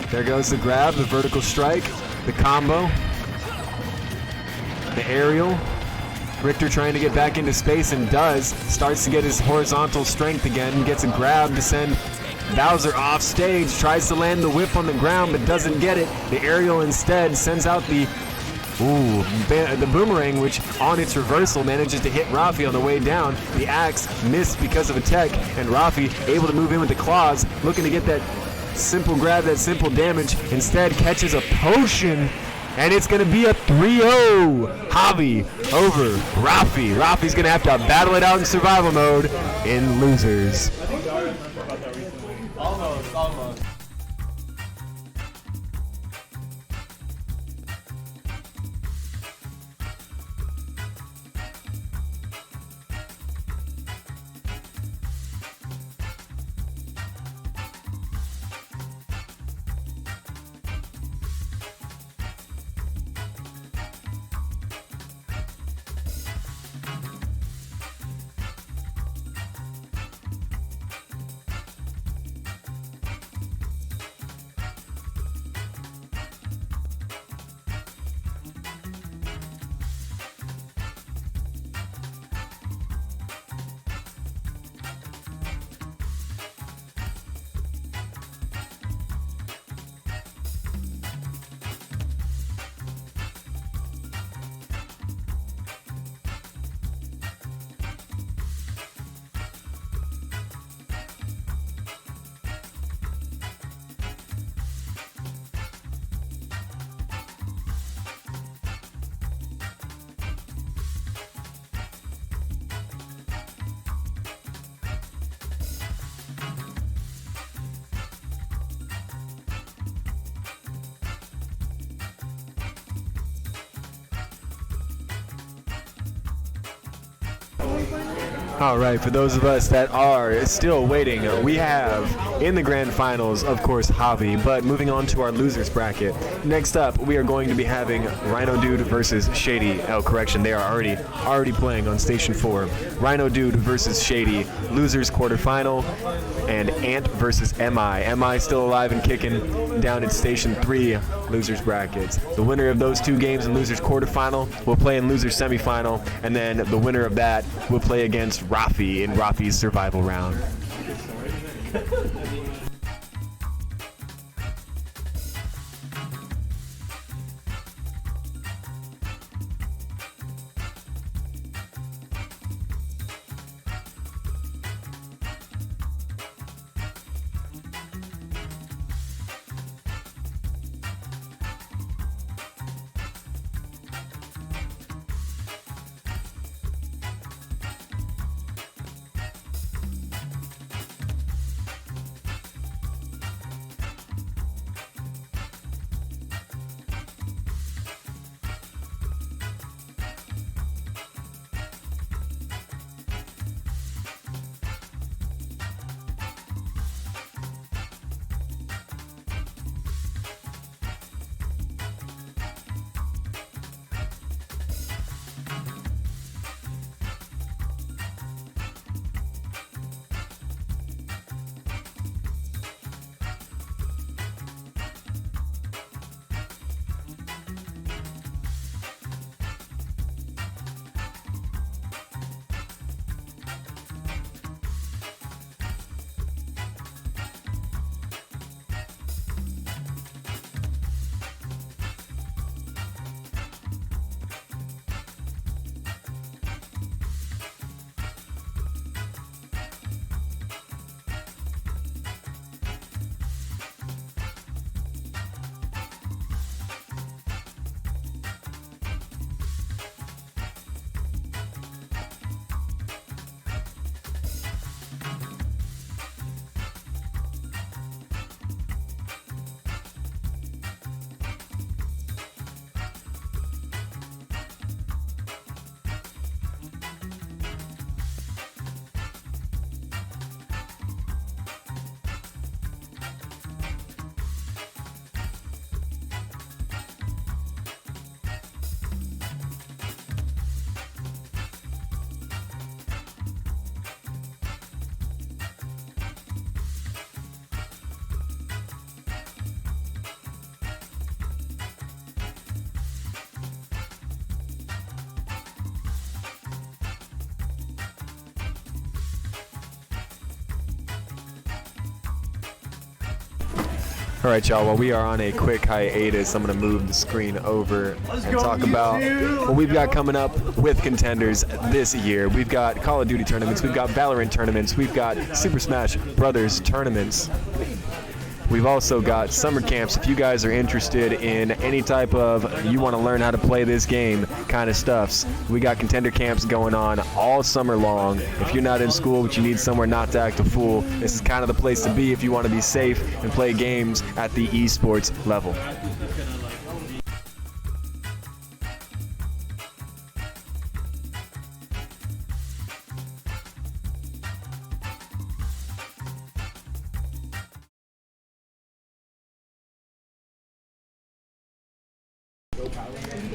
There goes the grab, the vertical strike, the combo, the aerial. Richter trying to get back into space and does. Starts to get his horizontal strength again. Gets a grab to send Bowser off stage. Tries to land the whip on the ground but doesn't get it. The aerial instead sends out the boomerang, which on its reversal manages to hit Rafi on the way down. The axe missed because of a tech, and Rafi able to move in with the claws, looking to get that simple grab, that simple damage. Instead catches a potion, and it's going to be a 3-0. Javi over Rafi. Rafi's going to have to battle it out in survival mode in losers. Almost. All right, for those of us that are still waiting, we have in the grand finals, of course, Javi, but moving on to our losers bracket. Next up, we are going to be having Rhino Dude versus Shady. Oh, correction, they are already playing on Station 4. Rhino Dude versus Shady, losers quarterfinal, and Ant versus MI. MI still alive and kicking down at Station 3 losers brackets. The winner of those 2 games in losers quarterfinal will play in losers semifinal, and then the winner of that will play against Rafi in Rafi's survival round. All right, y'all, while we are on a quick hiatus, I'm going to move the screen over and talk about what we've got coming up with Contenders this year. We've got Call of Duty tournaments, we've got Valorant tournaments, we've got Super Smash Brothers tournaments. We've also got summer camps. If you guys are interested in any type of, you want to learn how to play this game kind of stuffs, we got contender camps going on all summer long. If you're not in school but you need somewhere not to act a fool, this is kind of the place to be if you want to be safe and play games at the esports level.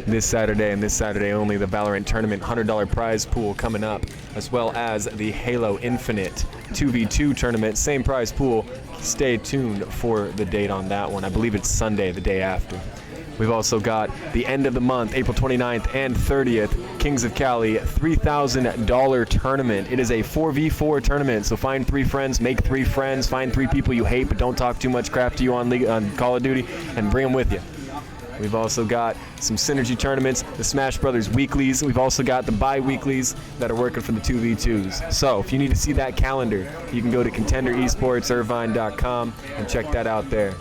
This Saturday and this Saturday only, the Valorant tournament $100 prize pool coming up, as well as the Halo Infinite 2v2 tournament, same prize pool. Stay tuned for the date on that one. I believe it's Sunday, the day after. We've also got the end of the month, April 29th and 30th, Kings of Cali $3,000 tournament. It is a 4v4 tournament, so find 3 friends, make 3 friends, find 3 people you hate but don't talk too much crap to you on Call of Duty, and bring them with you. We've also got some synergy tournaments, the Smash Brothers weeklies. We've also got the bi-weeklies that are working for the 2v2s. So if you need to see that calendar, you can go to Contender eSports Irvine.com and check that out there.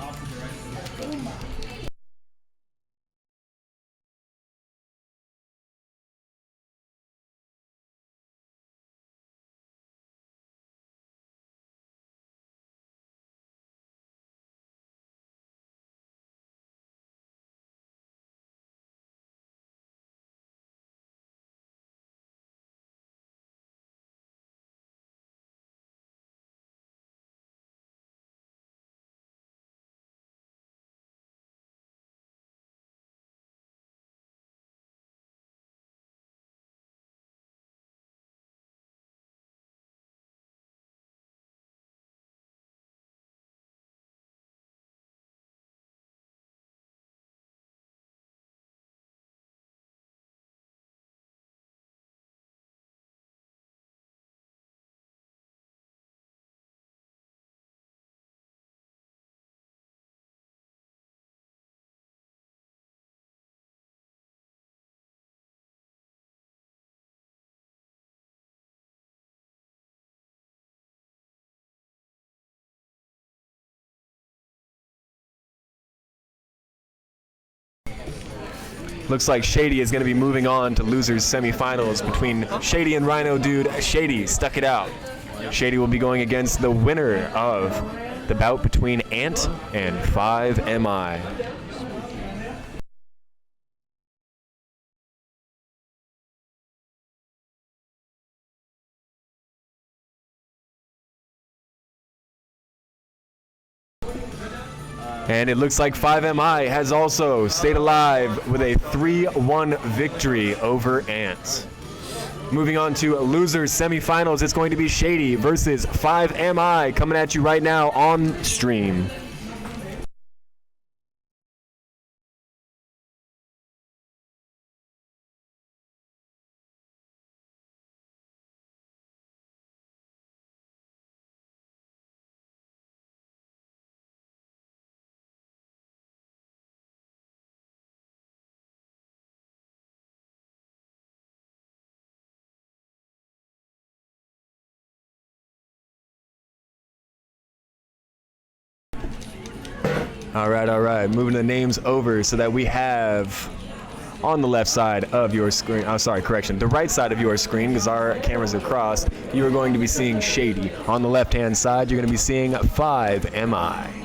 Looks like Shady is going to be moving on to losers semifinals between Shady and Rhino Dude. Shady stuck it out. Shady will be going against the winner of the bout between Ant and 5MI. And it looks like 5MI has also stayed alive with a 3-1 victory over Ants. Moving on to losers semifinals, it's going to be Shady versus 5MI coming at you right now on stream. All right. Moving the names over so that we have on the left side of your screen, the right side of your screen, because our cameras are crossed, you are going to be seeing Shady. On the left-hand side, you're going to be seeing 5MI.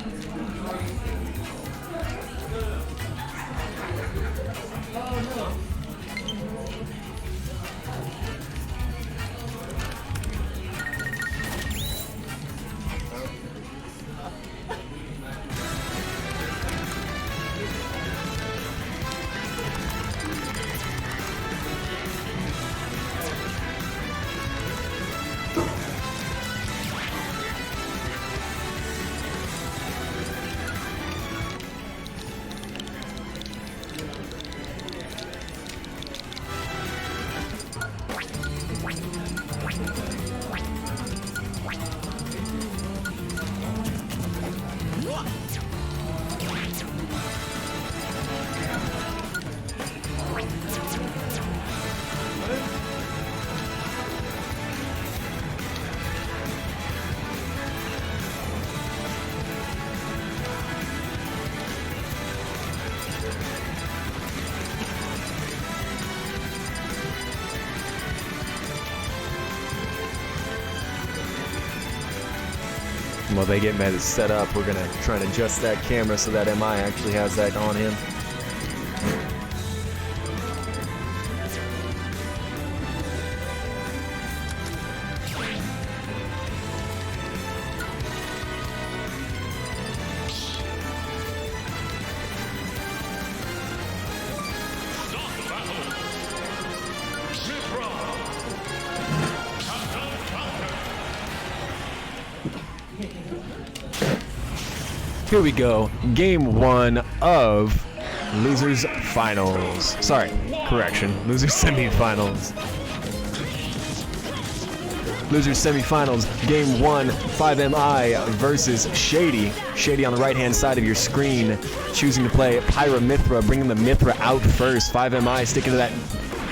While they get set up, we're gonna try and adjust that camera so that MI actually has that on him. Here we go, game 1 of Losers Finals. Sorry, correction, Losers Semifinals. Losers Semifinals, game 1, 5MI versus Shady. Shady on the right-hand side of your screen, choosing to play Pyra Mithra, bringing the Mithra out first. 5MI sticking to that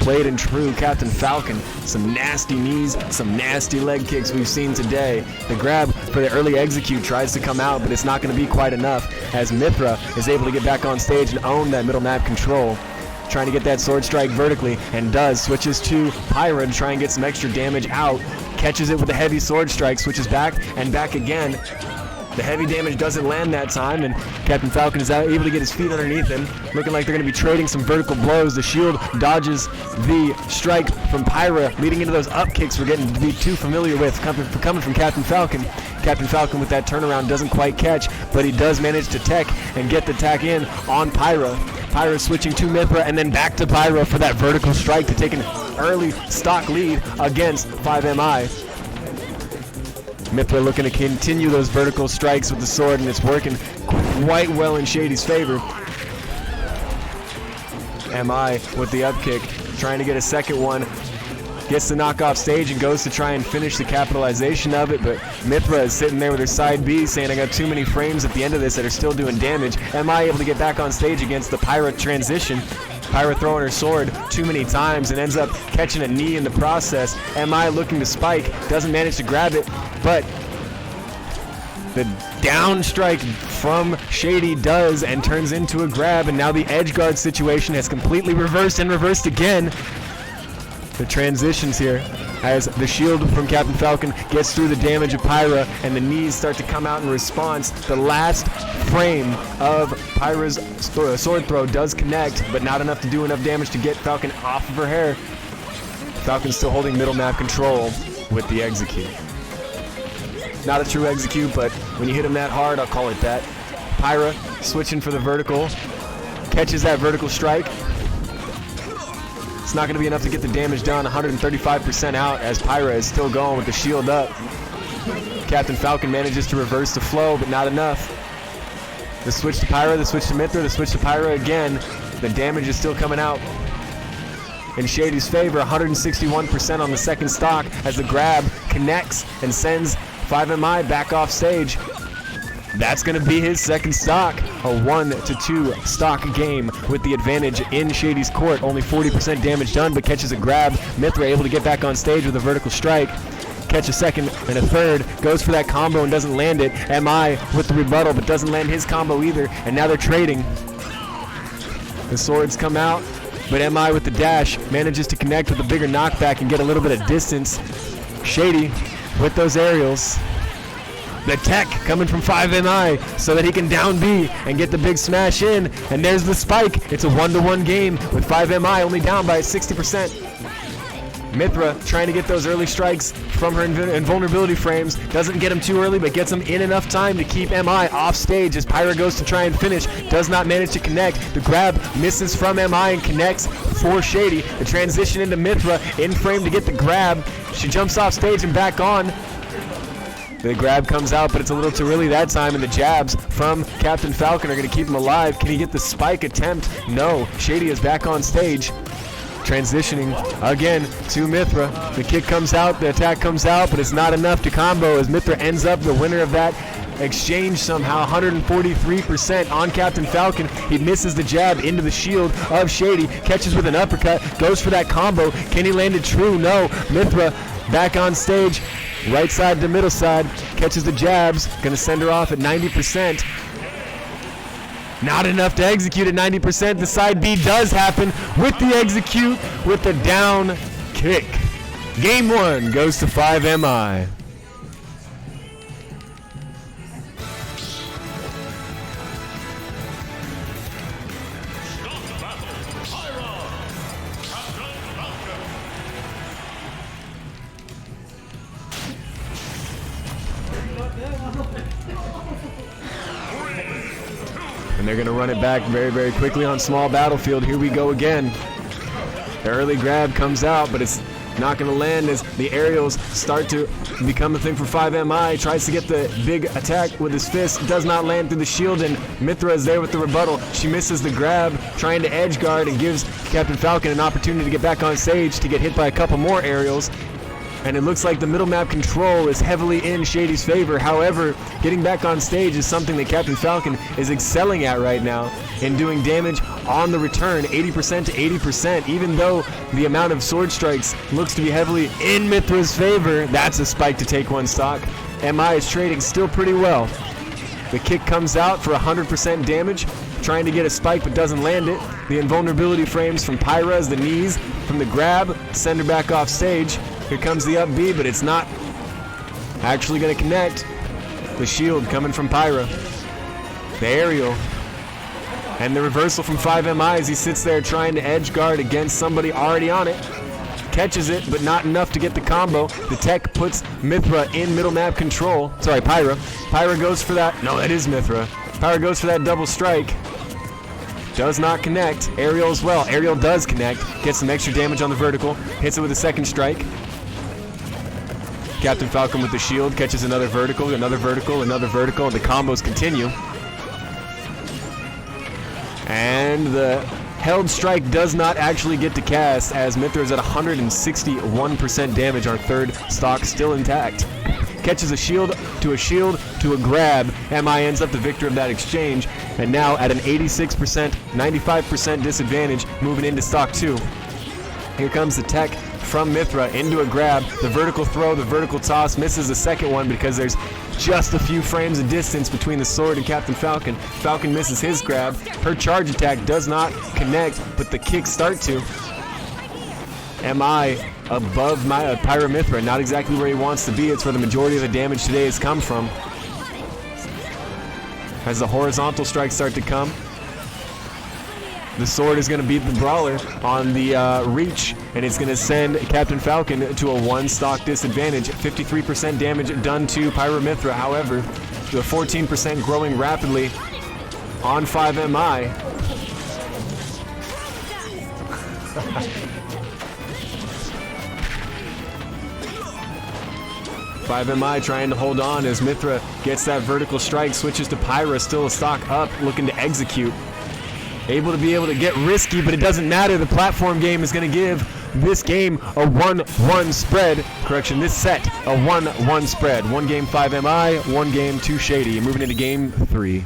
played and true Captain Falcon. Some nasty knees, some nasty leg kicks we've seen today. The grab for the early execute tries to come out, but it's not going to be quite enough as Mithra is able to get back on stage and own that middle map control. Trying to get that sword strike vertically, and does. Switches to Pyra to try and get some extra damage out. Catches it with a heavy sword strike, switches back and back again. The heavy damage doesn't land that time, and Captain Falcon is able to get his feet underneath him. Looking like they're going to be trading some vertical blows. The shield dodges the strike from Pyra, leading into those up kicks we're getting to be too familiar with coming from Captain Falcon. Captain Falcon with that turnaround doesn't quite catch, but he does manage to tech and get the tack in on Pyra. Pyra switching to Mithra and then back to Pyra for that vertical strike to take an early stock lead against 5MI. Mithra looking to continue those vertical strikes with the sword, and it's working quite well in Shady's favor. MI with the up kick, trying to get a second one. Gets the knock off stage and goes to try and finish the capitalization of it, but Mithra is sitting there with her side B saying, I got too many frames at the end of this that are still doing damage. MI able to get back on stage against the Pyra transition. Pyra throwing her sword too many times and ends up catching a knee in the process. MI looking to spike, doesn't manage to grab it, but the down strike from Shady does and turns into a grab, and now the edge guard situation has completely reversed and reversed again. The transitions here as the shield from Captain Falcon gets through the damage of Pyra and the knees start to come out in response. The last frame of Pyra's sword throw does connect, but not enough to do enough damage to get Falcon off of her hair. Falcon's still holding middle map control with the execute. Not a true execute, but when you hit him that hard, I'll call it that. Pyra switching for the vertical, catches that vertical strike. It's not going to be enough to get the damage done. 135% out as Pyra is still going with the shield up. Captain Falcon manages to reverse the flow, but not enough. The switch to Pyra, the switch to Mithra, the switch to Pyra again. The damage is still coming out in Shady's favor. 161% on the second stock as the grab connects and sends 5MI back off stage. That's going to be his second stock. A 1-2 stock game with the advantage in Shady's court. Only 40% damage done, but catches a grab. Mithra able to get back on stage with a vertical strike. Catch a second and a third. Goes for that combo and doesn't land it. MI with the rebuttal, but doesn't land his combo either. And now they're trading. The swords come out, but MI with the dash manages to connect with a bigger knockback and get a little bit of distance. Shady with those aerials. The tech coming from 5MI so that he can down B and get the big smash in. And there's the spike. It's a 1-1 game with 5MI only down by 60%. Mithra trying to get those early strikes from her invulnerability frames. Doesn't get them too early, but gets them in enough time to keep MI off stage as Pyra goes to try and finish. Does not manage to connect. The grab misses from MI and connects for Shady. The transition into Mithra in frame to get the grab. She jumps off stage and back on. The grab comes out, but it's a little too early that time, and the jabs from Captain Falcon are going to keep him alive. Can he get the spike attempt? No. Shady is back on stage. Transitioning again to Mithra. The kick comes out, the attack comes out, but it's not enough to combo as Mithra ends up the winner of that exchange somehow. 143% on Captain Falcon. He misses the jab into the shield of Shady. Catches with an uppercut. Goes for that combo. Can he land it true? No. Mithra back on stage. Right side to middle side. Catches the jabs. Gonna send her off at 90%. Not enough to execute at 90%. The side B does happen with the execute with the down kick. Game 1 goes to 5MI. And they're going to run it back very, very quickly on small battlefield. Here we go again. The early grab comes out, but it's not going to land as the aerials start to become a thing for 5MI. Tries to get the big attack with his fist. Does not land through the shield, and Mithra is there with the rebuttal. She misses the grab, trying to edge guard, and gives Captain Falcon an opportunity to get back on stage to get hit by a couple more aerials. And it looks like the middle map control is heavily in Shady's favor. However, getting back on stage is something that Captain Falcon is excelling at right now in doing damage on the return, 80% to 80%. Even though the amount of sword strikes looks to be heavily in Mithra's favor, that's a spike to take one stock. MI is trading still pretty well. The kick comes out for 100% damage, trying to get a spike but doesn't land it. The invulnerability frames from Pyra as the knees from the grab send her back off stage. Here comes the up B, but it's not actually going to connect. The shield coming from Pyra. The aerial. And the reversal from 5MI as he sits there trying to edge guard against somebody already on it. Catches it, but not enough to get the combo. The tech puts Mithra in middle map control. Sorry, Pyra. Pyra goes for that. No, that is Mithra. Pyra goes for that double strike. Does not connect. Aerial as well. Aerial does connect. Gets some extra damage on the vertical. Hits it with a second strike. Captain Falcon with the shield catches another vertical, another vertical, another vertical, and the combos continue. And the held strike does not actually get to cast as Mithra is at 161% damage. Our third stock still intact. Catches a shield to a grab. MI ends up the victor of that exchange, and now at an 86%, 95% disadvantage moving into stock 2. Here comes the tech from Mithra into a grab. The vertical throw, the vertical toss, misses the second one because there's just a few frames of distance between the sword and Captain Falcon. Falcon misses his grab. Her charge attack does not connect, but the kicks start to. MI above my Pyra Mithra, not exactly where he wants to be. It's where the majority of the damage today has come from. As the horizontal strikes start to come, the sword is going to beat the brawler on the reach, and it's going to send Captain Falcon to a one stock disadvantage. 53% damage done to Pyra Mithra. However, the 14% growing rapidly on 5MI. 5MI trying to hold on as Mithra gets that vertical strike, switches to Pyra, still a stock up, looking to execute. Able to get risky, but it doesn't matter. The platform game is going to give this game a 1-1 spread. Correction, this set a 1-1 spread. One game 5MI, one game 2 Shady. Moving into game 3.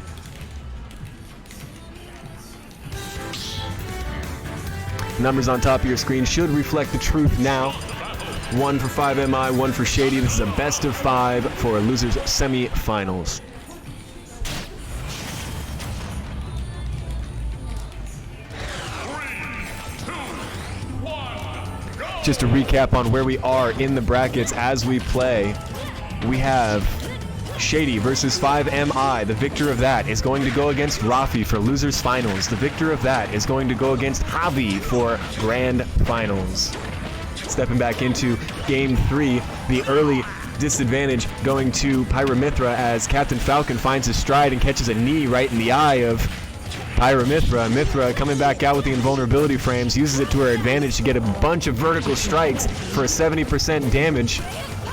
Numbers on top of your screen should reflect the truth now. 1 for 5MI, 1 for Shady. This is a best of 5 for losers semi-finals. Just to recap on where we are in the brackets as we play, we have Shady versus 5MI. The victor of that is going to go against Rafi for losers finals. The victor of that is going to go against Javi for grand finals. Stepping back into game 3, the early disadvantage going to Pyra Mithra as Captain Falcon finds his stride and catches a knee right in the eye of Pyra Mithra. Mithra coming back out with the invulnerability frames, uses it to her advantage to get a bunch of vertical strikes for a 70% damage.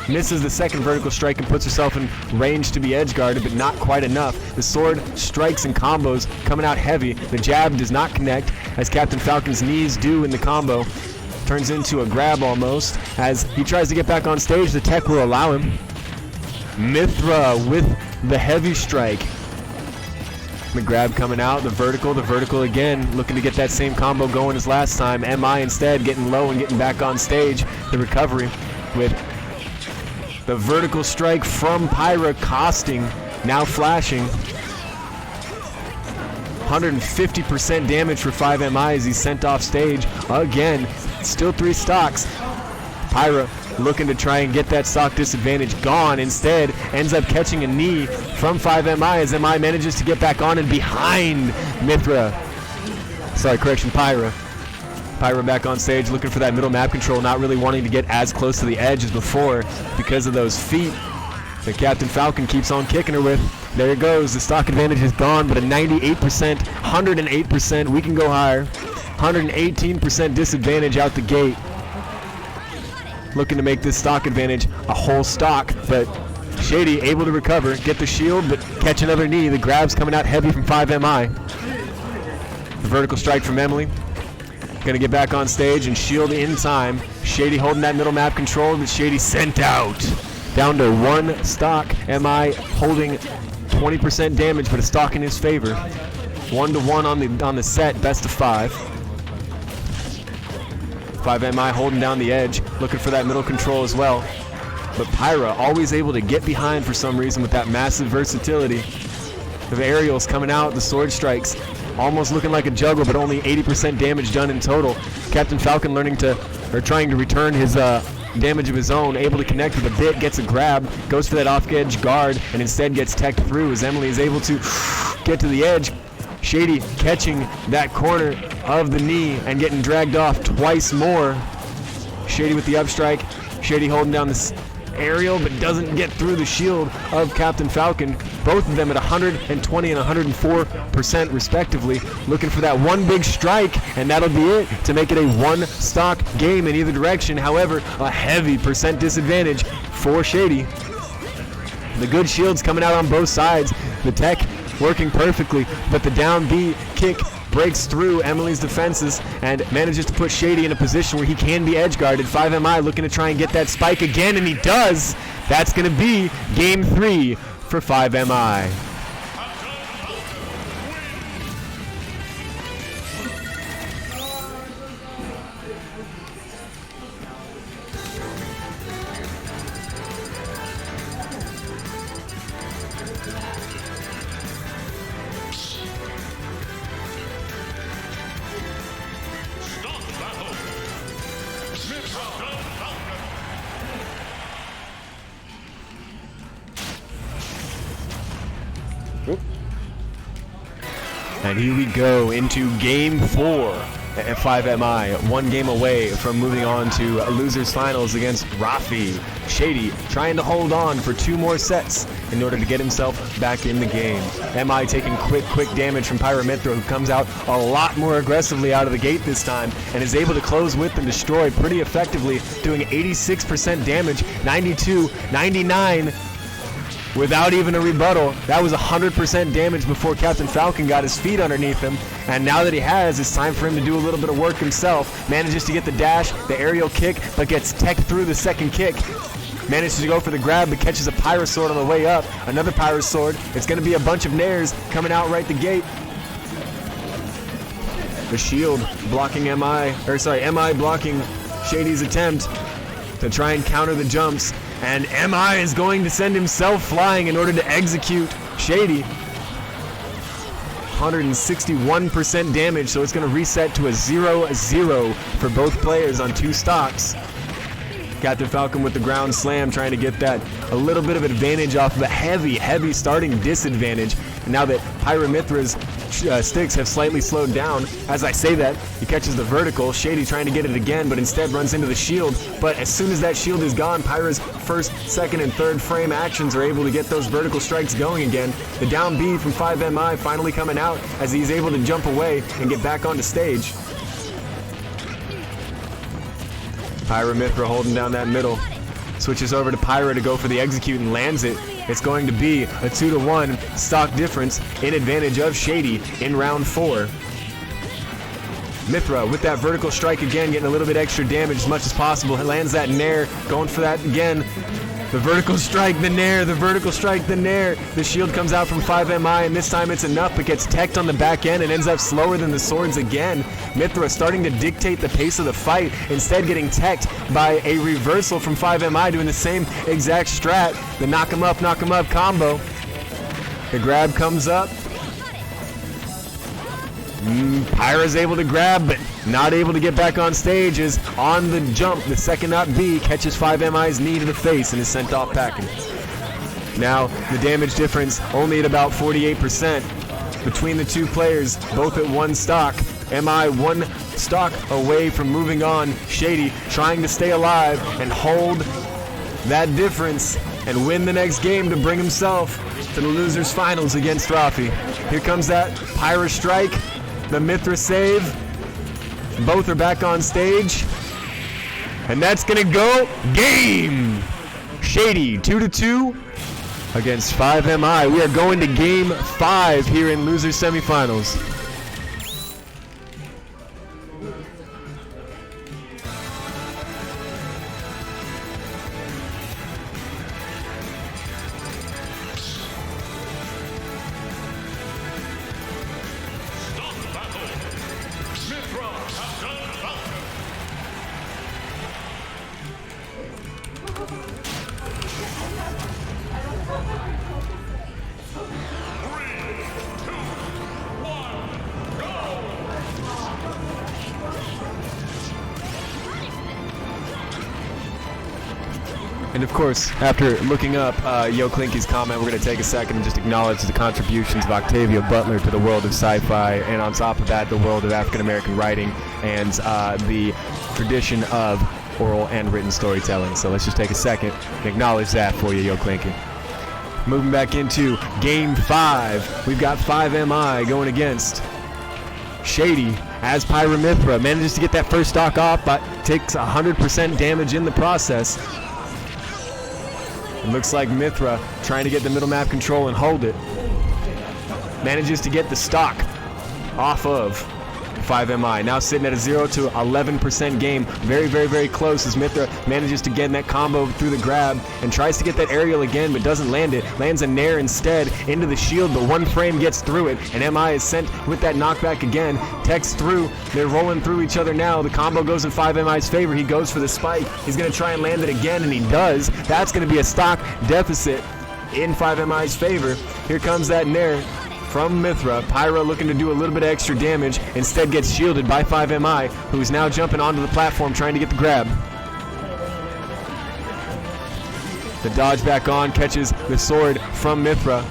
Misses the second vertical strike and puts herself in range to be edge guarded, but not quite enough. The sword strikes and combos coming out heavy. The jab does not connect as Captain Falcon's knees do in the combo. Turns into a grab almost. As he tries to get back on stage, the tech will allow him. Mithra with the heavy strike. The grab coming out, the vertical again, looking to get that same combo going as last time. MI instead getting low and getting back on stage. The recovery with the vertical strike from Pyra costing, now flashing. 150% damage for 5MI as he's sent off stage. Again, still 3 stocks. Pyra looking to try and get that stock disadvantage gone. Instead, ends up catching a knee from 5MI as MI manages to get back on and behind Mithra. Sorry, correction, Pyra. Pyra back on stage looking for that middle map control, not really wanting to get as close to the edge as before because of those feet that Captain Falcon keeps on kicking her with. There it goes. The stock advantage is gone, but a 98%, 108%. We can go higher. 118% disadvantage out the gate. Looking to make this stock advantage a whole stock, but Shady able to recover, get the shield, but catch another knee. The grab's coming out heavy from 5MI. The vertical strike from Emily. Gonna get back on stage and shield in time. Shady holding that middle map control, but Shady sent out. Down to one stock. MI holding 20% damage, but a stock in his favor. 1-1 on the set, best of 5. 5MI holding down the edge, looking for that middle control as well. But Pyra always able to get behind for some reason with that massive versatility. The aerials coming out, the sword strikes, almost looking like a juggle, but only 80% damage done in total. Captain Falcon trying to return his damage of his own, able to connect with a bit, gets a grab, goes for that off-edge guard, and instead gets teched through as Emily is able to get to the edge. Shady catching that corner of the knee and getting dragged off twice more. Shady with the upstrike. Shady holding down this aerial, but doesn't get through the shield of Captain Falcon. Both of them at 120 and 104% respectively. Looking for that one big strike, and that'll be it to make it a one-stock game in either direction. However, a heavy percent disadvantage for Shady. The good shields coming out on both sides. The tech working perfectly, but the down B kick breaks through Emily's defenses and manages to put Shady in a position where he can be edge guarded. 5MI looking to try and get that spike again, and he does. That's going to be game 3 for 5MI. And here we go into game 4 at 5MI. One game away from moving on to losers finals against Rafi. Shady trying to hold on for 2 more sets in order to get himself back in the game. MI taking quick damage from Pyramithra, who comes out a lot more aggressively out of the gate this time and is able to close with and destroy pretty effectively, doing 86% damage, 92, 99, without even a rebuttal. That was 100% damage before Captain Falcon got his feet underneath him, and now that he has, it's time for him to do a little bit of work himself. Manages to get the dash, the aerial kick, but gets teched through the second kick. Manages to go for the grab, but catches a Pyra Sword on the way up. Another Pyra Sword. It's going to be a bunch of nairs coming out right the gate. The shield blocking MI blocking Shady's attempt to try and counter the jumps. And MI is going to send himself flying in order to execute Shady. 161% damage, so it's going to reset to a 0-0 for both players on 2 stocks. Captain Falcon with the ground slam, trying to get that a little bit of advantage off of a heavy starting disadvantage. And now that Pyramithra's sticks have slightly slowed down, as I say that, he catches the vertical. Shady trying to get it again, but instead runs into the shield. But as soon as that shield is gone, Pyra's first, second, and third frame actions are able to get those vertical strikes going again. The down B from 5MI finally coming out as he's able to jump away and get back onto stage. Pyramithra holding down that middle. Switches over to Pyra to go for the execute and lands it. It's going to be a 2-1 stock difference in advantage of Shady in round 4. Mithra with that vertical strike again, getting a little bit extra damage as much as possible. Lands that nair, going for that again. The vertical strike, the nair, the vertical strike, the nair. The shield comes out from 5MI, and this time it's enough, but gets teched on the back end and ends up slower than the swords again. Mithra starting to dictate the pace of the fight, instead getting teched by a reversal from 5MI, doing the same exact strat, the knock him up combo. The grab comes up. Pyra's able to grab, but not able to get back on stage. Is on the jump. The second up B catches 5MI's knee to the face and is sent off packing. Now the damage difference only at about 48% between the two players, both at 1 stock. MI 1 stock away from moving on. Shady trying to stay alive and hold that difference and win the next game to bring himself to the losers finals against Rafi. Here comes that Pyra strike, the Mithra save. Both are back on stage. And that's gonna go game. Shady 2-2 against 5MI. We are going to game 5 here in losers semifinals. And of course, after looking up Yo Clinky's comment, we're going to take a second and just acknowledge the contributions of Octavia Butler to the world of sci-fi, and on top of that, the world of African-American writing and the tradition of oral and written storytelling. So let's just take a second and acknowledge that for you, Yo Clinky. Moving back into Game 5, we've got 5MI going against Shady as Pyra Mithra. Manages to get that first stock off, but takes 100% damage in the process. It looks like Mithra trying to get the middle map control and hold it. Manages to get the stock off of 5MI. Now sitting at a 0 to 11% game. Very, very, very close as Mithra manages to get in that combo through the grab and tries to get that aerial again, but doesn't land it. Lands a nair instead into the shield, but one frame gets through it, and MI is sent with that knockback again. Tech's through. They're rolling through each other now. The combo goes in 5MI's favor. He goes for the spike. He's going to try and land it again, and he does. That's going to be a stock deficit in 5MI's favor. Here comes that nair from Mithra. Pyra looking to do a little bit of extra damage, instead gets shielded by 5MI, who's now jumping onto the platform trying to get the grab. The dodge back on, catches the sword from Mithra.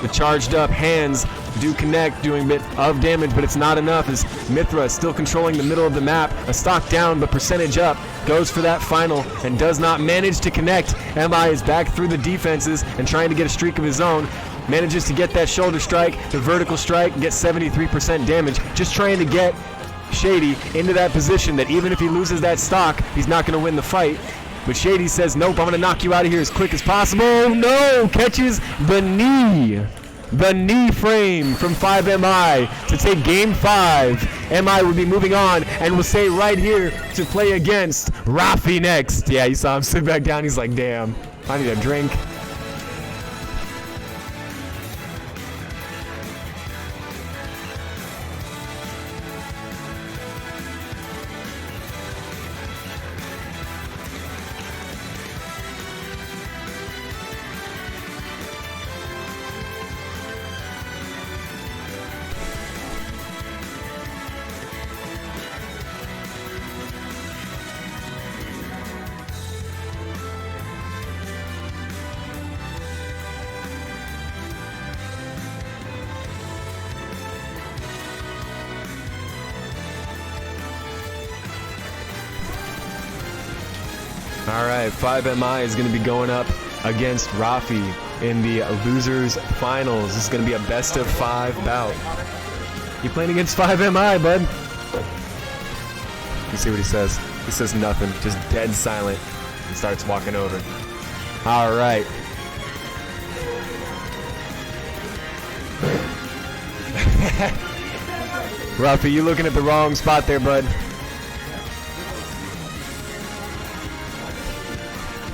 The charged up hands do connect, doing a bit of damage, but it's not enough as Mithra is still controlling the middle of the map. A stock down, but percentage up. Goes for that final and does not manage to connect. MI is back through the defenses and trying to get a streak of his own. Manages to get that shoulder strike, the vertical strike, gets 73% damage. Just trying to get Shady into that position that even if he loses that stock, he's not going to win the fight. But Shady says, nope, I'm going to knock you out of here as quick as possible. Oh, no, catches the knee. The knee frame from 5MI to take game 5. MI will be moving on and will stay right here to play against Rafi next. Yeah, you saw him sit back down. He's like, damn, I need a drink. All right, 5MI is going to be going up against Rafi in the losers finals. This is going to be a best of 5 bout. You playing against 5MI, bud? You see what he says? He says nothing, just dead silent, and starts walking over. All right. Rafi, you looking at the wrong spot there, bud.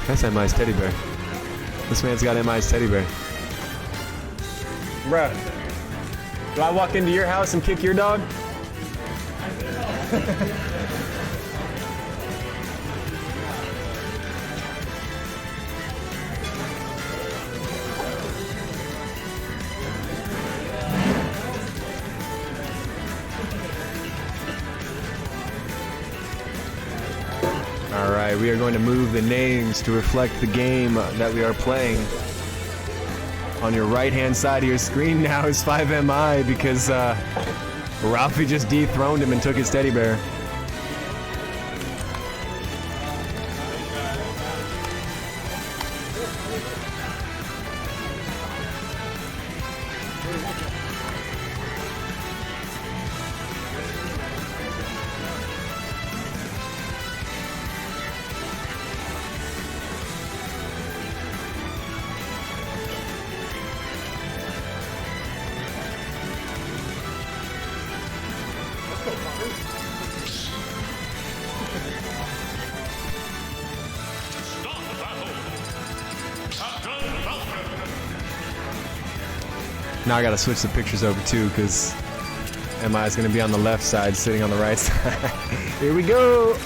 That's MI's teddy bear. This man's got MI's teddy bear. Bruh, do I walk into your house and kick your dog? All right, we are going to move the names to reflect the game that we are playing. On your right-hand side of your screen now is 5MI because Rafi just dethroned him and took his teddy bear. Now I gotta switch the pictures over too, because MI is gonna be on the left side, sitting on the right side. Here we go.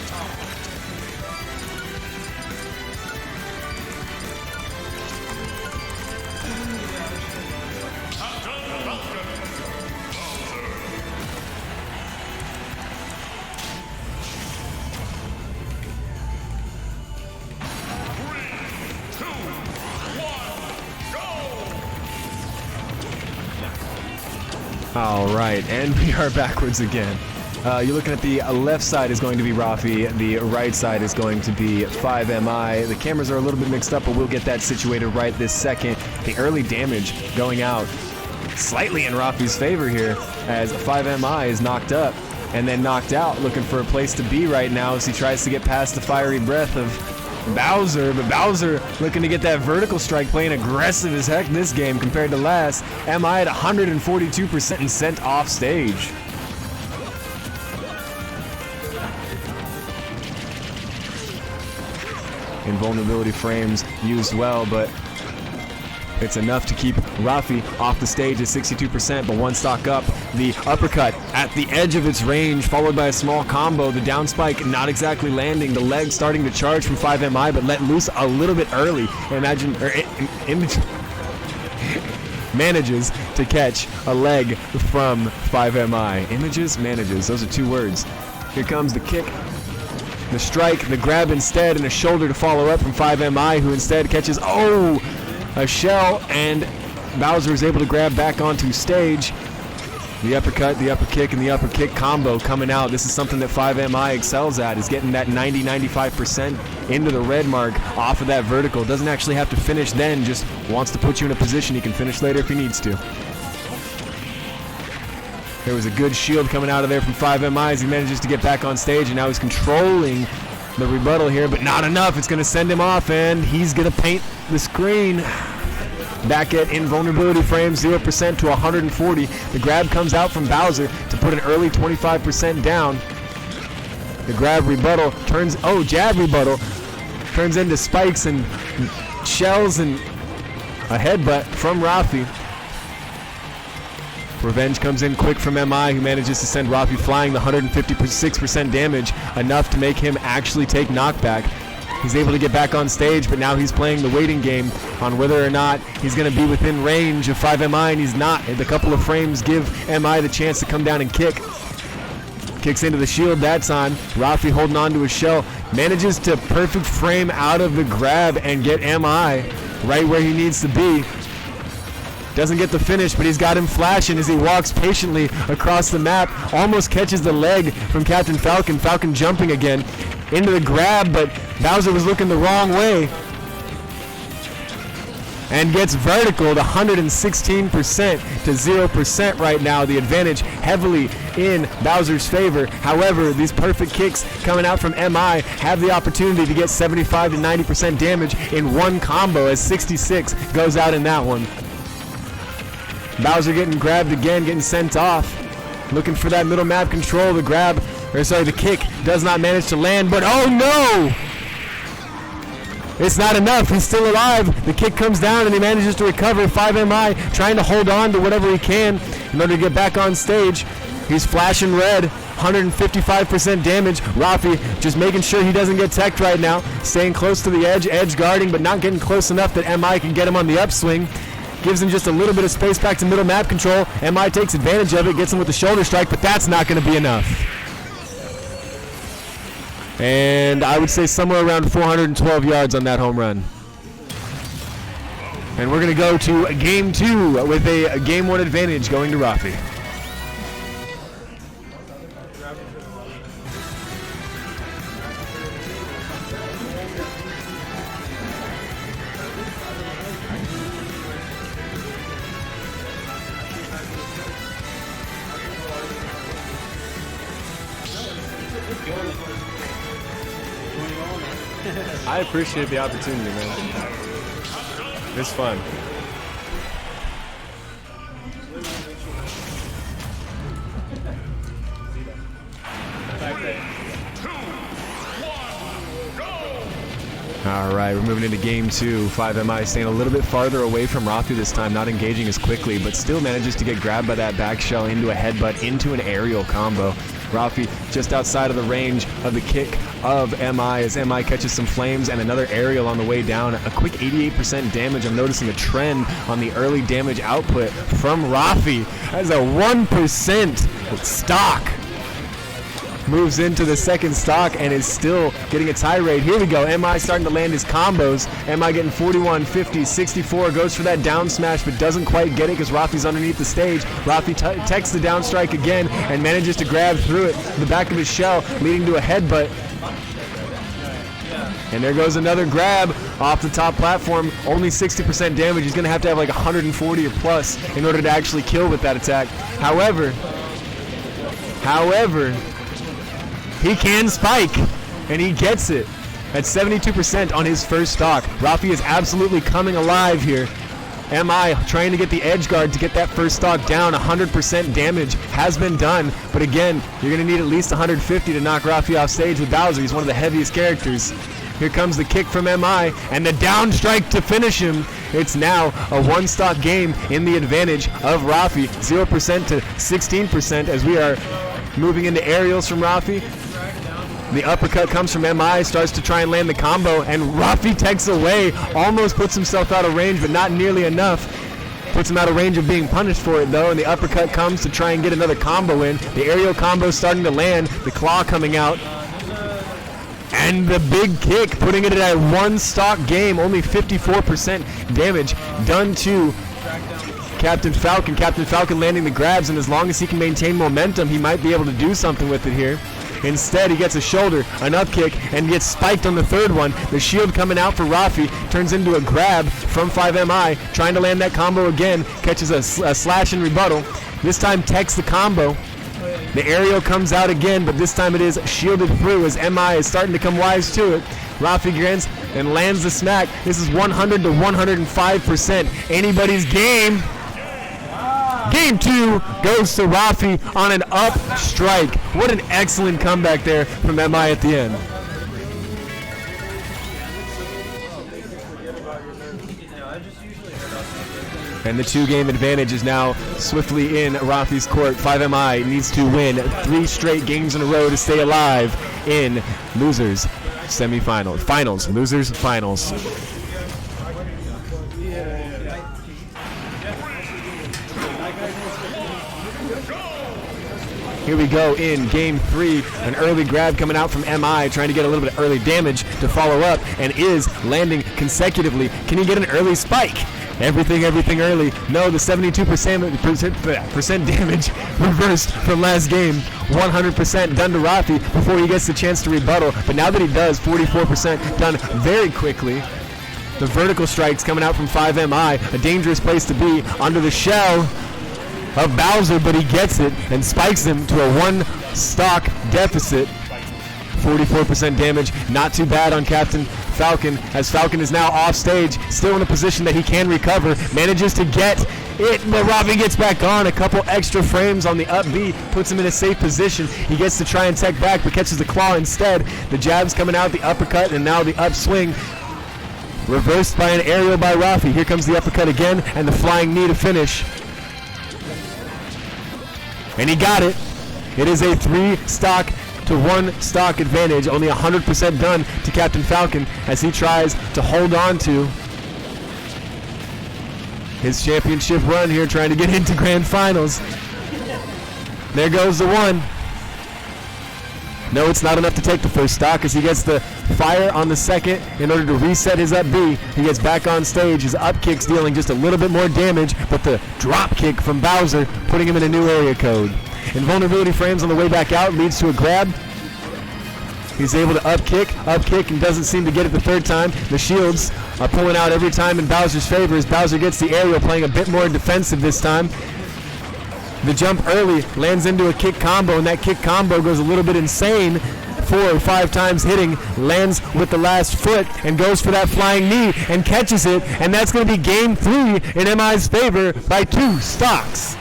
All right, and we are backwards again. You're looking at the left side is going to be Rafi, the right side is going to be 5MI. The cameras are a little bit mixed up, but we'll get that situated right this second. The early damage going out slightly in Rafi's favor here as 5MI is knocked up and then knocked out, looking for a place to be right now as he tries to get past the fiery breath of Bowser, but Bowser looking to get that vertical strike, playing aggressive as heck this game compared to last. MI at 142% and sent off stage. Invulnerability frames used well, but it's enough to keep Rafi off the stage at 62%, but one stock up. The uppercut at the edge of its range, followed by a small combo. The down spike not exactly landing. The leg starting to charge from 5MI, but let loose a little bit early. Imagine, or manages to catch a leg from 5MI. Images, manages, those are two words. Here comes the kick. The strike, the grab instead, and a shoulder to follow up from 5MI, who instead catches, a shell, and Bowser is able to grab back onto stage. The uppercut, the upper kick, and the upper kick combo coming out. This is something that 5MI excels at, is getting that 90-95% into the red mark off of that vertical. Doesn't actually have to finish then, just wants to put you in a position he can finish later if he needs to. There was a good shield coming out of there from 5MI as he manages to get back on stage, and now he's controlling the rebuttal here, but not enough. It's going to send him off, and he's going to paint the screen. Back at invulnerability frames, 0% to 140. The grab comes out from Bowser to put an early 25% down. The grab rebuttal turns, jab rebuttal turns into spikes and shells and a headbutt from Rafi. Revenge comes in quick from MI, who manages to send Rafi flying the 156% damage, enough to make him actually take knockback. He's able to get back on stage, but now he's playing the waiting game on whether or not he's going to be within range of 5MI, and he's not. And a couple of frames give MI the chance to come down and kick. Kicks into the shield that time. Rafi holding on to his shell, manages to perfect frame out of the grab and get MI right where he needs to be. Doesn't get the finish, but he's got him flashing as he walks patiently across the map. Almost catches the leg from Captain Falcon. Falcon jumping again into the grab, but Bowser was looking the wrong way. And gets vertical to 116% to 0% right now. The advantage heavily in Bowser's favor. However, these perfect kicks coming out from MI have the opportunity to get 75 to 90% damage in one combo as 66 goes out in that one. Bowser getting grabbed again, getting sent off. Looking for that middle map control. The kick does not manage to land, but oh no! It's not enough. He's still alive. The kick comes down and he manages to recover. 5MI trying to hold on to whatever he can in order to get back on stage. He's flashing red. 155% damage. Rafi just making sure he doesn't get teched right now. Staying close to the edge guarding, but not getting close enough that MI can get him on the upswing. Gives him just a little bit of space back to middle map control. MI takes advantage of it, gets him with the shoulder strike, but that's not going to be enough. And I would say somewhere around 412 yards on that home run. And we're going to go to game 2 with a game 1 advantage going to Rafi. I appreciate the opportunity, man. It's fun. All right, we're moving into game 2. 5MI staying a little bit farther away from Rafi this time, not engaging as quickly, but still manages to get grabbed by that back shell into a headbutt, into an aerial combo. Rafi just outside of the range of the kick of MI as MI catches some flames and another aerial on the way down. A quick 88% damage. I'm noticing a trend on the early damage output from Rafi as a 1% stock. Moves into the second stock and is still getting a tirade. Here we go. MI starting to land his combos. MI getting 41, 50, 64. Goes for that down smash but doesn't quite get it because Rafi's underneath the stage. Rafi techs the down strike again and manages to grab through it. The back of his shell leading to a headbutt. And there goes another grab off the top platform. Only 60% damage. He's going to have like 140 or plus in order to actually kill with that attack. However, he can spike, and he gets it at 72% on his first stock. Rafi is absolutely coming alive here. MI trying to get the edge guard to get that first stock down. 100% damage has been done, but again, you're going to need at least 150 to knock Rafi off stage with Bowser. He's one of the heaviest characters. Here comes the kick from MI, and the down strike to finish him. It's now a one-stock game in the advantage of Rafi. 0% to 16% as we are moving into aerials from Rafi. The uppercut comes from MI, starts to try and land the combo, and Rafi takes away, almost puts himself out of range, but not nearly enough. Puts him out of range of being punished for it, though, and the uppercut comes to try and get another combo in. The aerial combo starting to land, the claw coming out, and the big kick, putting it at a one-stock game, only 54% damage done to Captain Falcon. Captain Falcon landing the grabs, and as long as he can maintain momentum, he might be able to do something with it here. Instead, he gets a shoulder, an up kick, and gets spiked on the third one. The shield coming out for Rafi turns into a grab from 5MI, trying to land that combo again, catches a slash and rebuttal. This time techs the combo. The aerial comes out again, but this time it is shielded through as MI is starting to come wise to it. Rafi grins and lands the smack. This is 100 to 105%. Anybody's game. Game 2 goes to Rafi on an up strike. What an excellent comeback there from MI at the end. And the 2-game advantage is now swiftly in Rafi's court. 5MI needs to win 3 straight games in a row to stay alive in losers semifinals. Finals, losers finals. Here we go in game 3. An early grab coming out from MI, trying to get a little bit of early damage to follow up, and is landing consecutively. Can he get an early spike? Everything early. No, the 72% damage reversed from last game. 100% done to Rafi before he gets the chance to rebuttal. But now that he does, 44% done very quickly. The vertical strikes coming out from 5MI. A dangerous place to be under the shell of Bowser, but he gets it and spikes him to a 1-stock deficit. 44% damage, not too bad on Captain Falcon, as Falcon is now off stage, still in a position that he can recover, manages to get it, but Rafi gets back on. A couple extra frames on the up B, puts him in a safe position. He gets to try and tech back, but catches the claw instead. The jab's coming out, the uppercut, and now the upswing. Reversed by an aerial by Rafi. Here comes the uppercut again, and the flying knee to finish. And he got it. It is a 3-stock to 1-stock advantage. Only 100% done to Captain Falcon as he tries to hold on to his championship run here, trying to get into grand finals. There goes the 1. No, it's not enough to take the first stock as he gets the fire on the second in order to reset his up B. He gets back on stage. His up kick's dealing just a little bit more damage, but the drop kick from Bowser putting him in a new area code. Invulnerability frames on the way back out leads to a grab. He's able to up kick, and doesn't seem to get it the third time. The shields are pulling out every time in Bowser's favor as Bowser gets the aerial, playing a bit more defensive this time. The jump early lands into a kick combo, and that kick combo goes a little bit insane. 4 or 5 times hitting, lands with the last foot, and goes for that flying knee and catches it, and that's going to be game 3 in MI's favor by 2 stocks.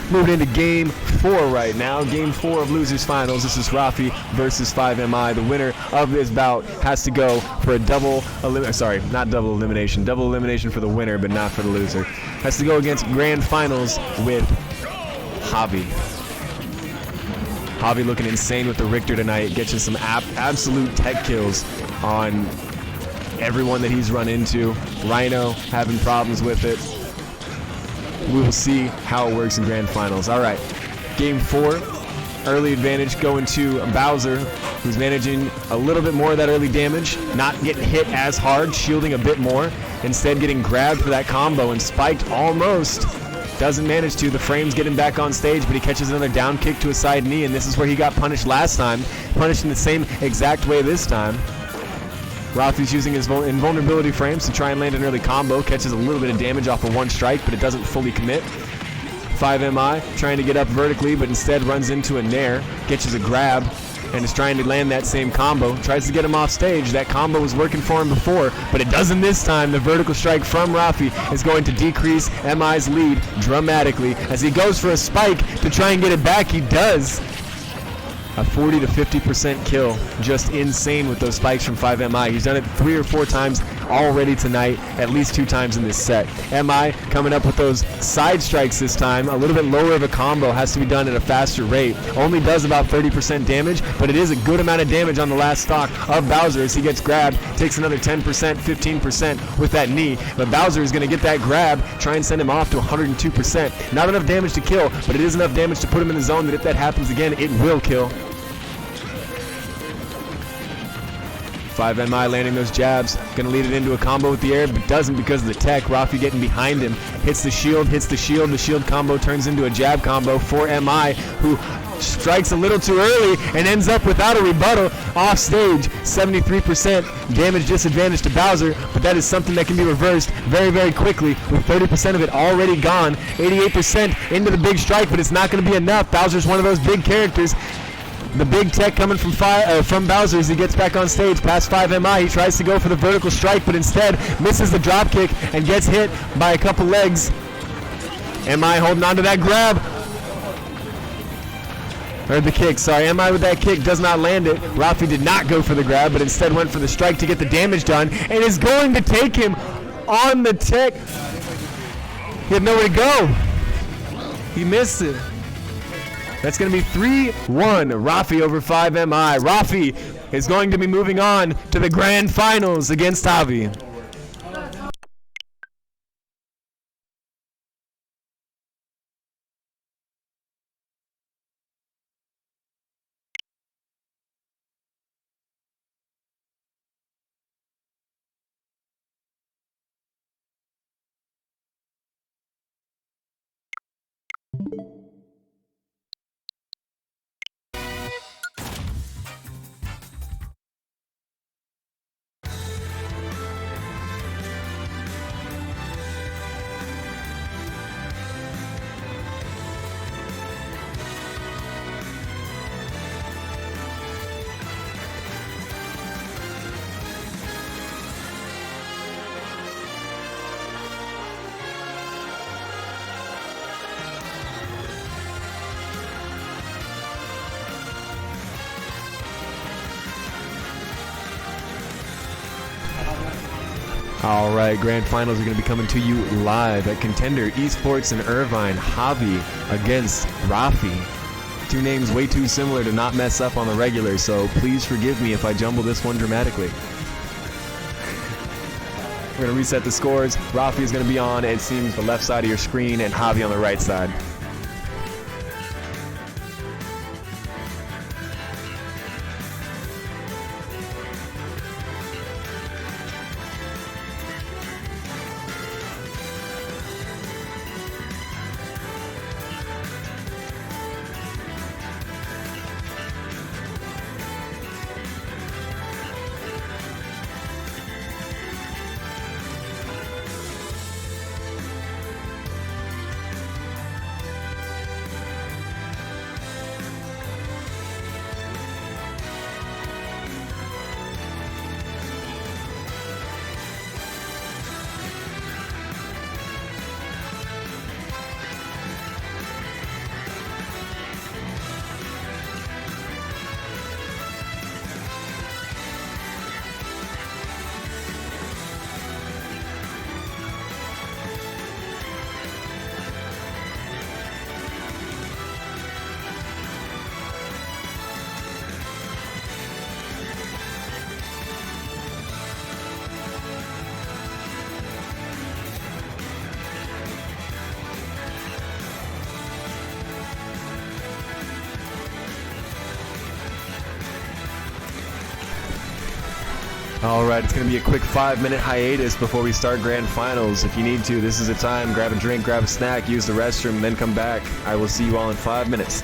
Moving into game 4 right now. Game 4 of Losers Finals. This is Rafi versus 5MI. The winner of this bout has to go for a double elimination for the winner, but not for the loser. Has to go against Grand Finals with Javi. Javi looking insane with the Richter tonight. Gets you some absolute tech kills on everyone that he's run into. Rhino having problems with it. We will see how it works in Grand Finals. All right, game 4, early advantage going to Bowser, who's managing a little bit more of that early damage, not getting hit as hard, shielding a bit more, instead getting grabbed for that combo and spiked almost. Doesn't manage to. The frame's getting back on stage, but he catches another down kick to a side knee, and this is where he got punished last time, punished in the same exact way this time. Rafi's using his invulnerability frames to try and land an early combo, catches a little bit of damage off of one strike, but it doesn't fully commit. 5MI trying to get up vertically, but instead runs into a nair, catches a grab, and is trying to land that same combo. Tries to get him off stage. That combo was working for him before, but it doesn't this time. The vertical strike from Rafi is going to decrease MI's lead dramatically. As he goes for a spike to try and get it back, he does. A 40 to 50% kill. Just insane with those spikes from 5MI. He's done it 3 or 4 times already tonight, at least 2 times in this set. MI coming up with those side strikes this time. A little bit lower of a combo, has to be done at a faster rate. Only does about 30% damage, but it is a good amount of damage on the last stock of Bowser as he gets grabbed. Takes another 10%, 15% with that knee. But Bowser is going to get that grab, try and send him off to 102%. Not enough damage to kill, but it is enough damage to put him in the zone that if that happens again, it will kill. 5MI landing those jabs, gonna lead it into a combo with the air, but doesn't because of the tech. Rafi getting behind him, hits the shield, the shield combo turns into a jab combo for MI, who strikes a little too early and ends up without a rebuttal off stage. 73% damage disadvantage to Bowser, but that is something that can be reversed very, very quickly with 30% of it already gone. 88% into the big strike, but it's not gonna be enough. Bowser's one of those big characters. The big tech coming from Bowser as he gets back on stage past 5MI. He tries to go for the vertical strike, but instead misses the drop kick and gets hit by a couple legs. MI holding on to that grab. Or the kick, sorry. MI with that kick does not land it. Rafi did not go for the grab, but instead went for the strike to get the damage done and is going to take him on the tech. He had nowhere to go. He missed it. That's going to be 3-1, Rafi over 5MI. Rafi is going to be moving on to the Grand Finals against Javi. All right, Grand Finals are going to be coming to you live at Contender eSports in Irvine. Javi against Rafi. 2 names way too similar to not mess up on the regular, so please forgive me if I jumble this one dramatically. We're going to reset the scores. Rafi is going to be on, it seems, the left side of your screen, and Javi on the right side. All right, it's going to be a quick 5-minute hiatus before we start grand finals. If you need to, this is the time. Grab a drink, grab a snack, use the restroom, then come back. I will see you all in 5 minutes.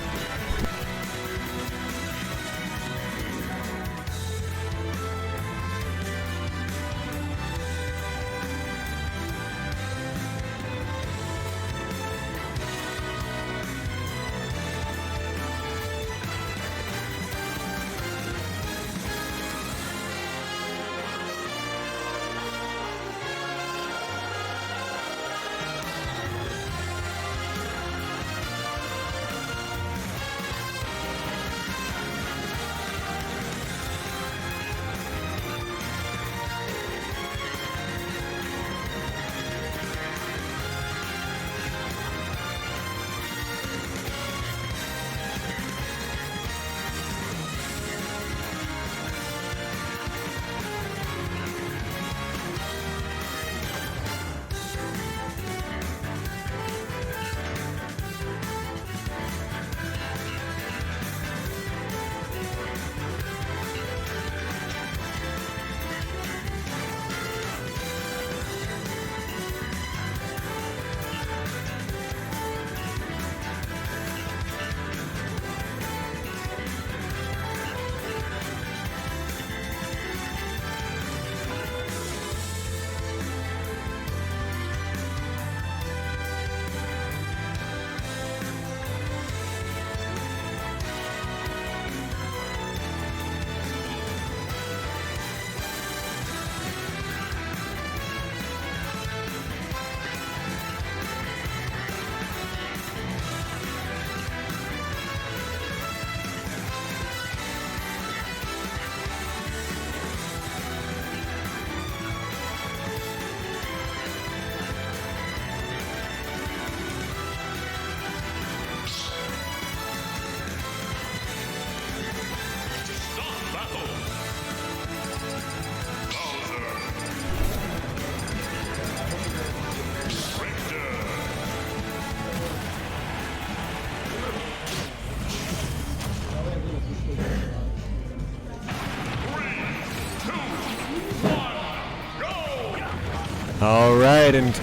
All right, and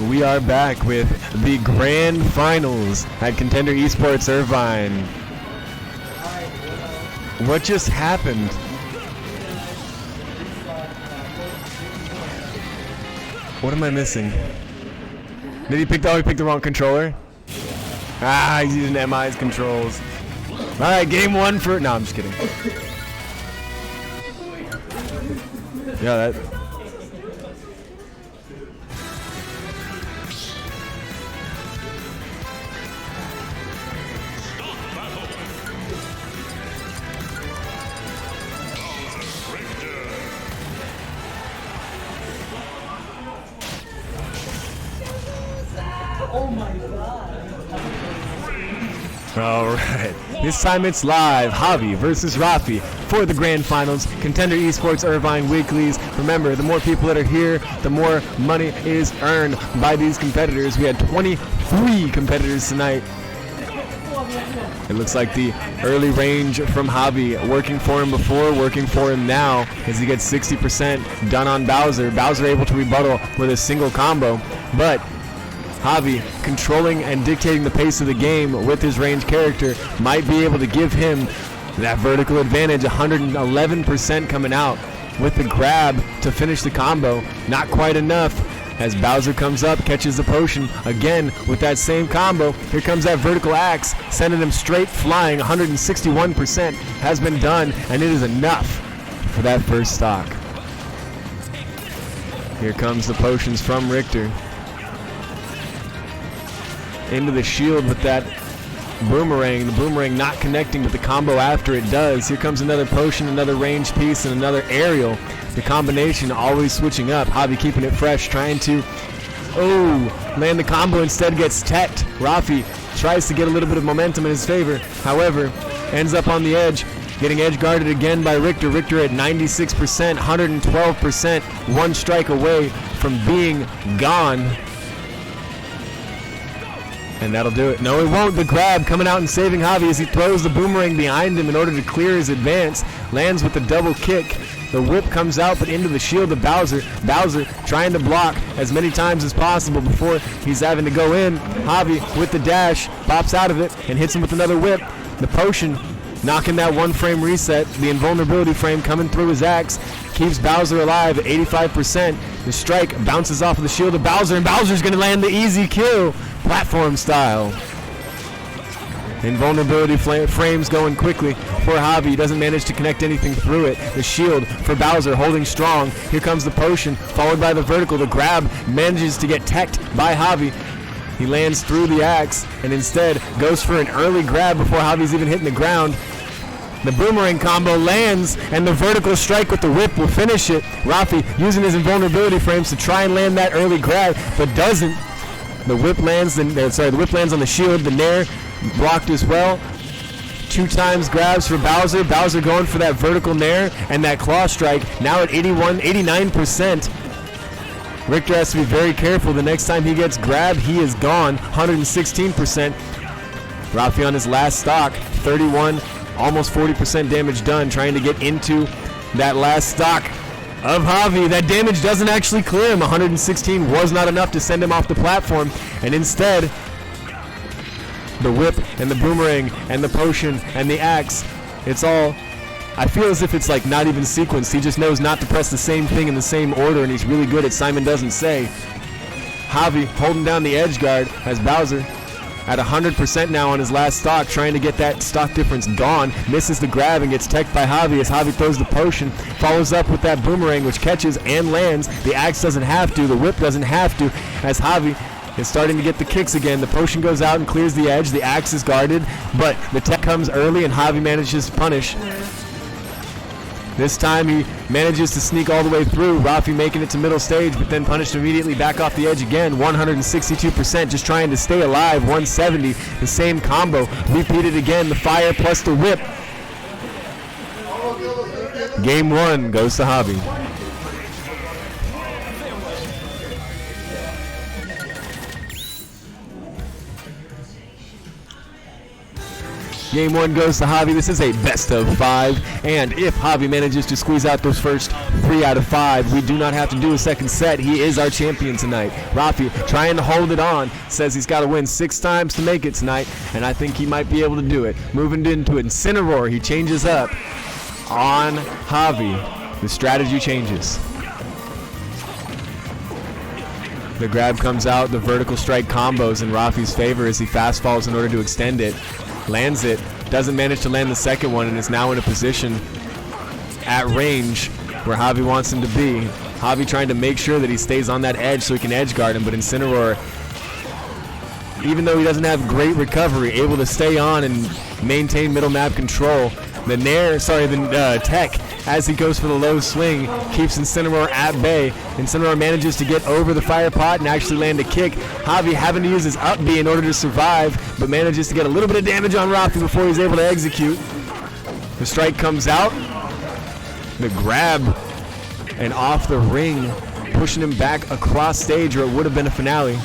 we are back with the grand finals at Contender eSports Irvine. What just happened? What am I missing? Did he pick the wrong controller? Ah, he's using MI's controls. All right, game one for... No, I'm just kidding. Yeah, that... All right, this time it's live. Javi versus Rafi for the grand finals. Contender eSports Irvine Weeklies. Remember, the more people that are here, the more money is earned by these competitors. We had 23 competitors tonight. It looks like the early range from Javi, working for him before, working for him now, as he gets 60% done on Bowser. Bowser able to rebuttal with a single combo, but Javi, controlling and dictating the pace of the game with his range character, might be able to give him that vertical advantage. 111% coming out with the grab to finish the combo. Not quite enough as Bowser comes up, catches the potion again with that same combo. Here comes that vertical axe, sending him straight flying. 161% has been done, and it is enough for that first stock. Here comes the potions from Richter. Into the shield with that boomerang. The boomerang not connecting, but the combo after it does. Here comes another potion, another range piece, and another aerial. The combination always switching up. Javi keeping it fresh, trying to land the combo, instead gets teched. Rafi tries to get a little bit of momentum in his favor. However, ends up on the edge, getting edge guarded again by Richter. Richter at 96%, 112%, one strike away from being gone. And that'll do it. No, it won't. The grab coming out and saving Javi as he throws the boomerang behind him in order to clear his advance. Lands with the double kick. The whip comes out, but into the shield of Bowser. Bowser trying to block as many times as possible before he's having to go in. Javi with the dash, pops out of it, and hits him with another whip. The potion knocking that 1-frame reset. The invulnerability frame coming through his axe keeps Bowser alive at 85%. The strike bounces off of the shield of Bowser, and Bowser's going to land the easy kill, platform style. Invulnerability frames going quickly for Javi. He doesn't manage to connect anything through it. The shield for Bowser holding strong. Here comes the potion, followed by the vertical. The grab manages to get teched by Javi. He lands through the axe and instead goes for an early grab before Javi's even hitting the ground. The boomerang combo lands, and the vertical strike with the whip will finish it. Rafi using his invulnerability frames to try and land that early grab, but doesn't. The whip lands. The whip lands on the shield. The nair blocked as well. 2 times grabs for Bowser. Bowser going for that vertical nair and that claw strike. Now at 89%. Richter has to be very careful. The next time he gets grabbed, he is gone. 116%. Rafi on his last stock. 31, almost 40% damage done, trying to get into that last stock of Javi. That damage doesn't actually clear him. 116 was not enough to send him off the platform, and instead the whip and the boomerang and the potion and the axe, it's all, I feel as if it's like not even sequenced. He just knows not to press the same thing in the same order, and he's really good at Simon Doesn't Say. Javi holding down the edge guard as Bowser at 100% now on his last stock, trying to get that stock difference gone. Misses the grab and gets teched by Javi as Javi throws the potion. Follows up with that boomerang, which catches and lands. The axe doesn't have to. The whip doesn't have to, as Javi is starting to get the kicks again. The potion goes out and clears the edge. The axe is guarded, but the tech comes early and Javi manages to punish. This time he manages to sneak all the way through. Rafi making it to middle stage, but then punished immediately back off the edge again. 162%, just trying to stay alive. 170, the same combo. Repeated again, the fire plus the whip. Game 1 goes to Javi. Game 1 goes to Javi. This is a best of 5, and if Javi manages to squeeze out those first 3 out of 5, we do not have to do a second set. He is our champion tonight. Rafi trying to hold it on, says he's got to win 6 times to make it tonight, and I think he might be able to do it. Moving into Incineroar, he changes up on Javi. The strategy changes. The grab comes out, the vertical strike combos in Rafi's favor as he fast falls in order to extend it. Lands it, doesn't manage to land the second one, and is now in a position at range where Javi wants him to be. Javi trying to make sure that he stays on that edge so he can edge guard him, but Incineroar, even though he doesn't have great recovery, able to stay on and maintain middle map control. The tech, as he goes for the low swing, keeps Incineroar at bay. Incineroar manages to get over the fire pot and actually land a kick. Javi having to use his up B in order to survive, but manages to get a little bit of damage on Rafi before he's able to execute. The strike comes out. The grab and off the ring, pushing him back across stage, or it would have been a finale.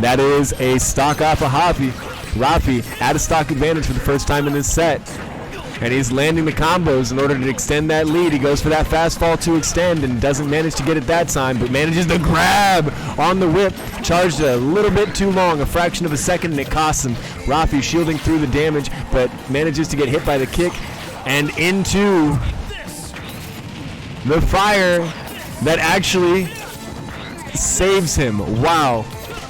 That is a stock off of Javi. Rafi at a stock advantage for the first time in this set. And he's landing the combos in order to extend that lead. He goes for that fast fall to extend and doesn't manage to get it that time, but manages to grab on the whip. Charged a little bit too long, a fraction of a second, and it costs him. Rafi shielding through the damage, but manages to get hit by the kick and into the fire that actually saves him. Wow.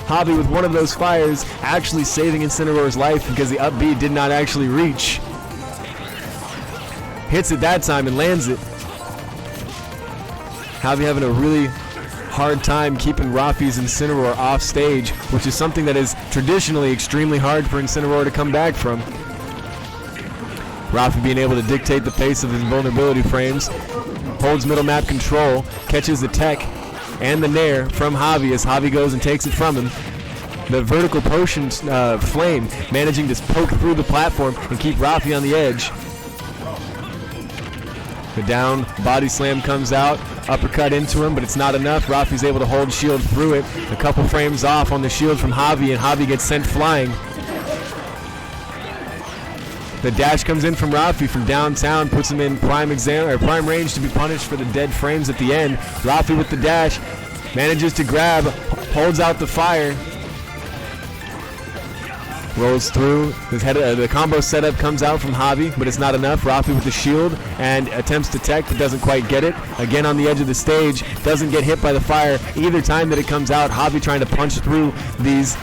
Javi with one of those fires actually saving Incineroar's life because the up B did not actually reach. Hits it that time and lands it. Javi having a really hard time keeping Rafi's Incineroar off stage, which is something that is traditionally extremely hard for Incineroar to come back from. Rafi being able to dictate the pace of his vulnerability frames, holds middle map control, catches the tech and the nair from Javi as Javi goes and takes it from him. The vertical potion flame managing to poke through the platform and keep Rafi on the edge. The down body slam comes out, uppercut into him, but it's not enough. Rafi's able to hold shield through it. A couple frames off on the shield from Javi, and Javi gets sent flying. The dash comes in from Rafi from downtown, puts him in prime range to be punished for the dead frames at the end. Rafi with the dash, manages to grab, holds out the fire. Rolls through. The combo setup comes out from Javi, but it's not enough. Rafi with the shield and attempts to tech, but doesn't quite get it. Again on the edge of the stage, doesn't get hit by the fire either time that it comes out. Javi trying to punch through these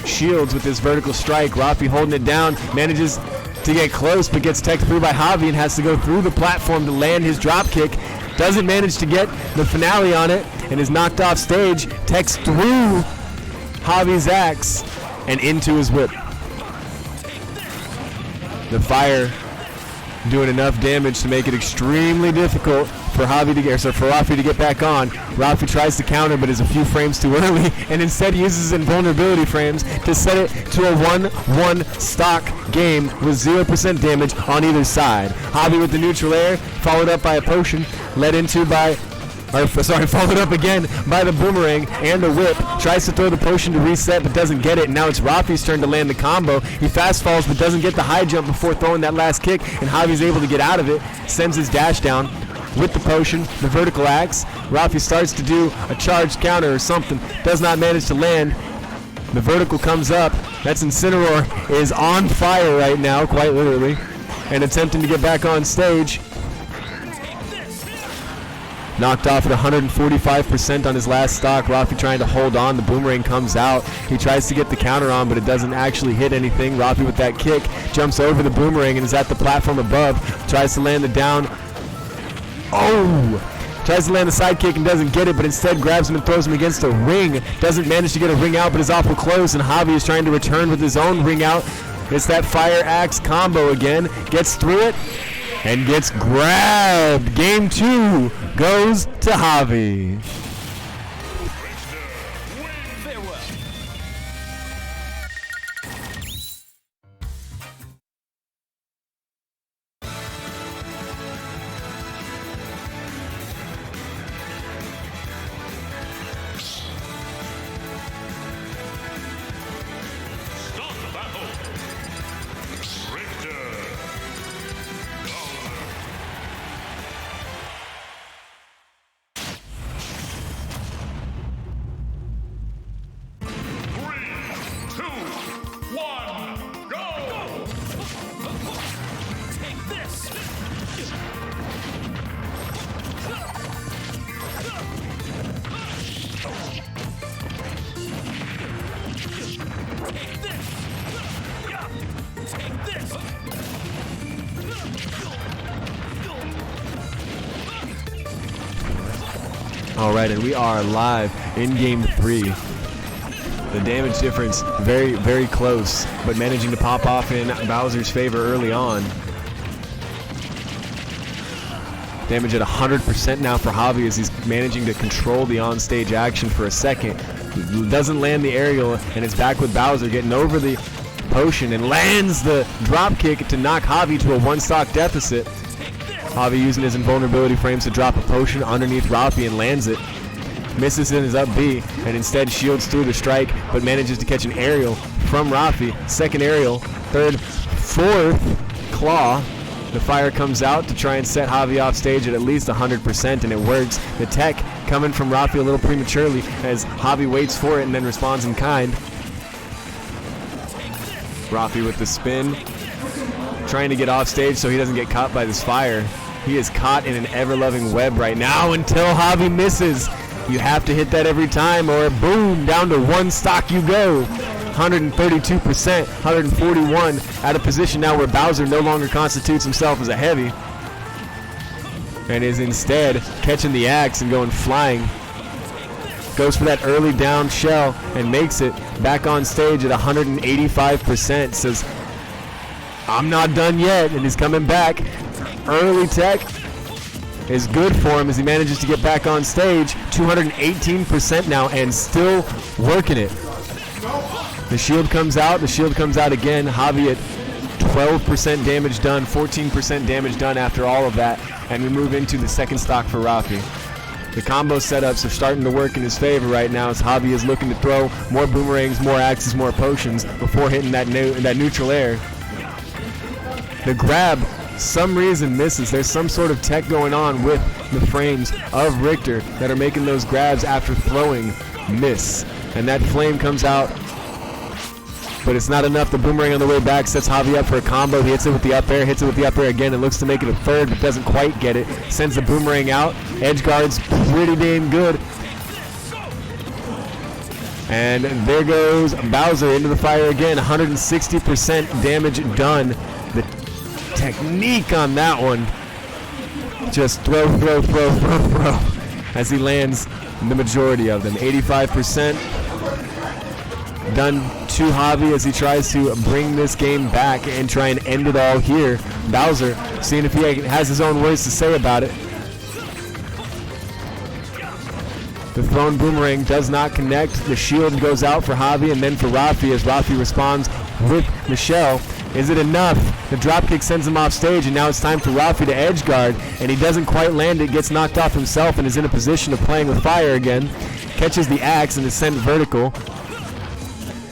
shields with this vertical strike. Rafi holding it down, manages to get close, but gets teched through by Javi and has to go through the platform to land his drop kick. Doesn't manage to get the finale on it and is knocked off stage. Techs through Javi's axe and into his whip. The fire doing enough damage to make it extremely difficult for Rafi to get back on. Rafi tries to counter, but is a few frames too early, and instead uses invulnerability frames to set it to a 1-1 stock game with 0% damage on either side. Javi with the neutral air, followed up by a potion, followed up again by the boomerang and the whip. Tries to throw the potion to reset, but doesn't get it. And now it's Rafi's turn to land the combo. He fast falls, but doesn't get the high jump before throwing that last kick, and Javi's able to get out of it. Sends his dash down with the potion, the vertical axe. Rafi starts to do a charged counter or something. Does not manage to land. The vertical comes up. That's Incineroar is on fire right now, quite literally, and attempting to get back on stage. Knocked off at 145% on his last stock. Rafi trying to hold on. The boomerang comes out. He tries to get the counter on, but it doesn't actually hit anything. Rafi with that kick jumps over the boomerang and is at the platform above. Tries to land the down. Tries to land the side kick and doesn't get it, but instead grabs him and throws him against a ring. Doesn't manage to get a ring out, but is awful close, and Javi is trying to return with his own ring out. It's that fire axe combo again. Gets through it and gets grabbed. Game 2 goes to Javi. All right, and we are live in Game 3. The damage difference very, very close, but managing to pop off in Bowser's favor early on. Damage at 100% now for Javi as he's managing to control the on-stage action for a second. Doesn't land the aerial, and it's back with Bowser getting over the potion and lands the drop kick to knock Javi to a one-stock deficit. Javi using his invulnerability frames to drop a potion underneath Rafi and lands it. Misses in his up B and instead shields through the strike, but manages to catch an aerial from Rafi. Second aerial, third, fourth claw. The fire comes out to try and set Javi off stage at least 100%, and it works. The tech coming from Rafi a little prematurely as Javi waits for it and then responds in kind. Rafi with the spin, trying to get off stage so he doesn't get caught by this fire. He is caught in an ever-loving web right now until Javi misses. You have to hit that every time or boom, down to one stock you go. 132%, 141, at a position now where Bowser no longer constitutes himself as a heavy and is instead catching the axe and going flying. Goes for that early down shell and makes it back on stage at 185%. Says, I'm not done yet, and he's coming back. Early tech is good for him as he manages to get back on stage. 218% now and still working it. The shield comes out. The shield comes out again. Javi at 12% damage done, 14% damage done after all of that. And we move into the second stock for Rafi. The combo setups are starting to work in his favor right now as Javi is looking to throw more boomerangs, more axes, more potions before hitting that neutral air. The grab, some reason misses. There's some sort of tech going on with the frames of Richter that are making those grabs after throwing miss. And that flame comes out, but it's not enough. The boomerang on the way back sets Javi up for a combo. He hits it with the up air, hits it with the up air again, and looks to make it a third, but doesn't quite get it. Sends the boomerang out. Edge guard's pretty damn good. And there goes Bowser into the fire again. 160% damage done. The technique on that one. Just throw, as he lands the majority of them. 85% done to Javi as he tries to bring this game back and try and end it all here. Bowser seeing if he has his own words to say about it. The thrown boomerang does not connect. The shield goes out for Javi and then for Rafi as Rafi responds with Michelle. Is it enough? The dropkick sends him off stage, and now it's time for Rafi to edge guard, and he doesn't quite land it, gets knocked off himself, and is in a position of playing with fire again. Catches the axe and is sent vertical.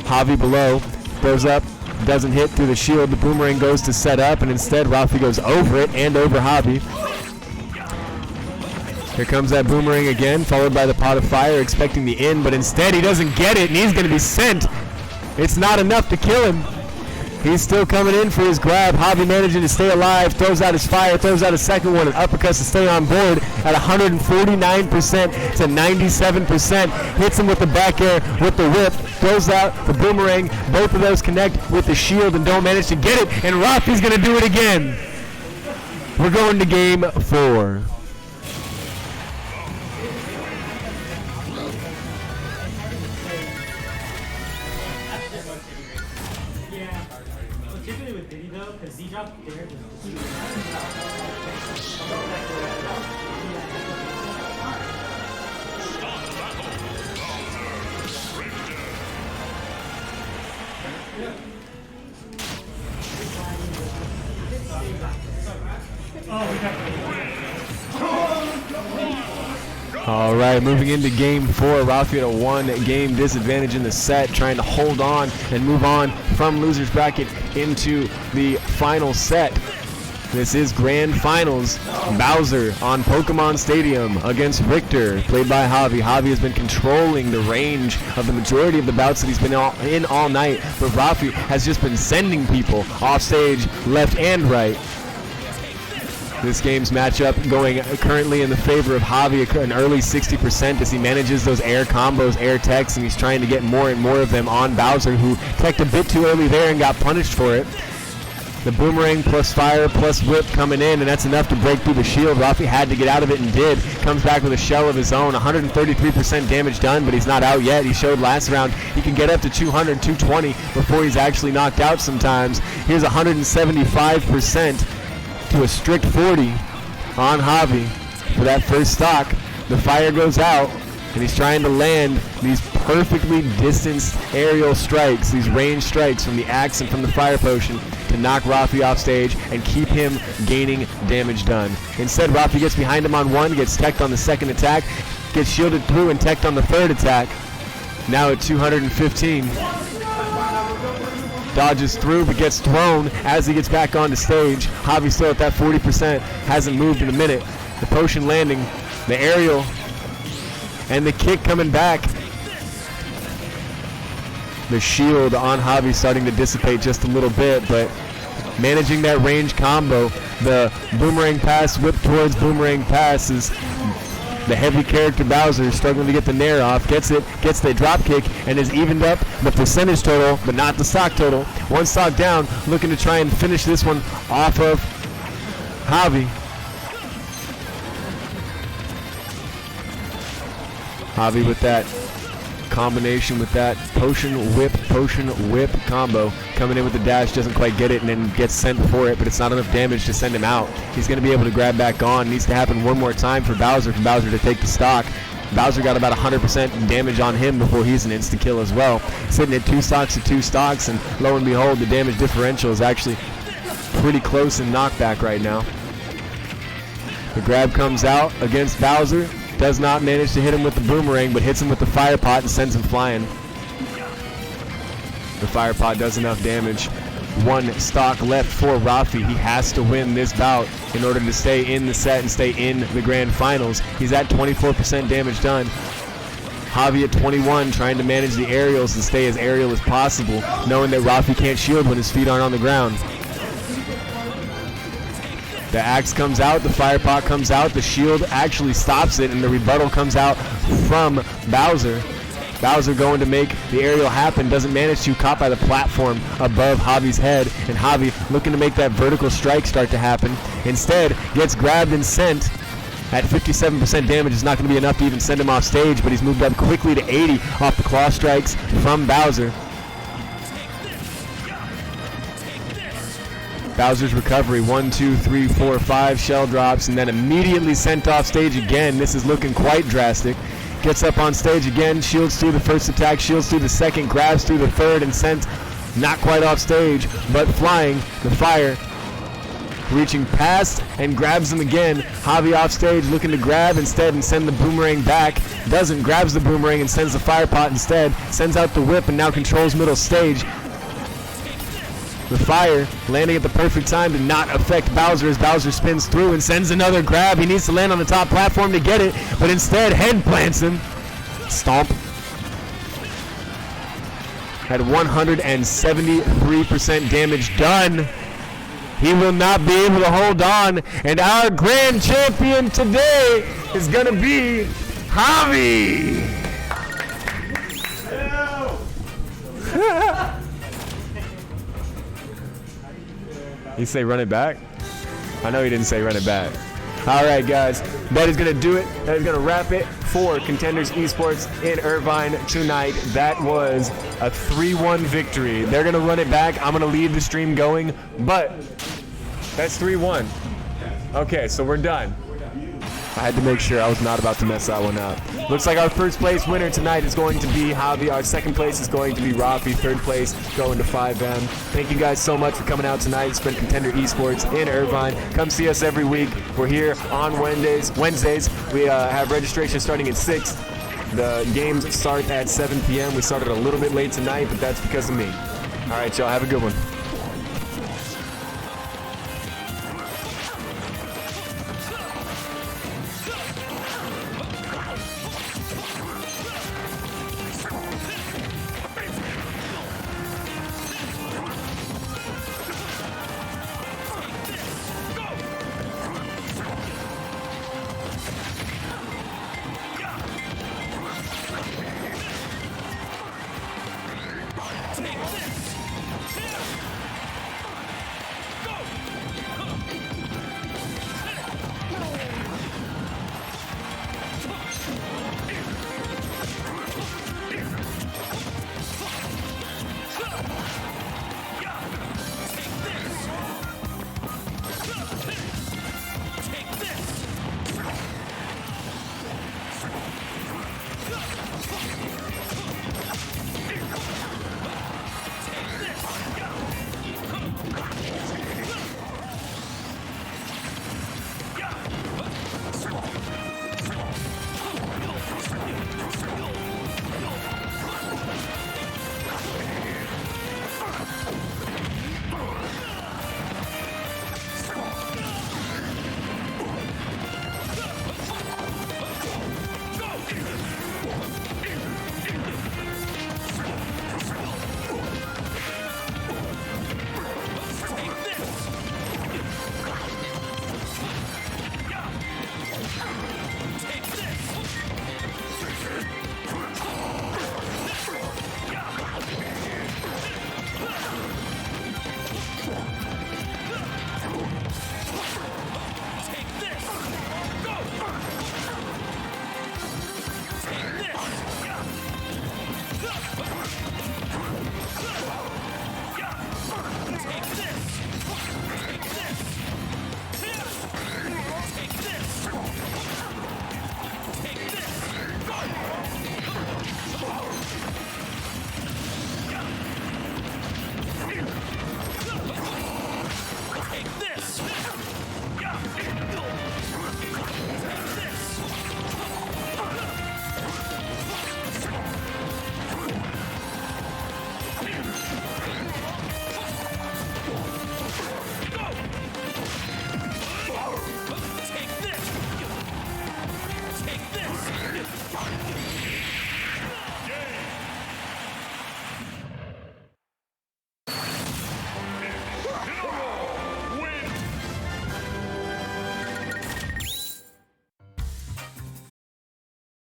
Javi below, throws up, doesn't hit through the shield. The boomerang goes to set up, and instead Rafi goes over it and over Javi. Here comes that boomerang again, followed by the pot of fire, expecting the in, but instead he doesn't get it, and he's going to be sent. It's not enough to kill him. He's still coming in for his grab. Javi managing to stay alive, throws out his fire, throws out a second one, and uppercuts to stay on board at 149% to 97%. Hits him with the back air with the whip, throws out the boomerang. Both of those connect with the shield and don't manage to get it, and Rafi's going to do it again. We're going to game 4. All right, moving into game 4. Rafi at a 1-game disadvantage in the set, trying to hold on and move on from loser's bracket into the final set. This is Grand Finals. Bowser on Pokemon Stadium against Richter, played by Javi. Javi has been controlling the range of the majority of the bouts that he's been in all night, but Rafi has just been sending people off stage left and right. This game's matchup going currently in the favor of Javi, an early 60% as he manages those air combos, air techs, and he's trying to get more and more of them on Bowser, who teched a bit too early there and got punished for it. The boomerang plus fire plus whip coming in, and that's enough to break through the shield. Rafi had to get out of it and did. Comes back with a shell of his own. 133% damage done, but he's not out yet. He showed last round he can get up to 200, 220 before he's actually knocked out sometimes. Here's 175%. To a strict 40 on Javi for that first stock. The fire goes out, and he's trying to land these perfectly distanced aerial strikes, these range strikes from the axe and from the fire potion to knock Rafi off stage and keep him gaining damage done. Instead, Rafi gets behind him on one, gets teched on the second attack, gets shielded through and teched on the third attack. Now at 215. Dodges through but gets thrown as he gets back onto stage. Javi still at that 40%, hasn't moved in a minute. The potion landing, the aerial, and the kick coming back. The shield on Javi starting to dissipate just a little bit, but managing that range combo. The boomerang pass, whip towards boomerang pass is the heavy character Bowser struggling to get the nair off, gets it, gets the drop kick, and has evened up the percentage total, but not the stock total. One stock down, looking to try and finish this one off of Javi. Javi with that combination with that potion whip combo, coming in with the dash, doesn't quite get it and then gets sent for it, but it's not enough damage to send him out. He's going to be able to grab back on. Needs to happen one more time for Bowser to take the stock. Bowser got about 100% damage on him before he's an insta kill as well. Sitting at 2 stocks to 2 stocks, and lo and behold, the damage differential is actually pretty close in knockback right now. The grab comes out against Bowser. Does not manage to hit him with the boomerang, but hits him with the fire pot and sends him flying. The fire pot does enough damage one stock left for Rafi. He has to win this bout in order to stay in the set and stay in the grand finals. He's at 24% damage done. Javi at 21, trying to manage the aerials and stay as aerial as possible, knowing that Rafi can't shield when his feet aren't on the ground. The axe comes out, the fire pot comes out, the shield actually stops it, and the rebuttal comes out from Bowser. Bowser going to make the aerial happen, doesn't manage to, caught by the platform above Javi's head, and Javi looking to make that vertical strike start to happen. Instead, gets grabbed and sent. At 57% damage, is not going to be enough to even send him off stage, but he's moved up quickly to 80 off the claw strikes from Bowser. Bowser's recovery, 1, 2, 3, 4, 5 shell drops, and then immediately sent off stage again. This is looking quite drastic. Gets up on stage again, shields through the first attack, shields through the second, grabs through the third, and sent not quite off stage, but flying. The fire reaching past and grabs him again. Javi off stage looking to grab instead and send the boomerang back. Doesn't, grabs the boomerang and sends the fire pot instead. Sends out the whip and now controls middle stage. The fire landing at the perfect time to not affect Bowser as Bowser spins through and sends another grab. He needs to land on the top platform to get it, but instead head plants him. Stomp. At 173% damage done. He will not be able to hold on, and our grand champion today is going to be Javi. He say run it back? I know he didn't say run it back. All right, guys, that is going to do it. That is going to wrap it for Contenders eSports in Irvine tonight. That was a 3-1 victory. They're going to run it back. I'm going to leave the stream going, but that's 3-1. Okay, so we're done. I had to make sure I was not about to mess that one up. Looks like our first place winner tonight is going to be Javi. Our second place is going to be Rafi. Third place going to 5M. Thank you guys so much for coming out tonight. It's been Contender eSports in Irvine. Come see us every week. We're here on Wednesdays. We have registration starting at 6. The games start at 7 p.m. We started a little bit late tonight, but that's because of me. All right, y'all, have a good one.